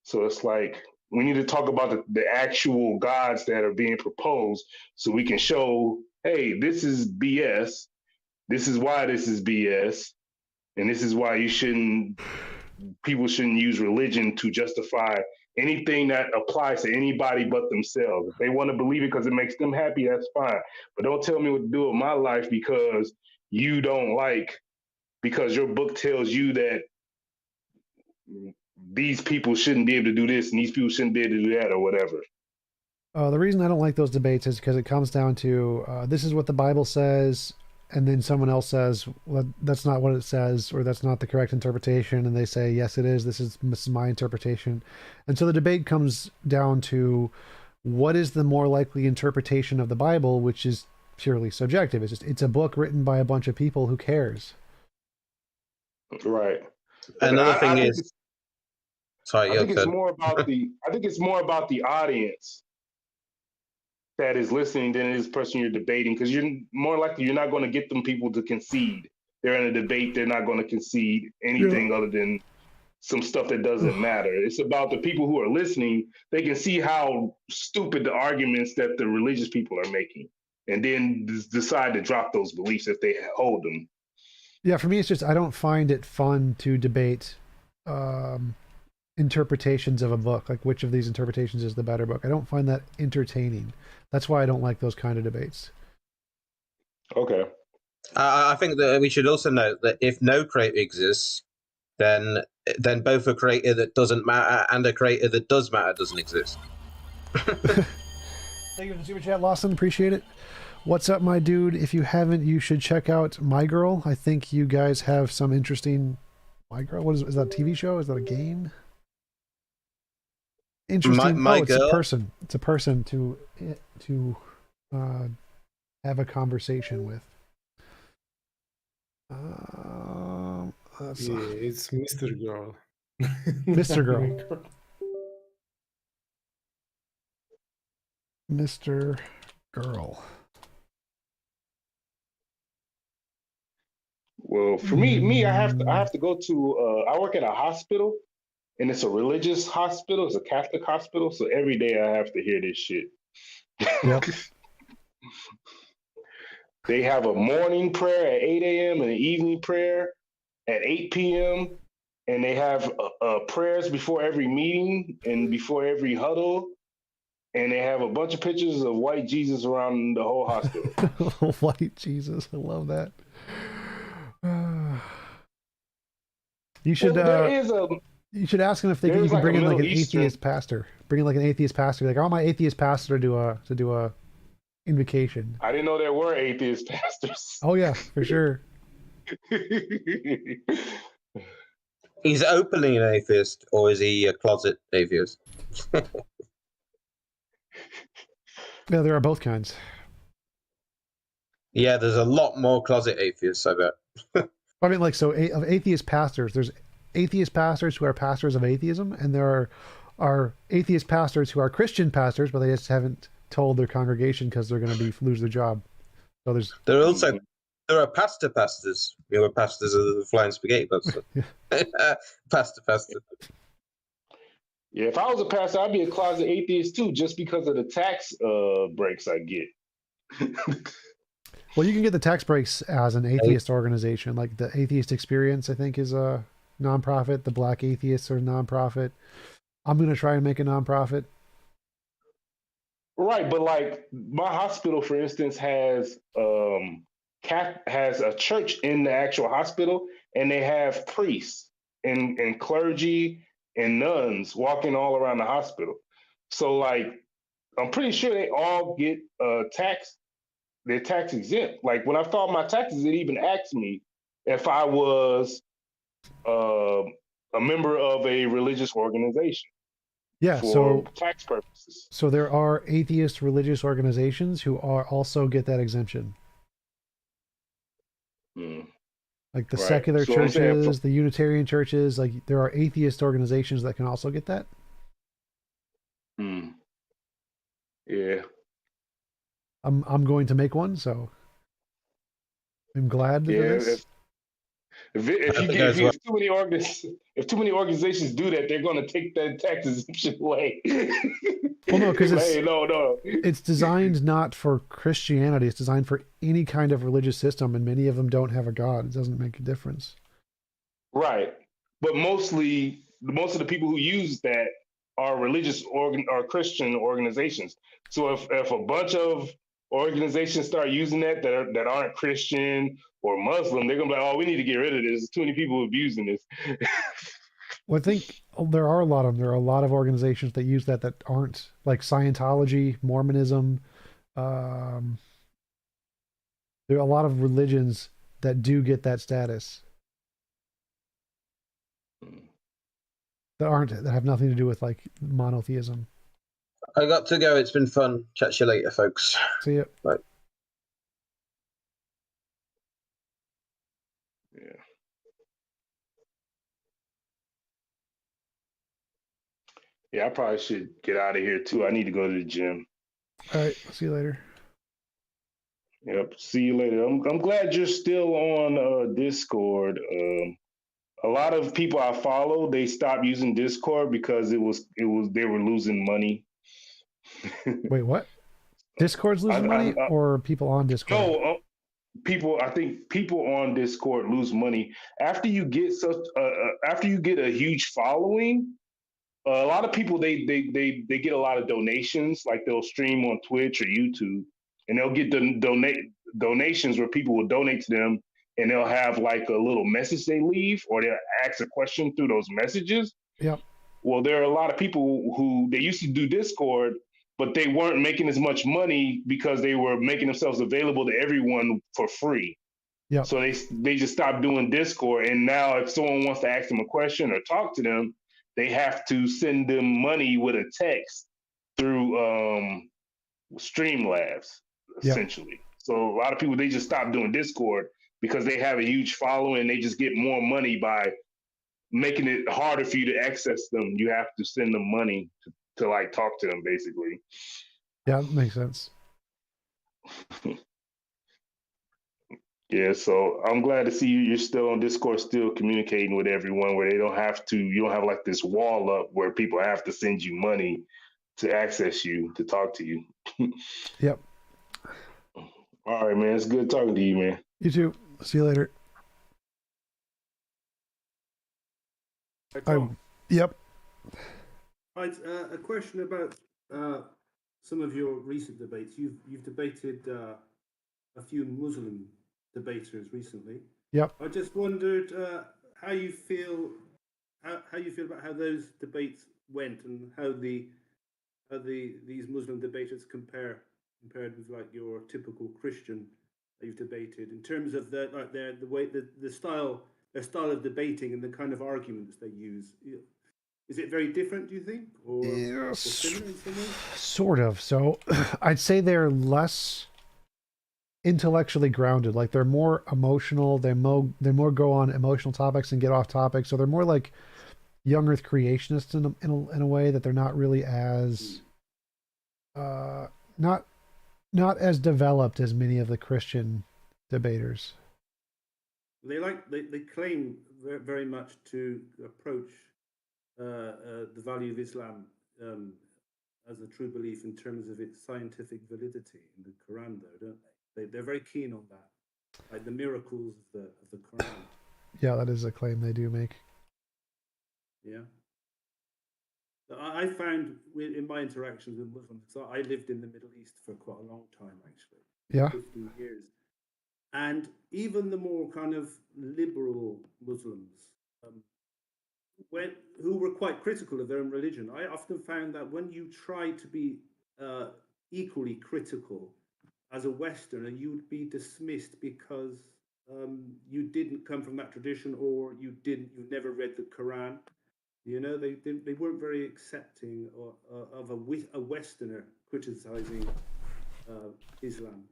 So it's like, we need to talk about the actual gods that are being proposed so we can show, hey, this is BS. This is why this is BS. And this is why people shouldn't use religion to justify anything that applies to anybody but themselves. If they want to believe it because it makes them happy, that's fine. But don't tell me what to do with my life because you don't because your book tells you that these people shouldn't be able to do this and these people shouldn't be able to do that or whatever. The reason I don't like those debates is because it comes down to this is what the Bible says, and then someone else says, well, that's not what it says, or that's not the correct interpretation, and they say, yes, it is. This is my interpretation. And so the debate comes down to what is the more likely interpretation of the Bible, which is purely subjective. It's a book written by a bunch of people. Who cares? Right. Another thing is, sorry, I think it's more about the audience that is listening than it is the person you're debating, because you're more likely you're not going to get them people to concede. They're in a debate, they're not going to concede anything other than some stuff that doesn't matter. It's about the people who are listening. They can see how stupid the arguments that the religious people are making, and then decide to drop those beliefs if they hold them. Yeah, for me, it's just I don't find it fun to debate interpretations of a book, like which of these interpretations is the better book. I don't find that entertaining. That's why I don't like those kind of debates. Okay. I think that we should also note that if no creator exists, then both a creator that doesn't matter and a creator that does matter doesn't exist. Thank you for the super chat, Lawson. Appreciate it. What's up, my dude? If you haven't, you should check out My Girl. I think you guys have some interesting... My Girl? What is that, a TV show? Is that a game? Interesting. My Girl? It's a person. It's a person to have a conversation with. It's Mr. Girl. Mr. Girl. Mr. Girl. Well, for me, I have to go to. I work at a hospital, and it's a religious hospital. It's a Catholic hospital, so every day I have to hear this shit. Yep. They have a morning prayer at 8 a.m. and an evening prayer at 8 p.m. And they have prayers before every meeting and before every huddle. And they have a bunch of pictures of white Jesus around the whole hospital. White Jesus, I love that. You should you should ask them if you can bring in like an atheist pastor. Bring in like an atheist pastor. Like, I want my atheist pastor to do a invocation. I didn't know there were atheist pastors. Oh yeah, for sure. He's openly an atheist, or is he a closet atheist? Yeah, there are both kinds. Yeah, there's a lot more closet atheists, I bet. I mean, like, so of atheist pastors, there's atheist pastors who are pastors of atheism, and there are atheist pastors who are Christian pastors, but they just haven't told their congregation because they're going to lose their job. So there are pastors. You know, pastors of the flying spaghetti pastor. Pastor. Yeah, if I was a pastor, I'd be a closet atheist too, just because of the tax breaks I get. Well, you can get the tax breaks as an atheist organization, like the Atheist Experience, I think, is a nonprofit. The Black Atheists are a nonprofit. I'm going to try and make a nonprofit. Right, but like my hospital, for instance, has has a church in the actual hospital, and they have priests and clergy and nuns walking all around the hospital. So like, I'm pretty sure they all get they're tax exempt. Like when I filed my taxes, it even asked me if I was a member of a religious organization. Yeah, for tax purposes. So there are atheist religious organizations who are also get that exemption. Like the secular churches, the Unitarian churches, like there are atheist organizations that can also get that. Yeah. I'm going to make one, so I'm glad for this. If too many organizations do that, they're going to take that tax exemption away. Well, no, because no. It's designed not for Christianity. It's designed for any kind of religious system, and many of them don't have a God. It doesn't make a difference. Right, but most of the people who use that are religious or Christian organizations. So if a bunch of organizations start using that aren't Christian or Muslim, they're gonna be like, oh, we need to get rid of this. There's too many people abusing this. Well, I think there are a lot of them. There are a lot of organizations that use that aren't, like Scientology, Mormonism. There are a lot of religions that do get that status. That have nothing to do with like monotheism. I got to go. It's been fun. Catch you later, folks. See ya. Bye. Yeah, I probably should get out of here too. I need to go to the gym. All right, see you later. Yep, see you later. I'm glad you're still on Discord. A lot of people I follow, they stopped using Discord because they were losing money. Wait, what? Discord's losing money, or people on Discord? No, I think people on Discord lose money after you get a huge following. A lot of people they get a lot of donations, like they'll stream on Twitch or YouTube, and they'll get donations where people will donate to them, and they'll have like a little message they leave, or they'll ask a question through those messages. Yep. Well, there are a lot of people who they used to do Discord, but they weren't making as much money because they were making themselves available to everyone for free. Yeah. So they just stopped doing Discord, and now if someone wants to ask them a question or talk to them, they have to send them money with a text through Streamlabs, essentially. Yep. So a lot of people, they just stopped doing Discord because they have a huge following. They just get more money by making it harder for you to access them. You have to send them money to like talk to them, basically. Yeah, that makes sense. Yeah, so I'm glad to see you're still on Discord, still communicating with everyone, where you don't have like this wall up where people have to send you money to access you, to talk to you. Yep. All right, man. It's good talking to you, man. You too. See you later. Yep. Right, a question about some of your recent debates. You've debated a few Muslim debaters recently. Yep. I just wondered how you feel about how those debates went, and how these Muslim debaters compared with like your typical Christian that you've debated, in terms of their style of debating and the kind of arguments they use. Is it very different, do you think, or similar in some ways? Sort of. So I'd say they're less intellectually grounded. Like they're more emotional. They more go on emotional topics and get off topic. So they're more like young Earth creationists in a way, that they're not really as not as developed as many of the Christian debaters. They claim very much to approach the value of Islam as a true belief in terms of its scientific validity in the Quran, though, don't they? They're very keen on that, like the miracles of the Quran. Yeah, that is a claim they do make. Yeah. I found in my interactions with Muslims, so I lived in the Middle East for quite a long time, actually. Yeah. 15 years. And even the more kind of liberal Muslims, who were quite critical of their own religion, I often found that when you try to be equally critical as a Westerner, you would be dismissed because you didn't come from that tradition, or you never read the Quran. You know, they weren't very accepting of a Westerner criticizing Islam.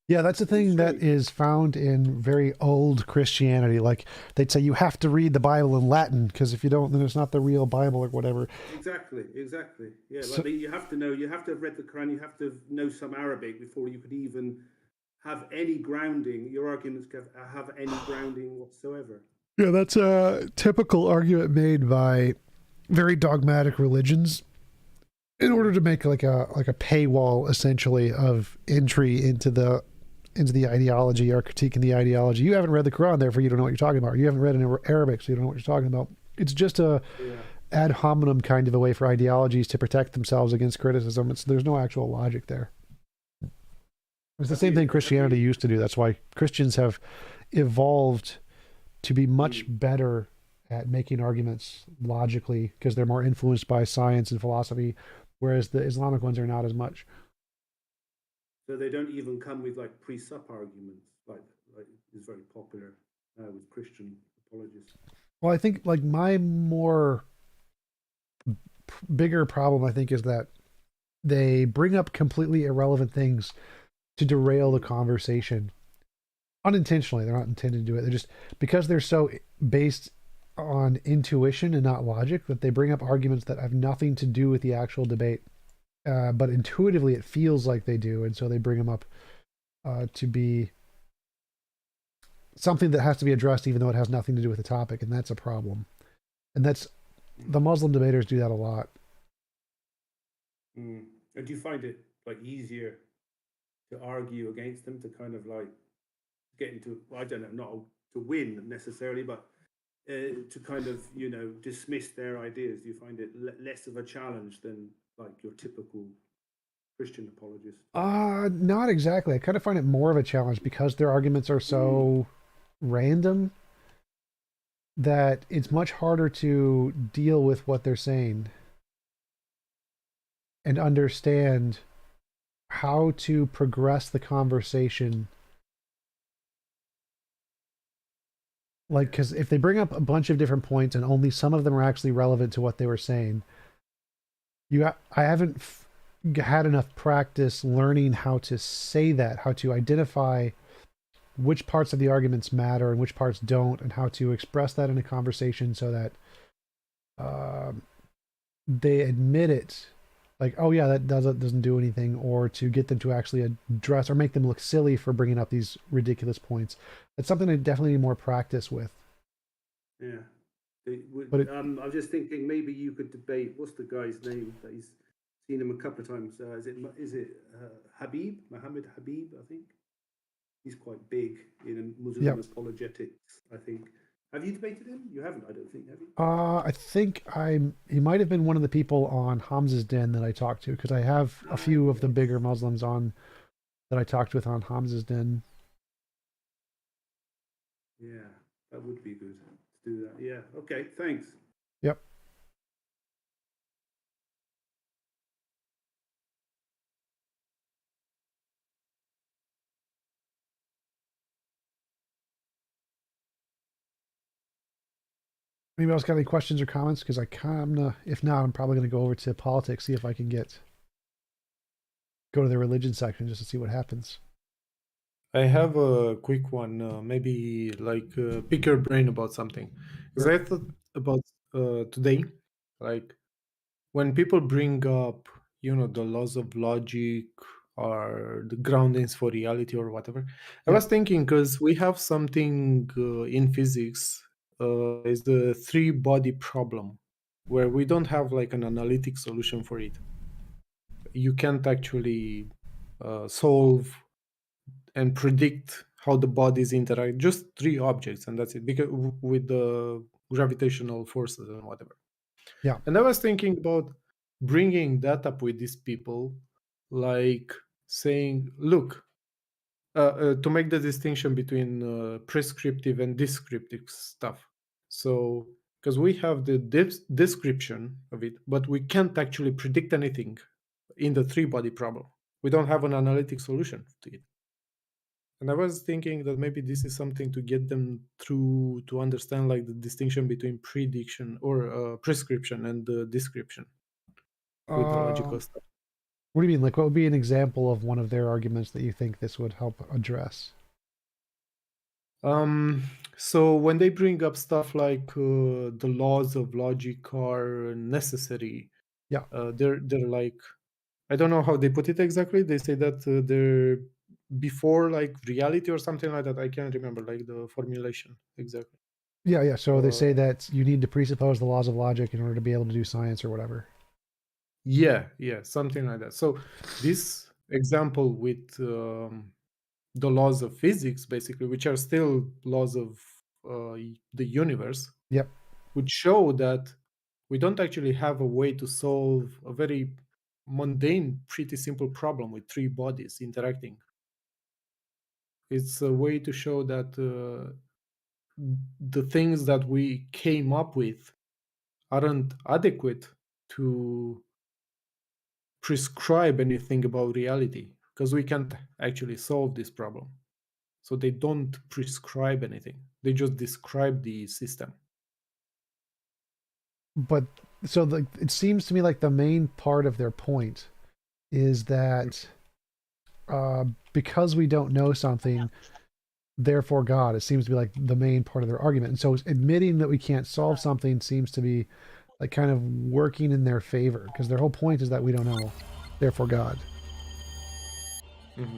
Yeah, that's a thing that is found in very old Christianity. Like, they'd say you have to read the Bible in Latin, because if you don't, then it's not the real Bible or whatever. Exactly. Yeah, like you have to have read the Quran, you have to know some Arabic before you could even have any grounding. Your arguments have any grounding whatsoever. Yeah, that's a typical argument made by very dogmatic religions in order to make like a paywall, essentially, of entry into the ideology or critiquing the ideology. You haven't read the Quran, therefore you don't know what you're talking about. You haven't read in Arabic, so you don't know what you're talking about. It's just a ad hominem kind of a way for ideologies to protect themselves against criticism. There's no actual logic there. It's the same thing Christianity used to do. That's why Christians have evolved to be much better at making arguments logically, because they're more influenced by science and philosophy, whereas the Islamic ones are not as much. So they don't even come with like pre-sup arguments, like is very popular with Christian apologists. Well, I think like my more bigger problem, I think, is that they bring up completely irrelevant things to derail the conversation unintentionally. They're not intended to do it. They're just, because they're so based on intuition and not logic, that they bring up arguments that have nothing to do with the actual debate. But intuitively it feels like they do, and so they bring them up to be something that has to be addressed even though it has nothing to do with the topic, and that's a problem. And that's, the Muslim debaters do that a lot. And do you find it like easier to argue against them, to kind of like get into, well, I don't know, not to win necessarily, but to kind of, you know, dismiss their ideas? Do you find it less of a challenge than like your typical Christian apologist? Not exactly. I kind of find it more of a challenge because their arguments are so random that it's much harder to deal with what they're saying and understand how to progress the conversation. Like, because if they bring up a bunch of different points and only some of them are actually relevant to what they were saying, I haven't had enough practice learning how to say that, how to identify which parts of the arguments matter and which parts don't, and how to express that in a conversation so that they admit it, like, oh yeah, that doesn't do anything, or to get them to actually address or make them look silly for bringing up these ridiculous points. It's something I definitely need more practice with. Yeah. I was just thinking maybe you could debate, what's the guy's name that he's seen him a couple of times? Is it Habib? Mohammed Habib, I think. He's quite big in Muslim apologetics, I think. Have you debated him? You haven't, I don't think, have you? I think he might have been one of the people on Hamza's Den that I talked to, because I have a few of the bigger Muslims on that I talked with on Hamza's Den. Yeah, that would be good to do that. Yeah, okay, thanks. Yep. Anybody else got any questions or comments? Because if not, I'm probably going to go over to politics, see if I can go to the religion section just to see what happens. I have a quick one, maybe like pick your brain about something. Because I thought about today, like when people bring up, you know, the laws of logic or the groundings for reality or whatever. I was thinking, because we have something in physics, is the three-body problem, where we don't have like an analytic solution for it. You can't actually solve and predict how the bodies interact. Just three objects, and that's it. Because with the gravitational forces and whatever. Yeah. And I was thinking about bringing that up with these people, like saying, look, to make the distinction between prescriptive and descriptive stuff. So, because we have the description of it, but we can't actually predict anything in the three-body problem. We don't have an analytic solution to it. And I was thinking that maybe this is something to get them through to understand like the distinction between prediction or prescription and description with the logical stuff. What do you mean? Like, what would be an example of one of their arguments that you think this would help address? So when they bring up stuff like the laws of logic are necessary, yeah, they're like, I don't know how they put it exactly. They say that they're before like reality or something like that. I can't remember like the formulation exactly. Yeah. So they say that you need to presuppose the laws of logic in order to be able to do science or whatever. Yeah, something like that. So this example with the laws of physics, basically, which are still laws of the universe, yep, would show that we don't actually have a way to solve a very mundane, pretty simple problem with three bodies interacting. It's a way to show that the things that we came up with aren't adequate to prescribe anything about reality, because we can't actually solve this problem. So they don't prescribe anything. They just describe the system. But so it seems to me like the main part of their point is that because we don't know something, therefore God, it seems to be like the main part of their argument. And so admitting that we can't solve something seems to be like kind of working in their favor, because their whole point is that we don't know, therefore God. Mm-hmm.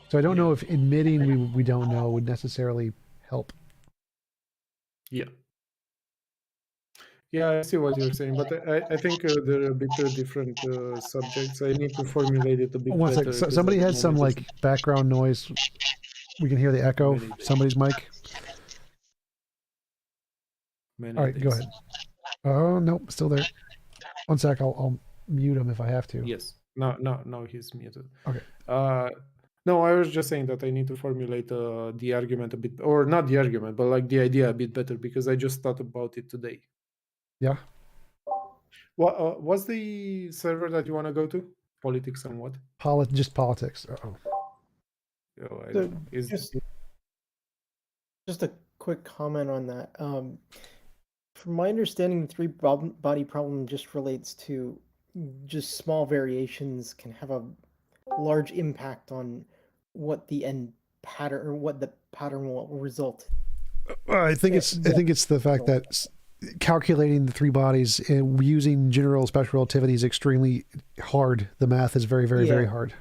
So I don't know if admitting we don't know would necessarily help. Yeah, I see what you're saying, but I think they're a bit different subjects. I need to formulate it a bit better. So somebody has some like background noise. We can hear the echo of somebody's mic. All right, go ahead. Oh, nope, still there. One sec, I'll mute him if I have to. Yes. No, he's muted. Okay. No, I was just saying that I need to formulate the argument a bit, or not the argument, but like the idea a bit better, because I just thought about it today. Yeah. What what's the server that you want to go to? Politics and what? Just politics. Uh-oh. So just a quick comment on that. From my understanding, the three-body problem just relates to just small variations can have a large impact on what the end pattern or what the pattern will result. I think it's the fact that calculating the three bodies and using general special relativity is extremely hard. The math is very, very, very hard.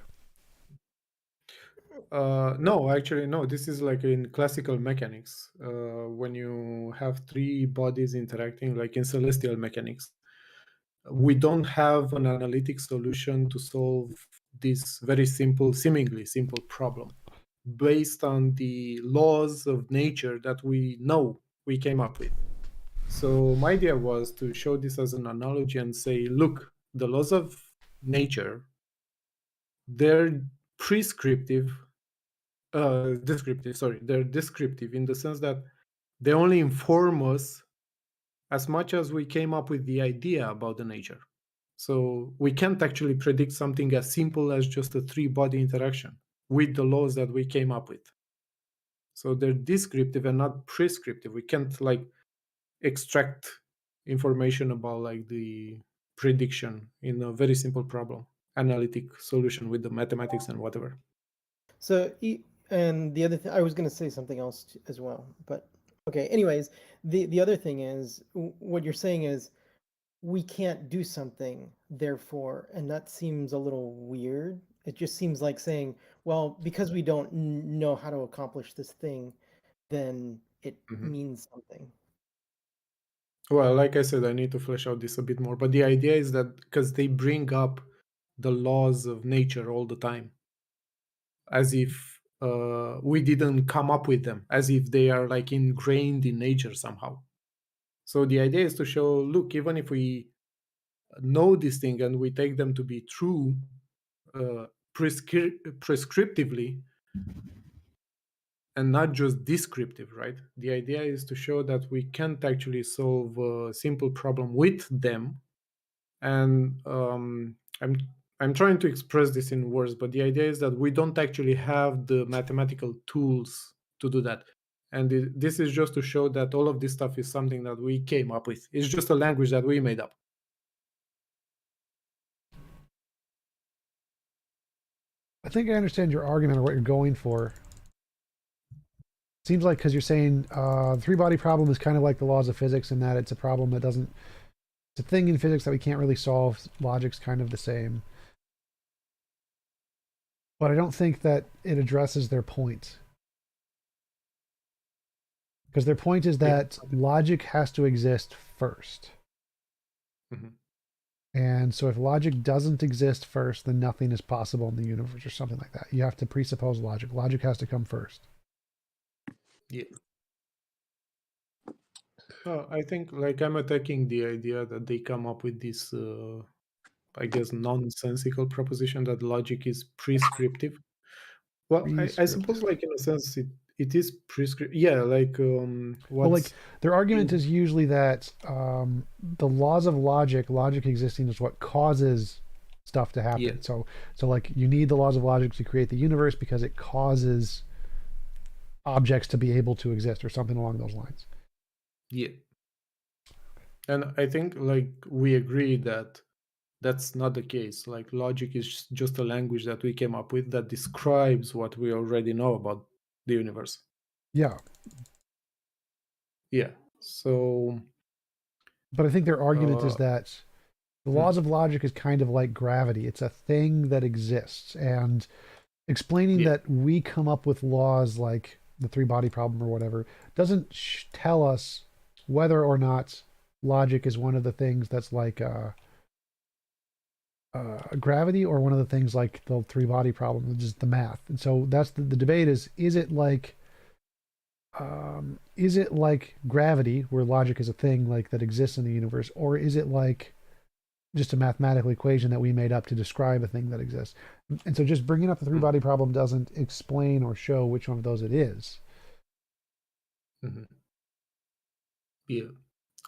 No, actually, no. This is like in classical mechanics. When you have three bodies interacting, like in celestial mechanics, we don't have an analytic solution to solve this very simple, seemingly simple problem based on the laws of nature that we know we came up with. So my idea was to show this as an analogy and say, look, the laws of nature, they're prescriptive. They're descriptive in the sense that they only inform us as much as we came up with the idea about the nature. So we can't actually predict something as simple as just a three-body interaction with the laws that we came up with. So they're descriptive and not prescriptive. We can't like extract information about like the prediction in a very simple problem, analytic solution with the mathematics and whatever. So, and the other thing, I was going to say something else as well, but okay. Anyways, the other thing is what you're saying is we can't do something, therefore, and that seems a little weird. It just seems like saying, well, because we don't know how to accomplish this thing, then it means something. Well, like I said, I need to flesh out this a bit more. But the idea is that because they bring up the laws of nature all the time, as if we didn't come up with them, as if they are like ingrained in nature somehow. So the idea is to show, look, even if we know this thing and we take them to be true prescriptively, and not just descriptive, right? The idea is to show that we can't actually solve a simple problem with them. And I'm trying to express this in words, but the idea is that we don't actually have the mathematical tools to do that. And this is just to show that all of this stuff is something that we came up with. It's just a language that we made up. I think I understand your argument or what you're going for. Seems like because you're saying the three-body problem is kind of like the laws of physics in that it's a problem that doesn't... It's a thing in physics that we can't really solve. Logic's kind of the same. But I don't think that it addresses their point. Because their point is that logic has to exist first. Mm-hmm. And so if logic doesn't exist first, then nothing is possible in the universe or something like that. You have to presuppose logic. Logic has to come first. Yeah. I think like I'm attacking the idea that they come up with this, I guess, nonsensical proposition that logic is prescriptive. Well, I suppose like in a sense it is prescriptive. Yeah, like well, like their argument is usually that the laws of logic existing is what causes stuff to happen. Yeah. So like you need the laws of logic to create the universe because it causes objects to be able to exist or something along those lines. Yeah. And I think like we agree that that's not the case. Like logic is just a language that we came up with that describes what we already know about the universe. Yeah. Yeah. So but I think their argument is that the laws of logic is kind of like gravity. It's a thing that exists, and explaining that we come up with laws like the three-body problem or whatever doesn't tell us whether or not logic is one of the things that's like gravity or one of the things like the three-body problem, which is the math. And so that's the debate is it like gravity, where logic is a thing like that exists in the universe, or is it like just a mathematical equation that we made up to describe a thing that exists? And so just bringing up the three-body problem doesn't explain or show which one of those it is. Mm-hmm. Yeah,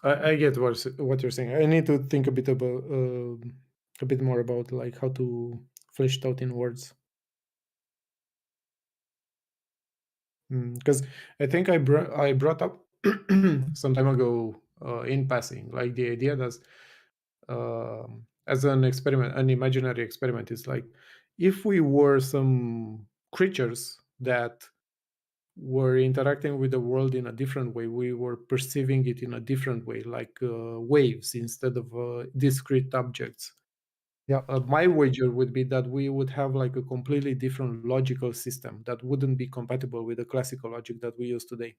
I get what you're saying. I need to think a bit more about like how to flesh it out in words. Because I think I brought up some time ago in passing, like the idea that as an experiment, an imaginary experiment, is like if we were some creatures that were interacting with the world in a different way, we were perceiving it in a different way, like waves instead of discrete objects. Yeah. My wager would be that we would have like a completely different logical system that wouldn't be compatible with the classical logic that we use today.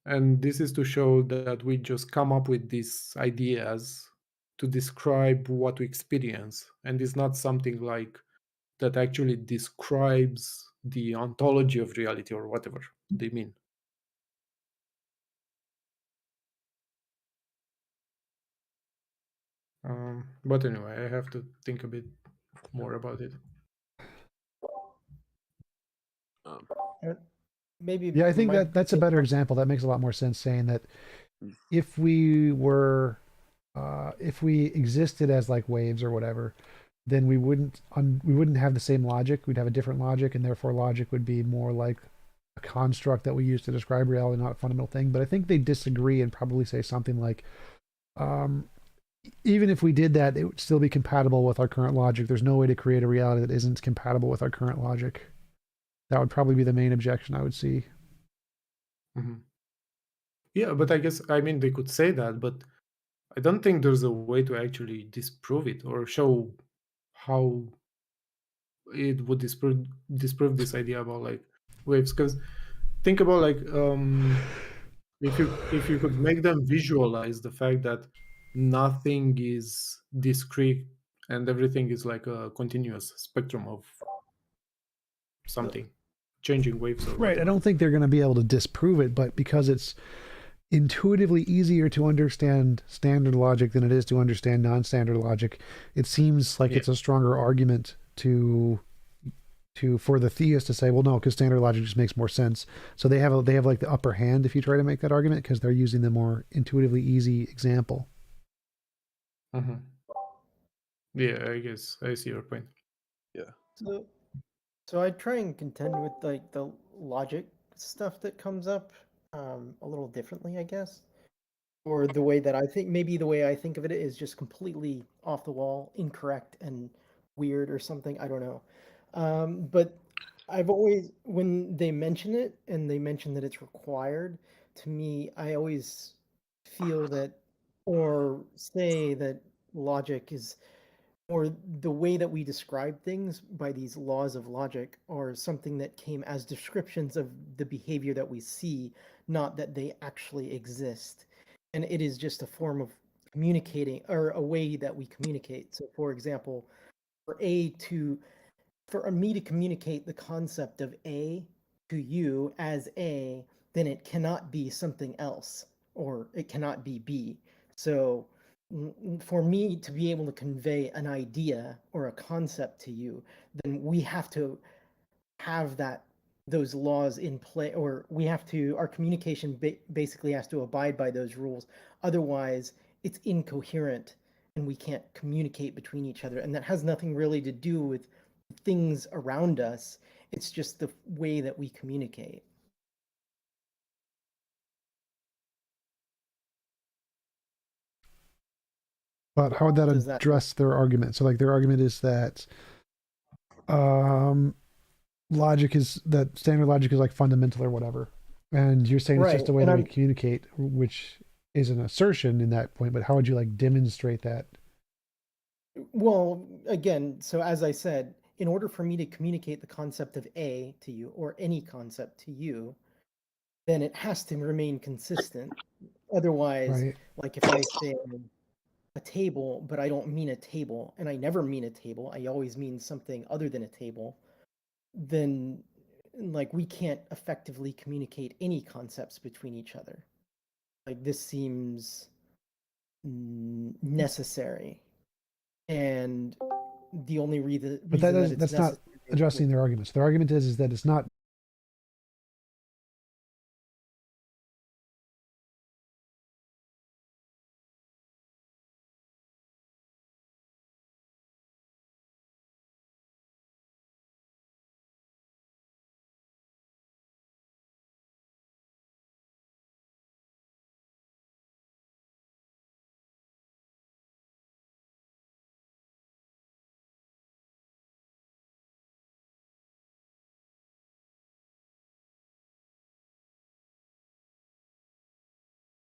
And this is to show that we just come up with these ideas to describe what we experience, and it's not something like that actually describes the ontology of reality or whatever they mean. But anyway, I have to think a bit more about it. Maybe. Yeah, I think that's a better example. That makes a lot more sense, saying that if we were, if we existed as like waves or whatever, then we wouldn't have the same logic. We'd have a different logic, and therefore logic would be more like a construct that we use to describe reality, not a fundamental thing. But I think they disagree and probably say something like, even if we did that, it would still be compatible with our current logic. There's no way to create a reality that isn't compatible with our current logic. That would probably be the main objection I would see. Mm-hmm. Yeah, but I guess, I mean, they could say that, but I don't think there's a way to actually disprove it or show how it would disprove this idea about like waves. Because think about like if you could make them visualize the fact that nothing is discrete and everything is like a continuous spectrum of something, changing waves. Or right. whatever. I don't think they're going to be able to disprove it, but because it's intuitively easier to understand standard logic than it is to understand non-standard logic, it seems like it's a stronger argument to for the theist to say, well, no, because standard logic just makes more sense. So they have like the upper hand if you try to make that argument, because they're using the more intuitively easy example. Mm-hmm. Yeah, I guess I see your point. Yeah. So I try and contend with like the logic stuff that comes up a little differently, I guess. Or the way that maybe the way I think of it is just completely off the wall, incorrect and weird or something. I don't know. But I've always, when they mention it and they mention that it's required, to me, I always feel that, or say that logic is, or the way that we describe things by these laws of logic are something that came as descriptions of the behavior that we see, not that they actually exist. And it is just a form of communicating, or a way that we communicate. So for example, for me to communicate the concept of A to you as A, then it cannot be something else, or it cannot be B. So for me to be able to convey an idea or a concept to you, then we have to have those laws in play, or our communication basically has to abide by those rules. Otherwise, it's incoherent and we can't communicate between each other. And that has nothing really to do with things around us. It's just the way that we communicate. But how would that address their argument? So like their argument is that standard logic is like fundamental or whatever. And you're saying it's just a way that we communicate, which is an assertion in that point, but how would you like demonstrate that? Well, again, so as I said, in order for me to communicate the concept of A to you, or any concept to you, then it has to remain consistent. Otherwise, like if I say a table, but I don't mean a table, and I never mean a table, I always mean something other than a table, then like we can't effectively communicate any concepts between each other. Like this seems necessary. And the only reason that's not addressing their arguments. Their argument is that it's not